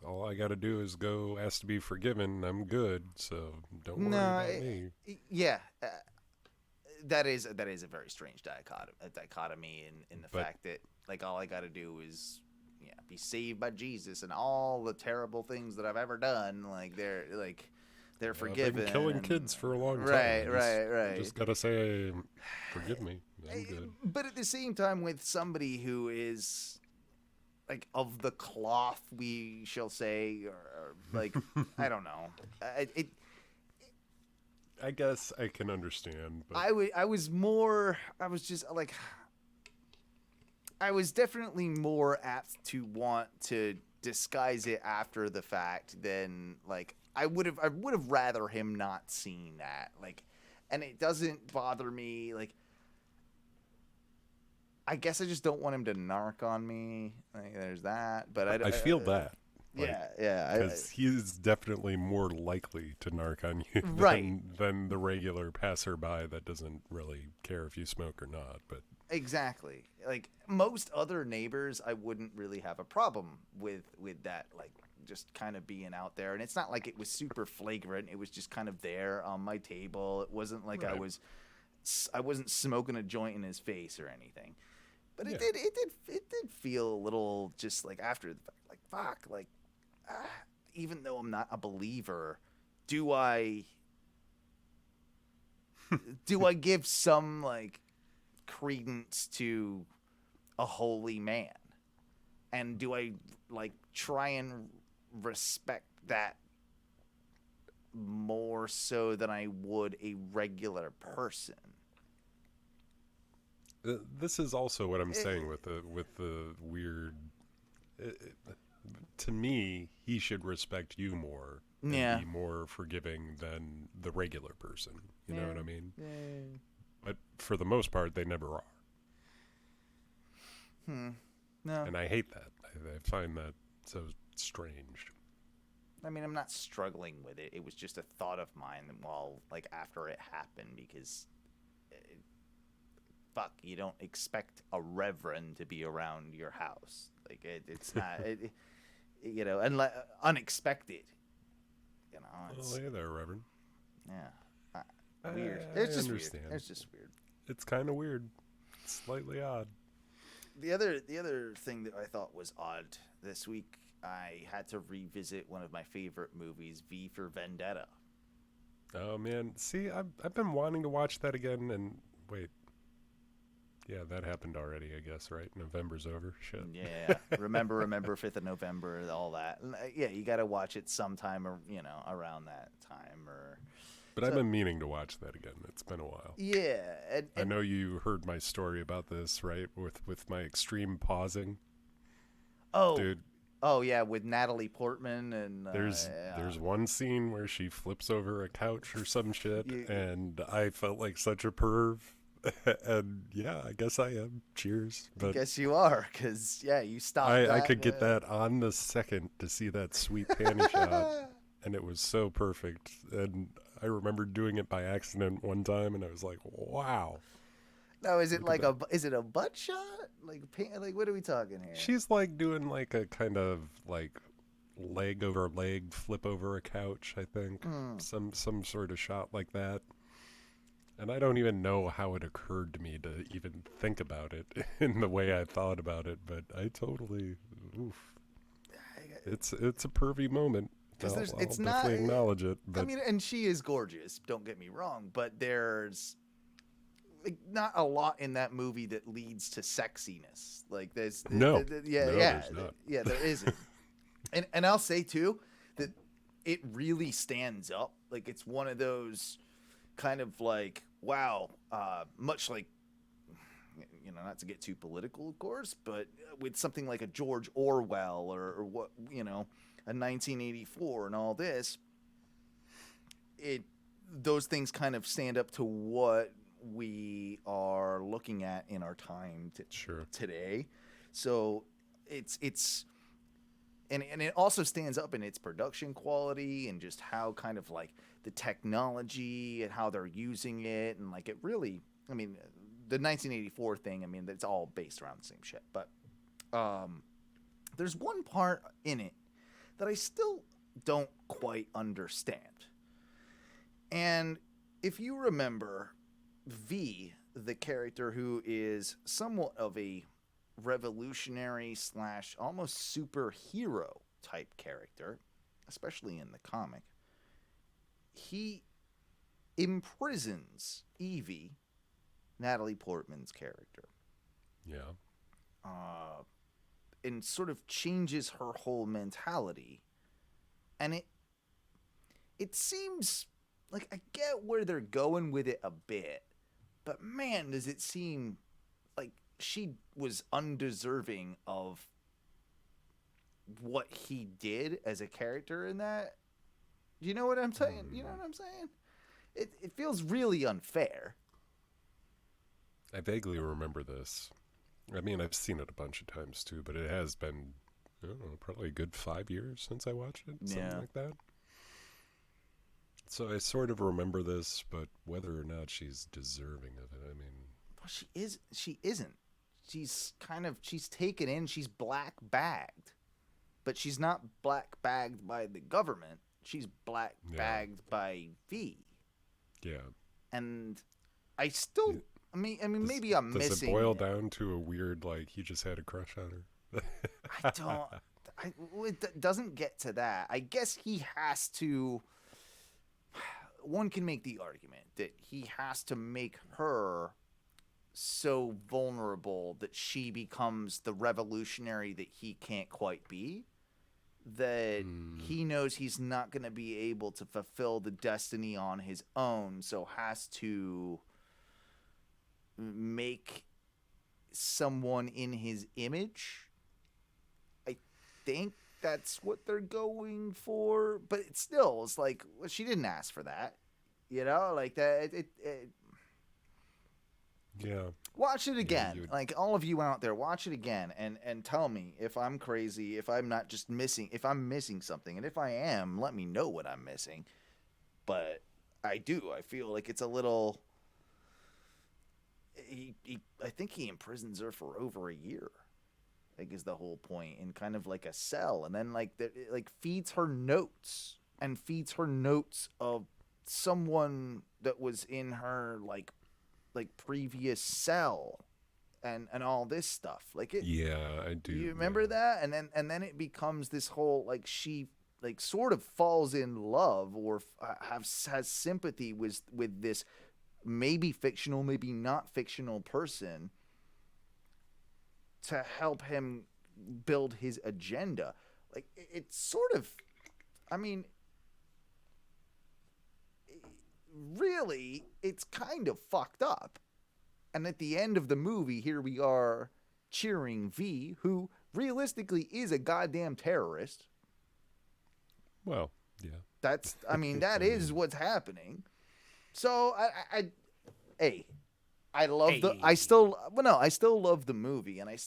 all I got to do is go ask to be forgiven. I'm good, so don't worry about me. Yeah. That is a very strange dichotomy in the fact that like all I got to do is be saved by Jesus, and all the terrible things that I've ever done, like they're forgiven. I've been killing kids for a long time. Right. Just gotta say, forgive me. I'm good. But at the same time, with somebody who is like of the cloth, we shall say, or like I don't know, I guess I can understand. But I was definitely more apt to want to disguise it after the fact than like I would have rather him not seen that, like, and it doesn't bother me, like I guess I just don't want him to narc on me, like there's that, but I feel that. Like, yeah. Because he's definitely more likely to narc on you than the regular passerby that doesn't really care if you smoke or not. But exactly. Like most other neighbors, I wouldn't really have a problem with that, like just kind of being out there. And it's not like it was super flagrant. It was just kind of there on my table. It wasn't like I wasn't smoking a joint in his face or anything. But it did feel a little just like after the fact, like fuck, like even though I'm not a believer, do I give some like credence to a holy man, and do I like try and respect that more so than I would a regular person? This is also what I'm saying with the weird. To me, he should respect you more and be more forgiving than the regular person. You know what I mean? Yeah. But for the most part, they never are. No. And I hate that. I find that so strange. I mean, I'm not struggling with it. It was just a thought of mine while, like, after it happened, because fuck, you don't expect a reverend to be around your house. Like, it's not, unexpected. Oh, hey there, Reverend. Yeah. Weird. I It's just understand. weird. It's just weird. It's kind of weird. It's slightly odd. The other thing that I thought was odd this week, I had to revisit one of my favorite movies, V for Vendetta. Oh man, see, I've been wanting to watch that again, and wait, yeah, that happened already, I guess, right? November's over. Shit. Yeah, remember 5th of November, all that. Yeah, you got to watch it sometime, or around that time, or. But I've been meaning to watch that again. It's been a while. Yeah, and I know you heard my story about this, right? With my extreme pausing. Oh, dude. Oh yeah, with Natalie Portman and there's one scene where she flips over a couch or some shit, and I felt like such a perv. And yeah, I guess I am. Cheers. But I guess you are, because you stopped. I could get that on the second to see that sweet panty shot, and it was so perfect. And I remember doing it by accident one time, and I was like, wow. Now, is it is it a butt shot? Like what are we talking here? She's like doing like a kind of like leg over leg flip over a couch, I think. Some sort of shot like that. And I don't even know how it occurred to me to even think about it in the way I thought about it, but I totally, it's a pervy moment. I'll definitely acknowledge it. But I mean, and she is gorgeous. Don't get me wrong, but there's not a lot in that movie that leads to sexiness. Like there's there's not. There isn't. and I'll say too that it really stands up. Like it's one of those kind of like, wow, much like, not to get too political, of course, but with something like a George Orwell or what, a 1984 and all this, those things kind of stand up to what we are looking at in our time today. So it's and it also stands up in its production quality and just how kind of like the technology and how they're using it, and like it really, I mean, the 1984 thing, I mean, it's all based around the same shit, but there's one part in it that I still don't quite understand. And if you remember, V, the character who is somewhat of a revolutionary / almost superhero type character, especially in the comic, he imprisons Evie, Natalie Portman's character. Yeah. And sort of changes her whole mentality. And it seems like I get where they're going with it a bit, but man, does it seem like she was undeserving of what he did as a character in that. You know what I'm saying? You know what I'm saying? It feels really unfair. I vaguely remember this. I mean, I've seen it a bunch of times too, but it has been, I don't know, probably a good 5 years since I watched it, something like that. So I sort of remember this, but whether or not she's deserving of it, I mean... Well, she isn't. She's taken in, she's black bagged. But she's not black bagged by the government. She's black bagged by V. Yeah. And I still... I mean, maybe I'm missing... Does it boil down to a weird, like, he just had a crush on her? It doesn't get to that. I guess he has to... One can make the argument that he has to make her so vulnerable that she becomes the revolutionary that he can't quite be. That he knows he's not going to be able to fulfill the destiny on his own, so has to make someone in his image. I think that's what they're going for, but it's like, well, she didn't ask for that, like that. Yeah. Watch it again. Like all of you out there, watch it again and tell me if I'm crazy, if I'm not just missing, if I'm missing something, and if I am, let me know what I'm missing. But I feel like it's a little. I think he imprisons her for over a year. I think is the whole point, in kind of like a cell, and then feeds her notes of someone that was in her like previous cell and all this stuff. Like it. Yeah, I do. You remember that? And then it becomes this whole like she like sort of falls in love or has sympathy with this maybe fictional, maybe not fictional person to help him build his agenda. Like it's sort of, I mean, really, it's kind of fucked up. And at the end of the movie, here we are cheering V, who realistically is a goddamn terrorist. Well, yeah. That's, I mean, that is what's happening. So I love I still love the movie, and I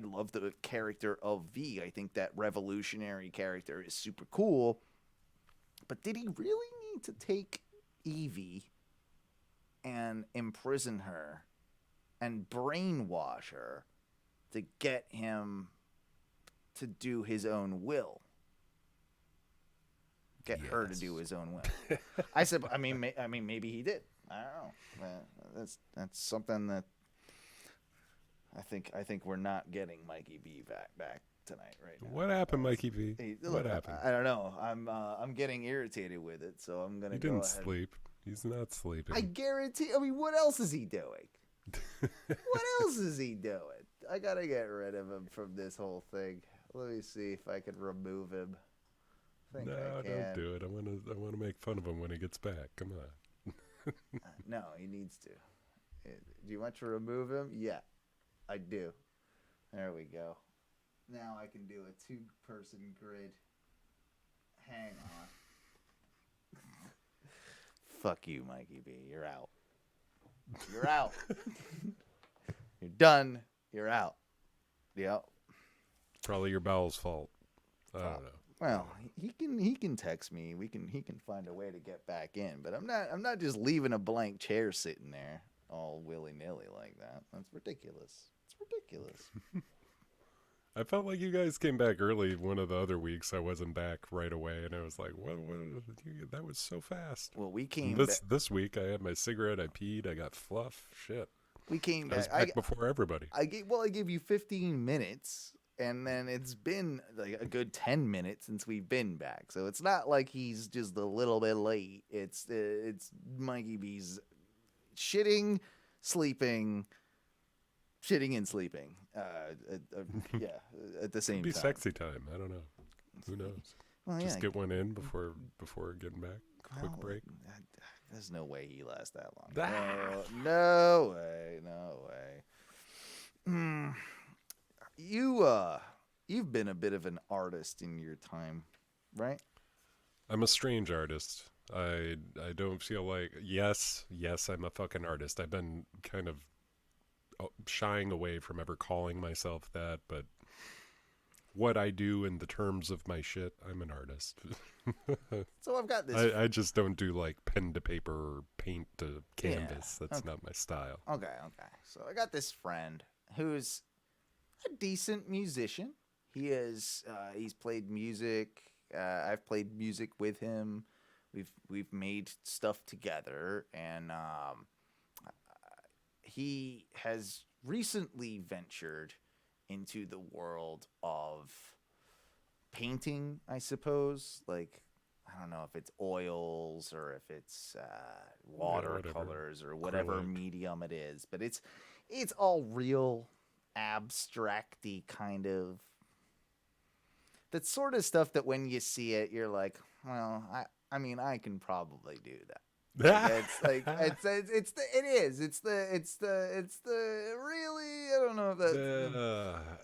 love the character of V. I think that revolutionary character is super cool. But did he really need to take Evie and imprison her and brainwash her to get him to do his own will? Get her to do his own will. I mean, maybe he did. I don't know. That's something that I think we're not getting Mikey B back tonight right now. What happened, Mikey B? What happened? I don't know. I'm getting irritated with it, so I'm gonna. He didn't sleep. He's not sleeping. I guarantee. I mean, what else is he doing? What else is he doing? I gotta get rid of him from this whole thing. Let me see if I can remove him. No, don't do it. I want to make fun of him when he gets back. Come on. No, he needs to. Do you want to remove him? Yeah, I do. There we go. Now I can do a 2-person grid. Hang on. Fuck you, Mikey B. You're out. You're out. You're done. You're out. Yep. Probably your bowel's fault. I don't know. Well, he can text me. He can find a way to get back in. But I'm not just leaving a blank chair sitting there all willy nilly like that. That's ridiculous. It's ridiculous. I felt like you guys came back early one of the other weeks. I wasn't back right away, and I was like, "What? That was so fast." Well, we came this week. I had my cigarette. I peed. I got fluff. Shit. We came back. I was back before everybody. I gave you 15 minutes. And then it's been like a good 10 minutes since we've been back. So it's not like he's just a little bit late. It's Mikey B's shitting, sleeping, and sleeping. Yeah, at the same time. It'd be sexy time. I don't know. Who knows? Well, just get one in before getting back. Quick break. There's no way he lasts that long. No way. No way. You've been a bit of an artist in your time, right? I'm a strange artist. I don't feel like yes, I'm a fucking artist. I've been kind of shying away from ever calling myself that, but what I do in the terms of my shit, I'm an artist. So I've got this. I just don't do like pen to paper or paint to canvas. That's not my style. Okay. So I got this friend who's a decent musician. He's played music. I've played music with him. We've made stuff together, and he has recently ventured into the world of painting, I suppose. Like, I don't know if it's oils or if it's watercolors or whatever medium it is, but it's all real abstract-y kind of, that sort of stuff that when you see it you're like, well, I mean I can probably do that. It's like it's the really, I don't know if that's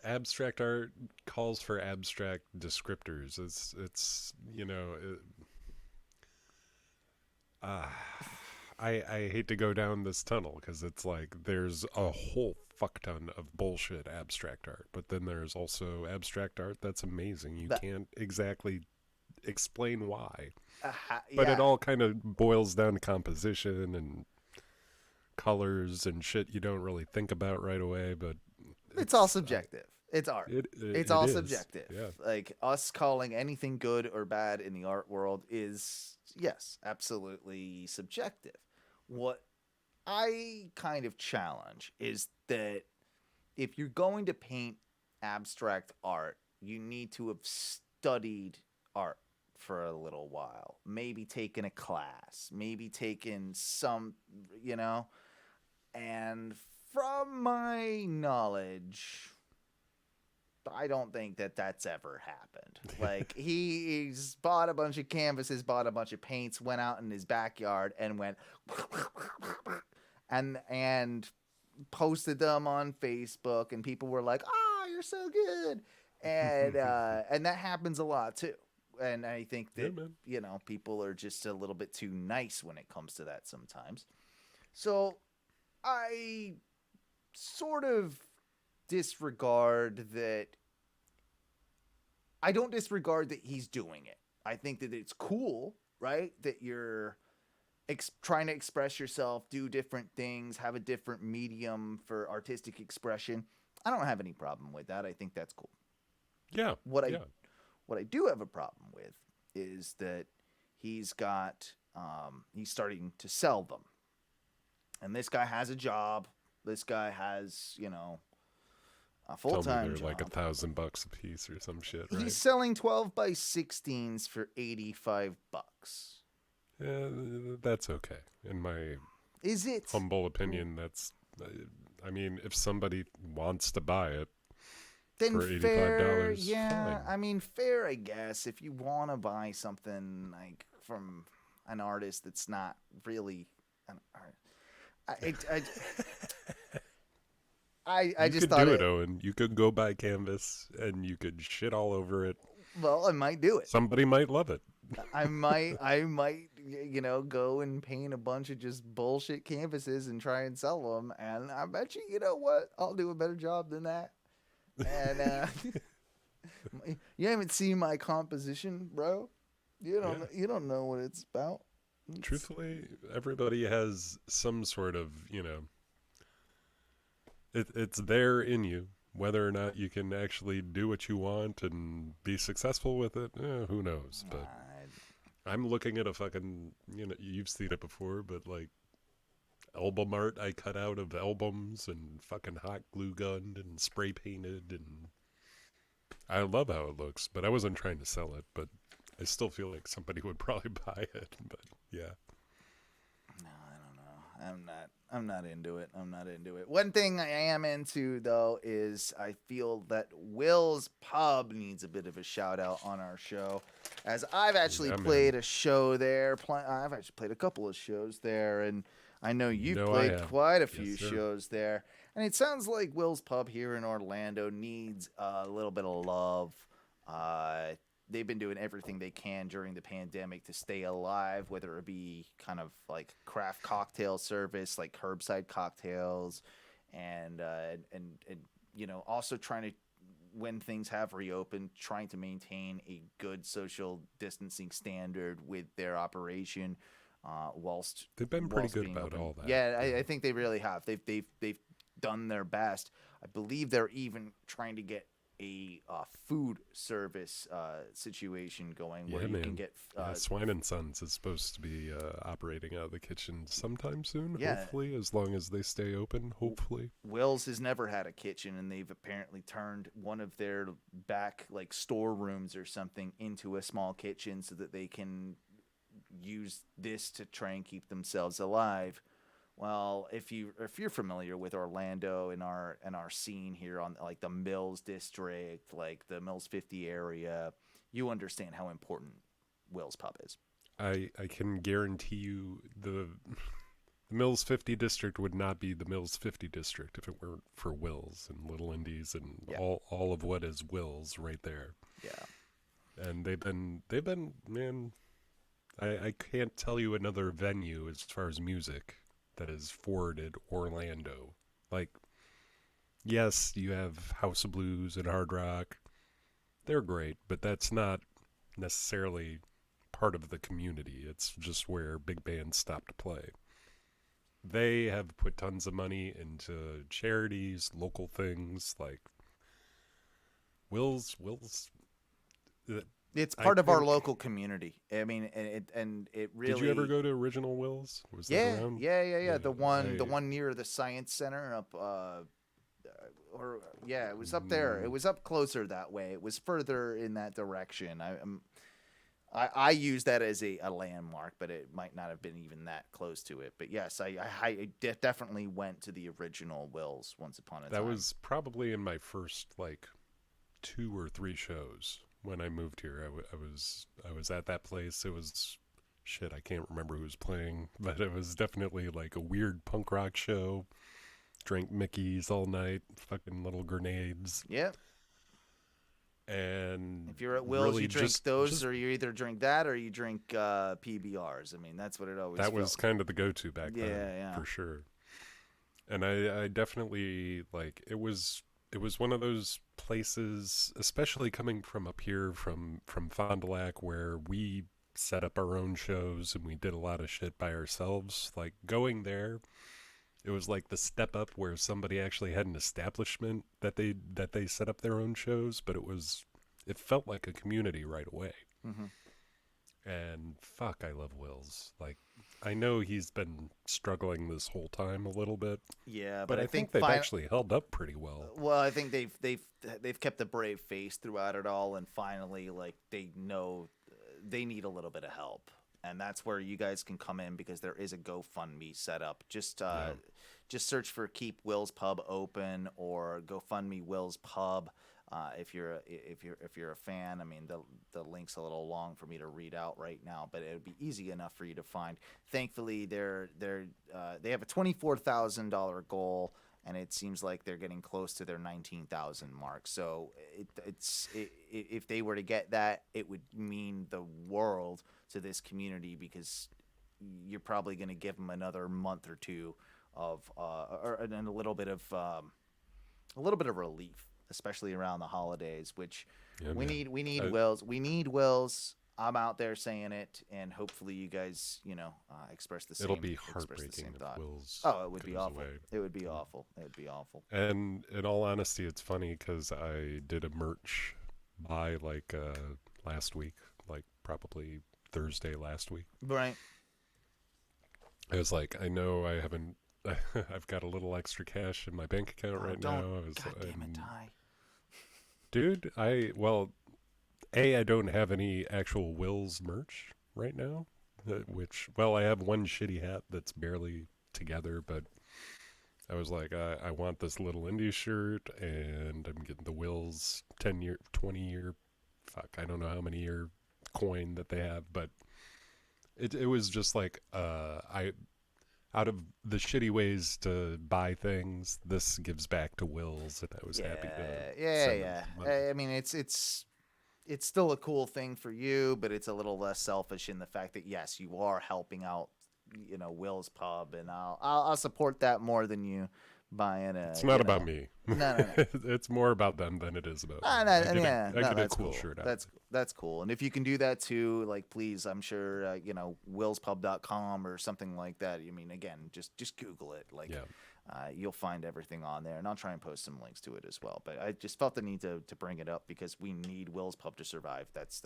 abstract art calls for abstract descriptors. It's you know I hate to go down this tunnel because it's like there's a whole fuck ton of bullshit abstract art, but then there's also abstract art that's amazing. You can't exactly explain why, but it all kind of boils down to composition and colors and shit you don't really think about right away. But it's all subjective. It's art. It's it all is. subjective. Yeah. Like us calling anything good or bad in the art world is, yes, absolutely subjective. What I kind of challenge is that if you're going to paint abstract art, you need to have studied art for a little while. Maybe taken a class, maybe taken some, and from my knowledge, I don't think that that's ever happened. Like, he's bought a bunch of canvases, bought a bunch of paints, went out in his backyard and went and posted them on Facebook, and people were like, "Oh, you're so good," and that happens a lot too. And I think that people are just a little bit too nice when it comes to that sometimes. So I sort of disregard that. I don't disregard that he's doing it. I think that it's cool, right? That you're trying to express yourself, do different things, have a different medium for artistic expression. I don't have any problem with that. I think that's cool. Yeah. What I do have a problem with is that he's starting to sell them. And this guy has a job. This guy has, a full-time job. Like $1,000 a piece or some shit, right? He's selling 12 by 16s for $85. Yeah, that's okay. In my humble opinion, that's. I mean, if somebody wants to buy it, then for $85, fair, yeah. fine. I mean, fair, I guess. If you want to buy something like from an artist that's not really an art, I just thought you could do it, Owen. You could go buy canvas and you could shit all over it. Well, I might do it. Somebody might love it. I might, go and paint a bunch of just bullshit canvases and try and sell them. And I bet you know what? I'll do a better job than that. And you haven't seen my composition, bro. You don't know what it's about. Truthfully, everybody has some sort of, it's there in you. Whether or not you can actually do what you want and be successful with it, who knows? But I'm looking at a fucking, you've seen it before, but like album art I cut out of albums and fucking hot glue gunned and spray painted, and I love how it looks, but I wasn't trying to sell it, but I still feel like somebody would probably buy it, but yeah. No, I don't know. I'm not into it. One thing I am into, though, is I feel that Will's Pub needs a bit of a shout out on our show, as I've actually played a show there. I've actually played a couple of shows there, and I know you've played quite a few shows there. And it sounds like Will's Pub here in Orlando needs a little bit of love. They've been doing everything they can during the pandemic to stay alive, whether it be kind of like craft cocktail service, like curbside cocktails, and also trying to, when things have reopened, trying to maintain a good social distancing standard with their operation, whilst they've been pretty good about all that. Yeah, I think they really have. They've done their best. I believe they're even trying to get a food service situation going where you can get Swine and Sons is supposed to be operating out of the kitchen sometime soon. Yeah. Hopefully, as long as they stay open. Hopefully, Will's has never had a kitchen, and they've apparently turned one of their back like storerooms or something into a small kitchen so that they can use this to try and keep themselves alive. Well, if you're familiar with Orlando and our scene here on like the Mills District, like the Mills 50 area, you understand how important Will's Pub is. I can guarantee you the Mills 50 district would not be the Mills 50 district if it weren't for Will's and Little Indies and all of what is Will's right there. Yeah. And they've been man, I can't tell you another venue as far as music that has forwarded Orlando. Like, yes, you have House of Blues and Hard Rock. They're great, but that's not necessarily part of the community. It's just where big bands stop to play. They have put tons of money into charities, local things. Like, Will's. It's I part of our think- local community. I mean, and it really. Did you ever go to Original Will's? Was that Yeah, around? yeah. The I- one near the Science Center up. It was up there. It was up closer that way. It was further in that direction. I use that as a landmark, but it might not have been even that close to it. But yes, I definitely went to the Original Will's once upon a time. That was probably in my first like 2 or 3 shows when I moved here. I was at that place. It was shit. I can't remember who was playing, but it was definitely like a weird punk rock show. Drank Mickey's all night, fucking little grenades. Yep. And If you're at Will's, really you drink just- those, or you either drink that or you drink PBRs. I mean, that's what it always. that was felt. kind of the go-to back then, Yeah. for sure. And I definitely like it was one of those places, especially coming from up here from Fond du Lac, where we set up our own shows and we did a lot of shit by ourselves. Like going there, it was like the step up where somebody actually had an establishment that they set up their own shows, but it felt like a community right away. Mm-hmm. And fuck, I love Will's. Like, I know he's been struggling this whole time a little bit. Yeah, but I think they've actually held up pretty well. Well, I think they've kept a brave face throughout it all, and finally, like, they know they need a little bit of help, and that's where you guys can come in, because there is a GoFundMe set up. Just search for Keep Will's Pub Open or GoFundMe Will's Pub. If you're a fan, I mean the link's a little long for me to read out right now, but it would be easy enough for you to find. Thankfully, they have a $24,000 goal, and it seems like they're getting close to their 19,000 mark. So if they were to get that, it would mean the world to this community, because you're probably going to give them another month or two of and a little bit of relief, especially around the holidays, which we need Wills. We need Wills. I'm out there saying it, and hopefully you guys, express the same. It'll be express the heartbreaking same if thought. Will's Oh, it would be goes awful. away. It would be awful. It would be awful. And in all honesty, it's funny because I did a merch buy like last week, like probably Thursday last week. Right. I was like, I know I haven't. I've got a little extra cash in my bank account right now. God damn it, Ty. Dude, I don't have any actual Will's merch right now, I have one shitty hat that's barely together, but I was like, I want this little indie shirt, and I'm getting the Will's 10-year, 20-year, I don't know how many year coin that they have, but it was just like, out of the shitty ways to buy things, this gives back to Will's, and I was happy to send them money. I mean, it's still a cool thing for you, but it's a little less selfish in the fact that yes, you are helping out, Will's Pub, and I'll support that more than you buying a. It's not about me. No. It's more about them than it is about. I get a cool cool. shirt out. That's cool. And if you can do that too, like, please, I'm sure willspub.com or something like that. I mean, again, just Google it. Like, you'll find everything on there, and I'll try and post some links to it as well. But I just felt the need to bring it up because we need Will's Pub to survive. That's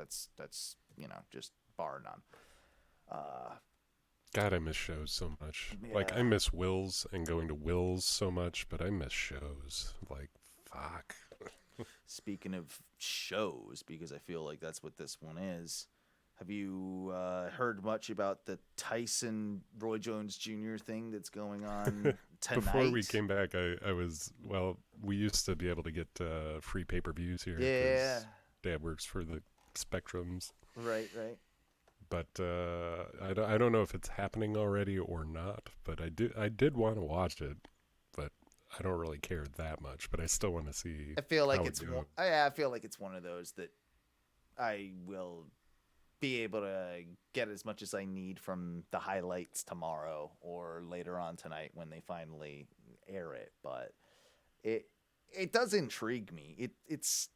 just bar none. God, I miss shows so much. Like, I miss Will's and going to Will's so much, but I miss shows. Like, fuck. Speaking of shows, because I feel like that's what this one is, have you heard much about the Tyson Roy Jones Jr. thing that's going on tonight? Before we came back, we used to be able to get free pay-per-views here. Yeah. 'cause Dad works for the Spectrums. Right. But I don't know if it's happening already or not. But I did want to watch it, but I don't really care that much. But I still want to see. I feel like how it's it goes. I feel like it's one of those that I will be able to get as much as I need from the highlights tomorrow or later on tonight when they finally air it. But it does intrigue me. It's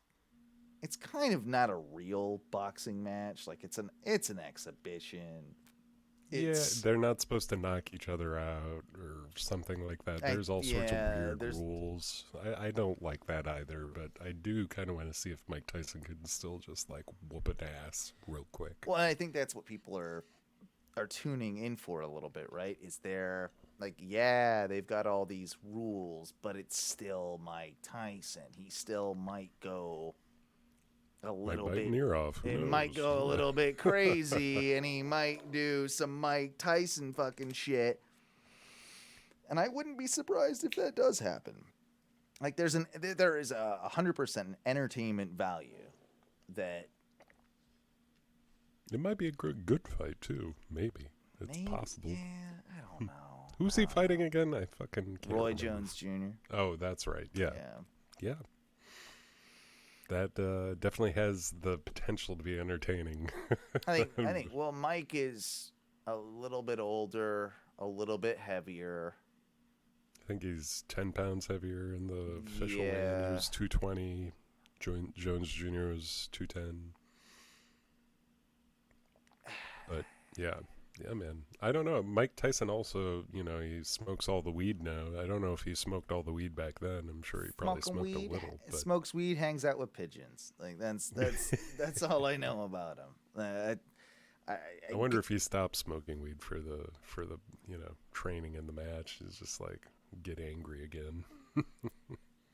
kind of not a real boxing match. Like, it's an exhibition. they're not supposed to knock each other out or something like that. There's all sorts of weird rules. I don't like that either, but I do kind of want to see if Mike Tyson could still just like whoop an ass real quick. Well, I think that's what people are tuning in for a little bit, right? Is they're like, yeah, they've got all these rules, but it's still Mike Tyson. He still might go a little bit. An ear off. It might go a little bit crazy, and he might do some Mike Tyson fucking shit. And I wouldn't be surprised if that does happen. Like there is a 100% entertainment value that. It might be a good fight too. Maybe it's possible. Yeah, I don't know. Who's he fighting again? I fucking can't Roy remember. Jones Jr. Oh, that's right. Yeah. That definitely has the potential to be entertaining. I think. Well, Mike is a little bit older, a little bit heavier. I think he's 10 pounds heavier in the official range. He was 220. Jones Jr. was 210. But yeah, man. I don't know. Mike Tyson also, he smokes all the weed now. I don't know if he smoked all the weed back then. I'm sure he probably smoked a little. But... Smokes weed, hangs out with pigeons. Like that's all I know about him. I wonder if he stopped smoking weed for the training in the match. Is just like get angry again.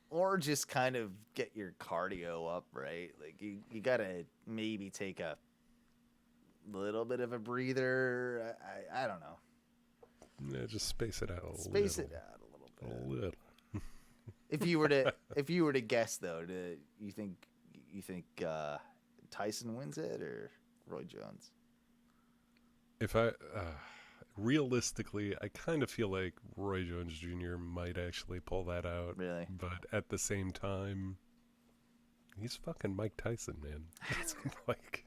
Or just kind of get your cardio up, right? Like you gotta maybe take a little bit of a breather. I don't know. Yeah, just space it out a little. Space it out a little bit. A little. If you were to guess though, do you think Tyson wins it or Roy Jones? If I realistically, I kind of feel like Roy Jones Jr. might actually pull that out. Really? But at the same time, he's fucking Mike Tyson, man. Like,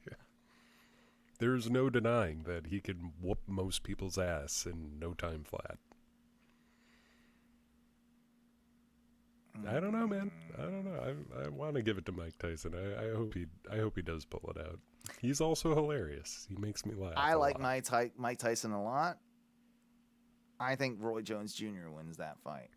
there's no denying that he could whoop most people's ass in no time flat. I don't know, man. I don't know. I want to give it to Mike Tyson. I hope he does pull it out. He's also hilarious. He makes me laugh. I like Mike Tyson a lot. I think Roy Jones Jr. wins that fight.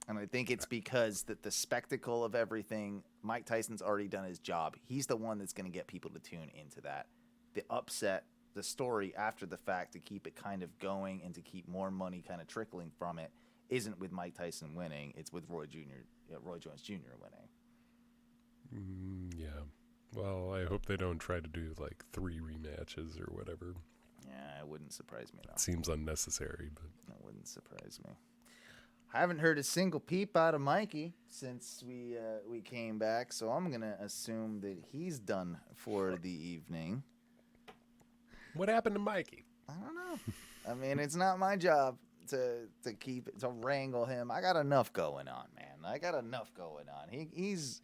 And I think it's because that the spectacle of everything, Mike Tyson's already done his job. He's the one that's going to get people to tune into that. The upset, the story after the fact to keep it kind of going and to keep more money kind of trickling from it isn't with Mike Tyson winning. It's with Roy Jones Jr. winning. Yeah. Well, I hope they don't try to do like 3 rematches or whatever. Yeah, it wouldn't surprise me, though. It seems unnecessary, but it wouldn't surprise me. I haven't heard a single peep out of Mikey since we came back, so I'm gonna assume that he's done for the evening. What happened to Mikey? I don't know. I mean, it's not my job to wrangle him. I got enough going on, man. I got enough going on. He's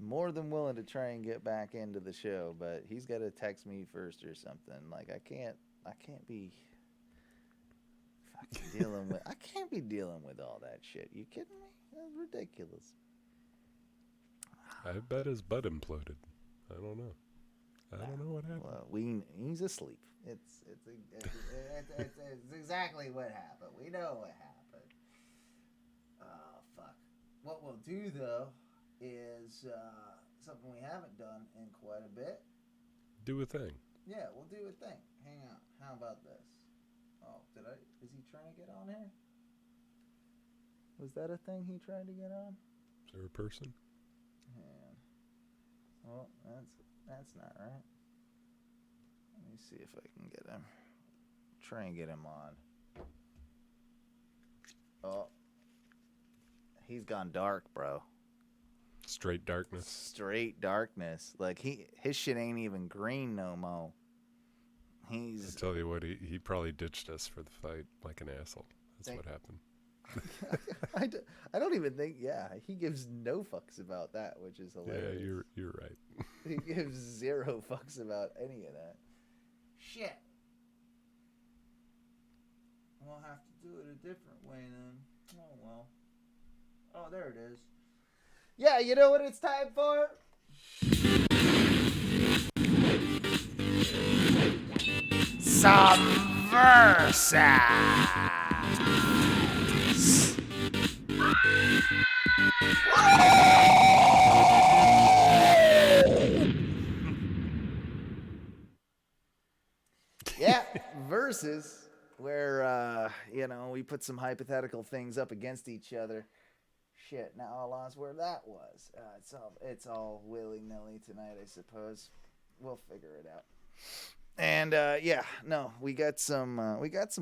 more than willing to try and get back into the show, but he's got to text me first or something. Like I can't be fucking dealing with. I can't be dealing with all that shit. You kidding me? That's ridiculous. I bet his butt imploded. I don't know. I don't know what happened. Well, he's asleep. It's exactly what happened. We know what happened. Oh fuck. What we'll do though is something we haven't done in quite a bit. Do a thing. Yeah, we'll do a thing. Hang on. How about this? Oh, is he trying to get on here? Was that a thing he tried to get on? Is there a person? Man. Well, that's not right. Let me see if I can get him. Try and get him on. Oh. He's gone dark, bro. Straight darkness. Straight darkness. Like his shit ain't even green no more. I tell you what, he probably ditched us for the fight like an asshole. That's what happened. I don't even think. Yeah, he gives no fucks about that, which is hilarious. Yeah, you're right. He gives 0 fucks about any of that. Shit. We'll have to do it a different way then. Oh well. Oh, there it is. Yeah, you know what it's time for? Versus. Yeah, versus where we put some hypothetical things up against each other. Shit, now I lost where that was. It's all willy-nilly tonight, I suppose. We'll figure it out. And we got some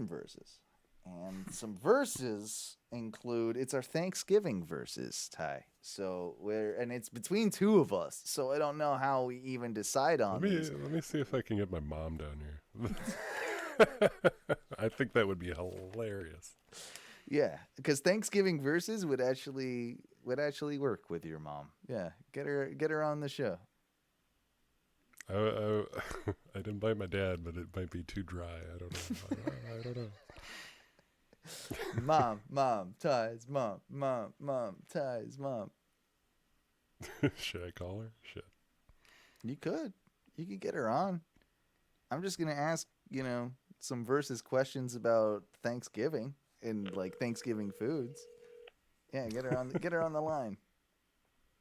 verses. And some verses include, it's our Thanksgiving verses, Ty. So it's between two of us. So I don't know how we even decide on these. Let me see if I can get my mom down here. I think that would be hilarious. Yeah, because Thanksgiving verses would actually work with your mom. Yeah, get her on the show. I'd invite my dad, but it might be too dry. I don't know. I don't know. Mom, Ty's mom, Ty's mom. Should I call her? Shit. You could get her on. I'm just gonna ask, some versus questions about Thanksgiving and like Thanksgiving foods. Yeah, get her on the line.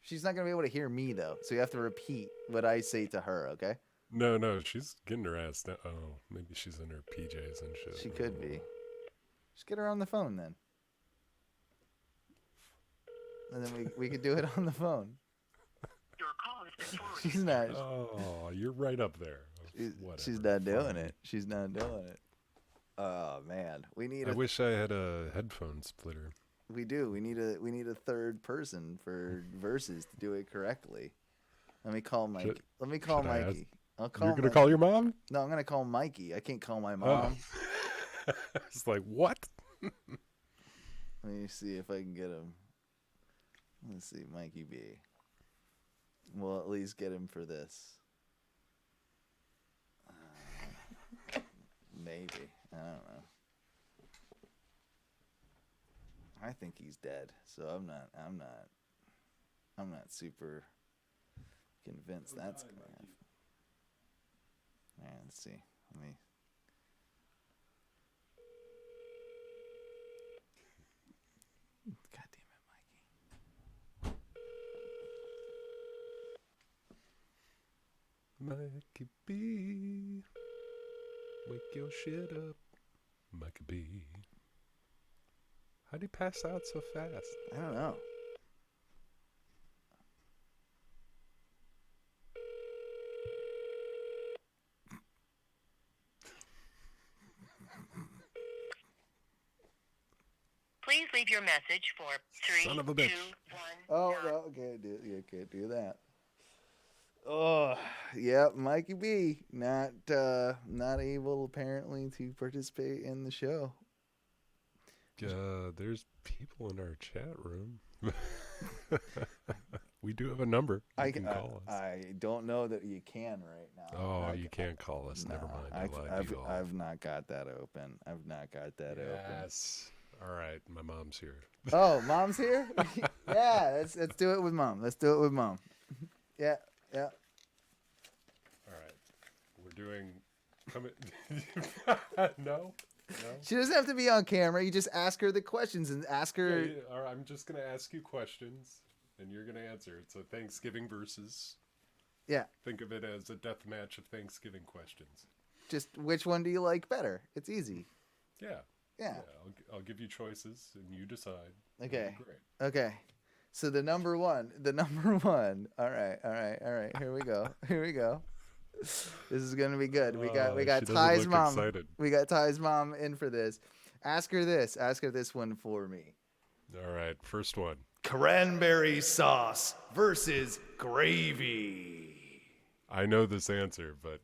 She's not gonna be able to hear me though, so you have to repeat what I say to her. Okay? No, she's getting her ass down. Oh, maybe she's in her PJs and shit. She could be. Just get her on the phone then. And then we could do it on the phone. Your call has been forwarded. She's not. Oh, you're right up there. She's not doing it. She's not doing it. Oh man, I wish I had a headphone splitter. We do. We need a third person for verses to do it correctly. Let me call Mike. Let me call Mikey. I'll call. You're gonna call your mom? No, I'm gonna call Mikey. I can't call my mom. It's like, what? Let me see if I can get him. Let's see, Mikey B. We'll at least get him for this. Maybe. I don't know. I think he's dead, so I'm not super convinced that's gonna happen. All right, let's see. Let me. God damn it, Mikey B. Wake your shit up, Mikey B. How'd he pass out so fast? I don't know. Please leave your message for 3, Son of a bitch. 2, 1. Oh, no, can't do that. Oh, yeah, Mikey B, not able apparently to participate in the show. There's people in our chat room. We do have a number. You can call us. I don't know that you can right now. Oh, you can't call us. Never mind. I've not got that open. Yes. All right, my mom's here. Oh, mom's here? Yeah, let's do it with mom. Yeah. All right. We're doing No. She doesn't have to be on camera. You just ask her the questions and ask her. Yeah. All right, I'm just going to ask you questions and you're going to answer. It's a Thanksgiving versus. Yeah. Think of it as a death match of Thanksgiving questions. Just which one do you like better? It's easy. Yeah. Yeah. I'll give you choices and you decide. Okay. Great. Okay. So the number one. All right. Here we go. This is gonna be good. We got Ty's mom. Excited. We got Ty's mom in for this. Ask her this one for me. All right. First one. Cranberry sauce versus gravy. I know this answer, but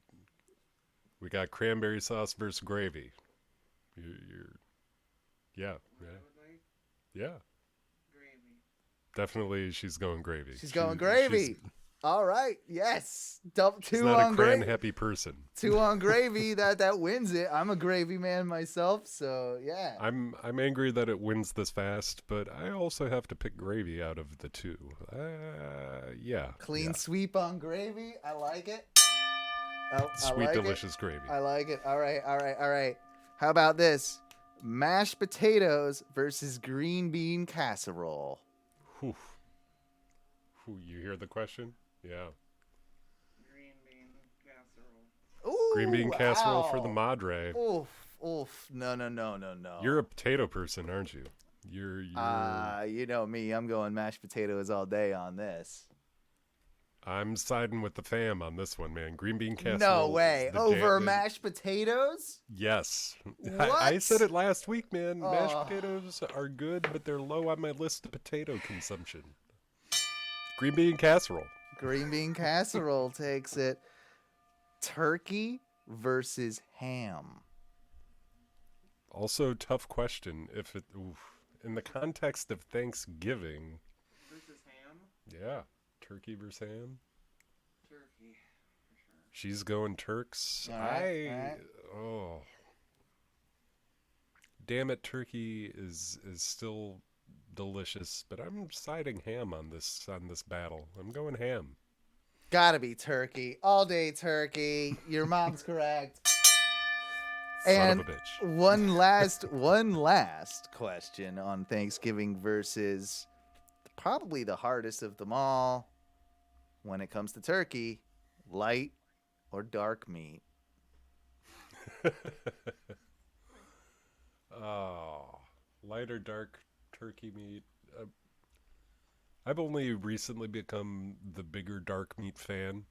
we got cranberry sauce versus gravy. Yeah. Gravy. Definitely, she's going gravy. She's going gravy. All right. Yes. She's not a cran happy person. 2 on gravy. That wins it. I'm a gravy man myself, so yeah. I'm angry that it wins this fast, but I also have to pick gravy out of the two. Yeah. Clean sweep on gravy. I like it. Sweet, delicious gravy. I like it. All right. How about this? Mashed potatoes versus green bean casserole. Whew. You hear the question? Yeah. Green bean casserole. Ooh, Green bean casserole for the wow. Madre. Oof. No. You're a potato person, aren't you? You're. You know me. I'm going mashed potatoes all day on this. I'm siding with the fam on this one, man. Green bean casserole. No way. Over mashed potatoes? Yes. What? I said it last week, man. Mashed potatoes are good, but they're low on my list of potato consumption. Green bean casserole. Green bean casserole takes it. Turkey versus ham. Also, tough question. In the context of Thanksgiving. Versus ham? Yeah. Turkey versus ham. Turkey, for sure. She's going Turks. All right. Oh. Damn it, turkey is still delicious, but I'm siding ham on this battle. I'm going ham. Gotta be turkey. All day turkey. Your mom's correct. Son of a bitch. one last question on Thanksgiving versus probably the hardest of them all when it comes to turkey, light or dark meat. Oh, light or dark turkey meat. I've only recently become the bigger dark meat fan,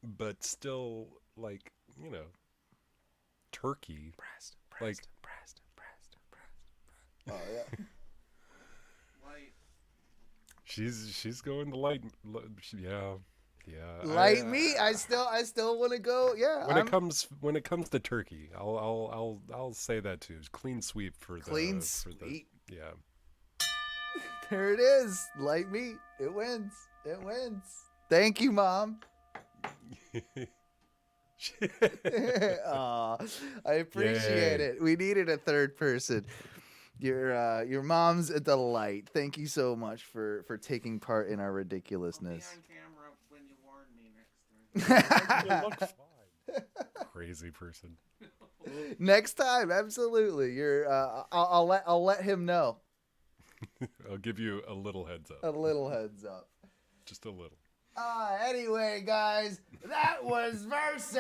but still, like, turkey. Breast. Oh yeah. Light. She's going to light. Yeah. Light meat. I still want to go. Yeah. When it comes to turkey, I'll say that too. Clean sweep for the clean sweep. Yeah. There it is. Light meat. It wins. Thank you, Mom. Aw, I appreciate it. We needed a third person. Your mom's a delight. Thank you so much for taking part in our ridiculousness. I'll be on camera when you warn me next time. You look fine. Crazy person. Next time, absolutely. I'll let him know. I'll give you a little heads up. A little heads up. Just a little. Anyway, guys, that was Versus.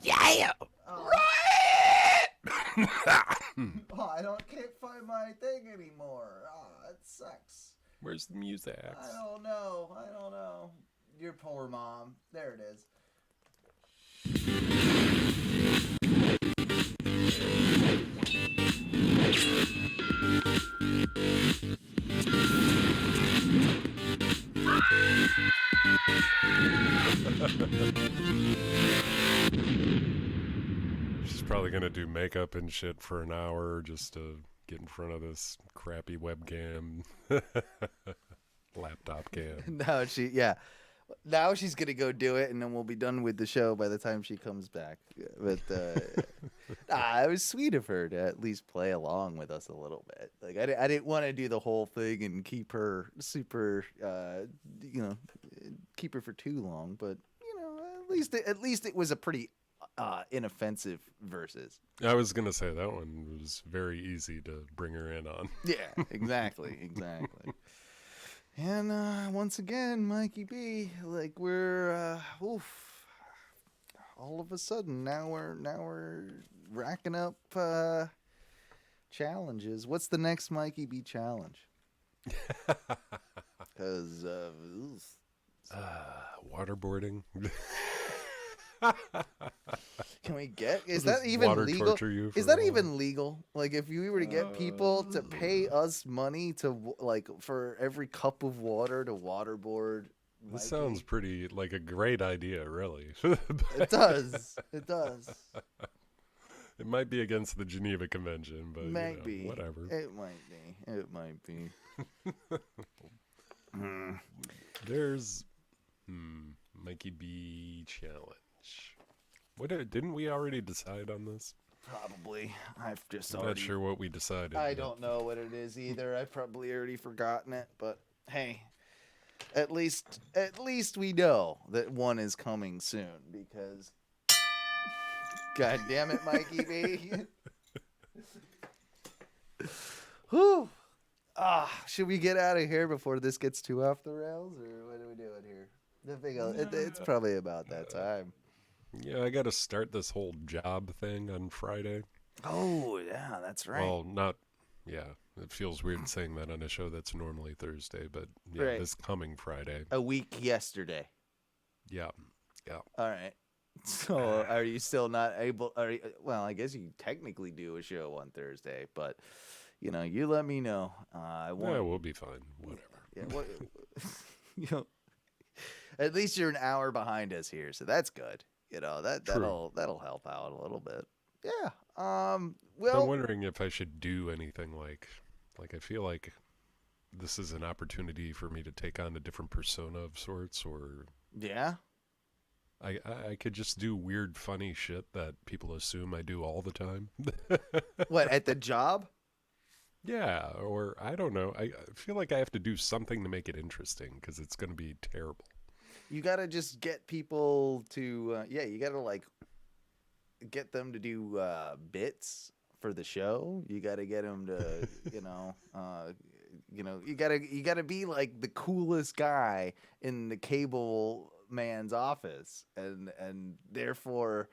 Yeah. Right. Can't find my thing anymore. It sucks. Where's the music? I don't know. Your poor mom. There it is. She's probably gonna do makeup and shit for an hour just to get in front of this crappy webcam, laptop cam. Now she's gonna go do it, and then we'll be done with the show by the time she comes back. But it was sweet of her to at least play along with us a little bit. Like I didn't want to do the whole thing and keep her super, keep her for too long. But at least it was a pretty inoffensive versus. I was gonna say that one was very easy to bring her in on. Yeah, exactly. And once again, Mikey B, like we're all of a sudden now we're racking up challenges. What's the next Mikey B challenge? Because waterboarding. Can we get? Is that even legal? Is that even legal? Like, if we were to get people to pay us money to for every cup of water to waterboard. This sounds pretty like a great idea, really. It does. It might be against the Geneva Convention, but be whatever. It might be. There's Mikey B challenge. What didn't we already decide on this? Probably. I'm not sure what we decided. I don't know what it is either. I've probably already forgotten it, but hey, at least we know that one is coming soon, because God damn it, Mikey B. Whew. Should we get out of here before this gets too off the rails, or what are we doing here? It's probably about that time. Yeah, I got to start this whole job thing on Friday. Oh, yeah, that's right. Well, it feels weird saying that on a show that's normally Thursday, but yeah, Right. this coming Friday. A week yesterday. Yeah. All right. So are you still not able? Well, I guess you technically do a show on Thursday, but you let me know. Yeah, we'll be fine. Whatever. Yeah. At least you're an hour behind us here, so that's good. That'll help out a little bit. Yeah. I'm wondering if I should do anything like I feel like this is an opportunity for me to take on a different persona of sorts, or yeah. I could just do weird, funny shit that people assume I do all the time. What, at the job? Yeah, or I don't know. I feel like I have to do something to make it interesting because it's going to be terrible. You got to just get people to, you got to get them to do bits for the show. You got to get them to, you got to be like the coolest guy in the cable man's office, and therefore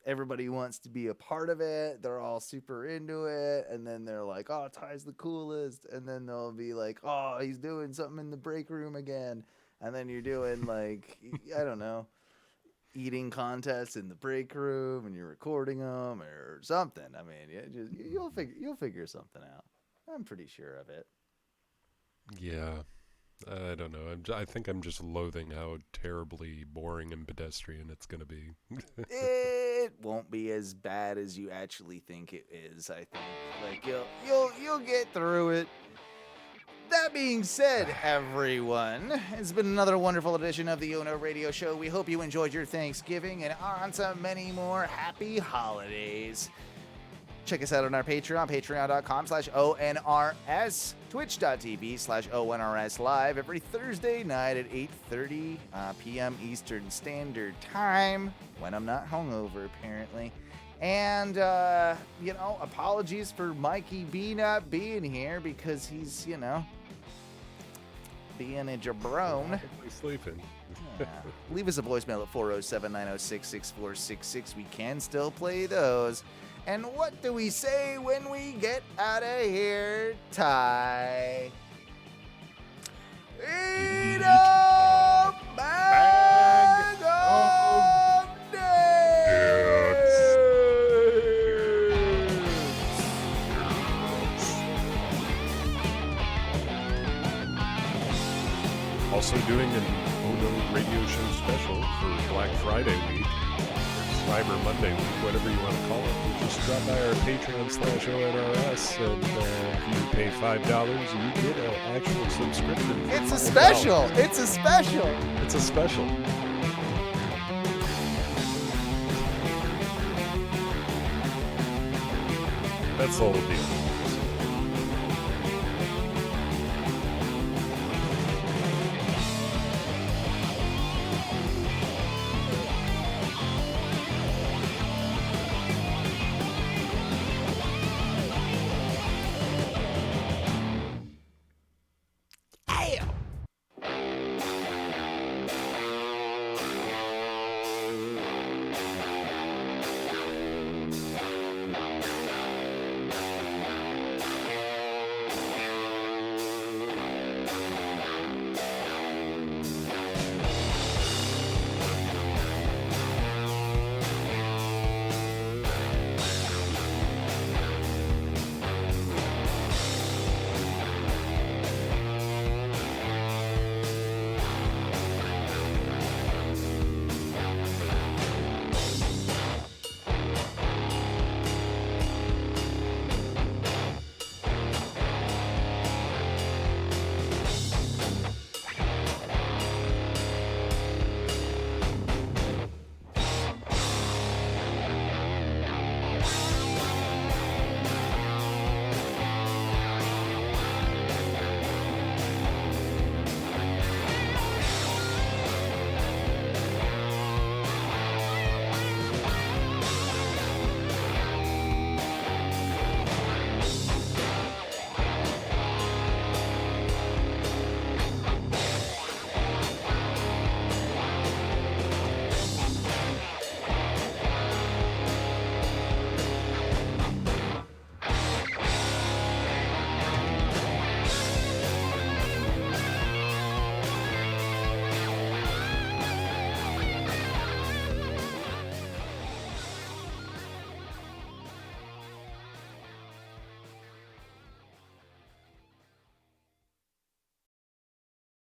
everybody wants to be a part of it. They're all super into it, and then they're like, oh, Ty's the coolest, and then they'll be like, oh, he's doing something in the break room again, and then you're doing I don't know, eating contests in the break room, and you're recording them or something. I mean, you'll figure something out. I'm pretty sure of it. Yeah. I don't know. I think I'm just loathing how terribly boring and pedestrian it's going to be. It won't be as bad as you actually think it is, I think. You'll get through it. That being said, everyone, it's been another wonderful edition of the Ono Radio Show. We hope you enjoyed your Thanksgiving and on to many more happy holidays. Check us out on our Patreon, patreon.com/ONRS, twitch.tv/ONRS live every Thursday night at 8:30 p.m. Eastern Standard Time, when I'm not hungover, apparently. And, apologies for Mikey B not being here because he's, being a jabron. Sleeping. Yeah. Leave us a voicemail at 407-906-6466. We can still play those. And what do we say when we get out of here, Ty? Eat a bag of dicks! Also doing an Ono radio show special for Black Friday week. Cyber Monday week, whatever you want to call it. Just drop by our Patreon/ONRS, and if you pay $5, you get an actual subscription. It's a special! It's a special! It's a special. That's the whole deal.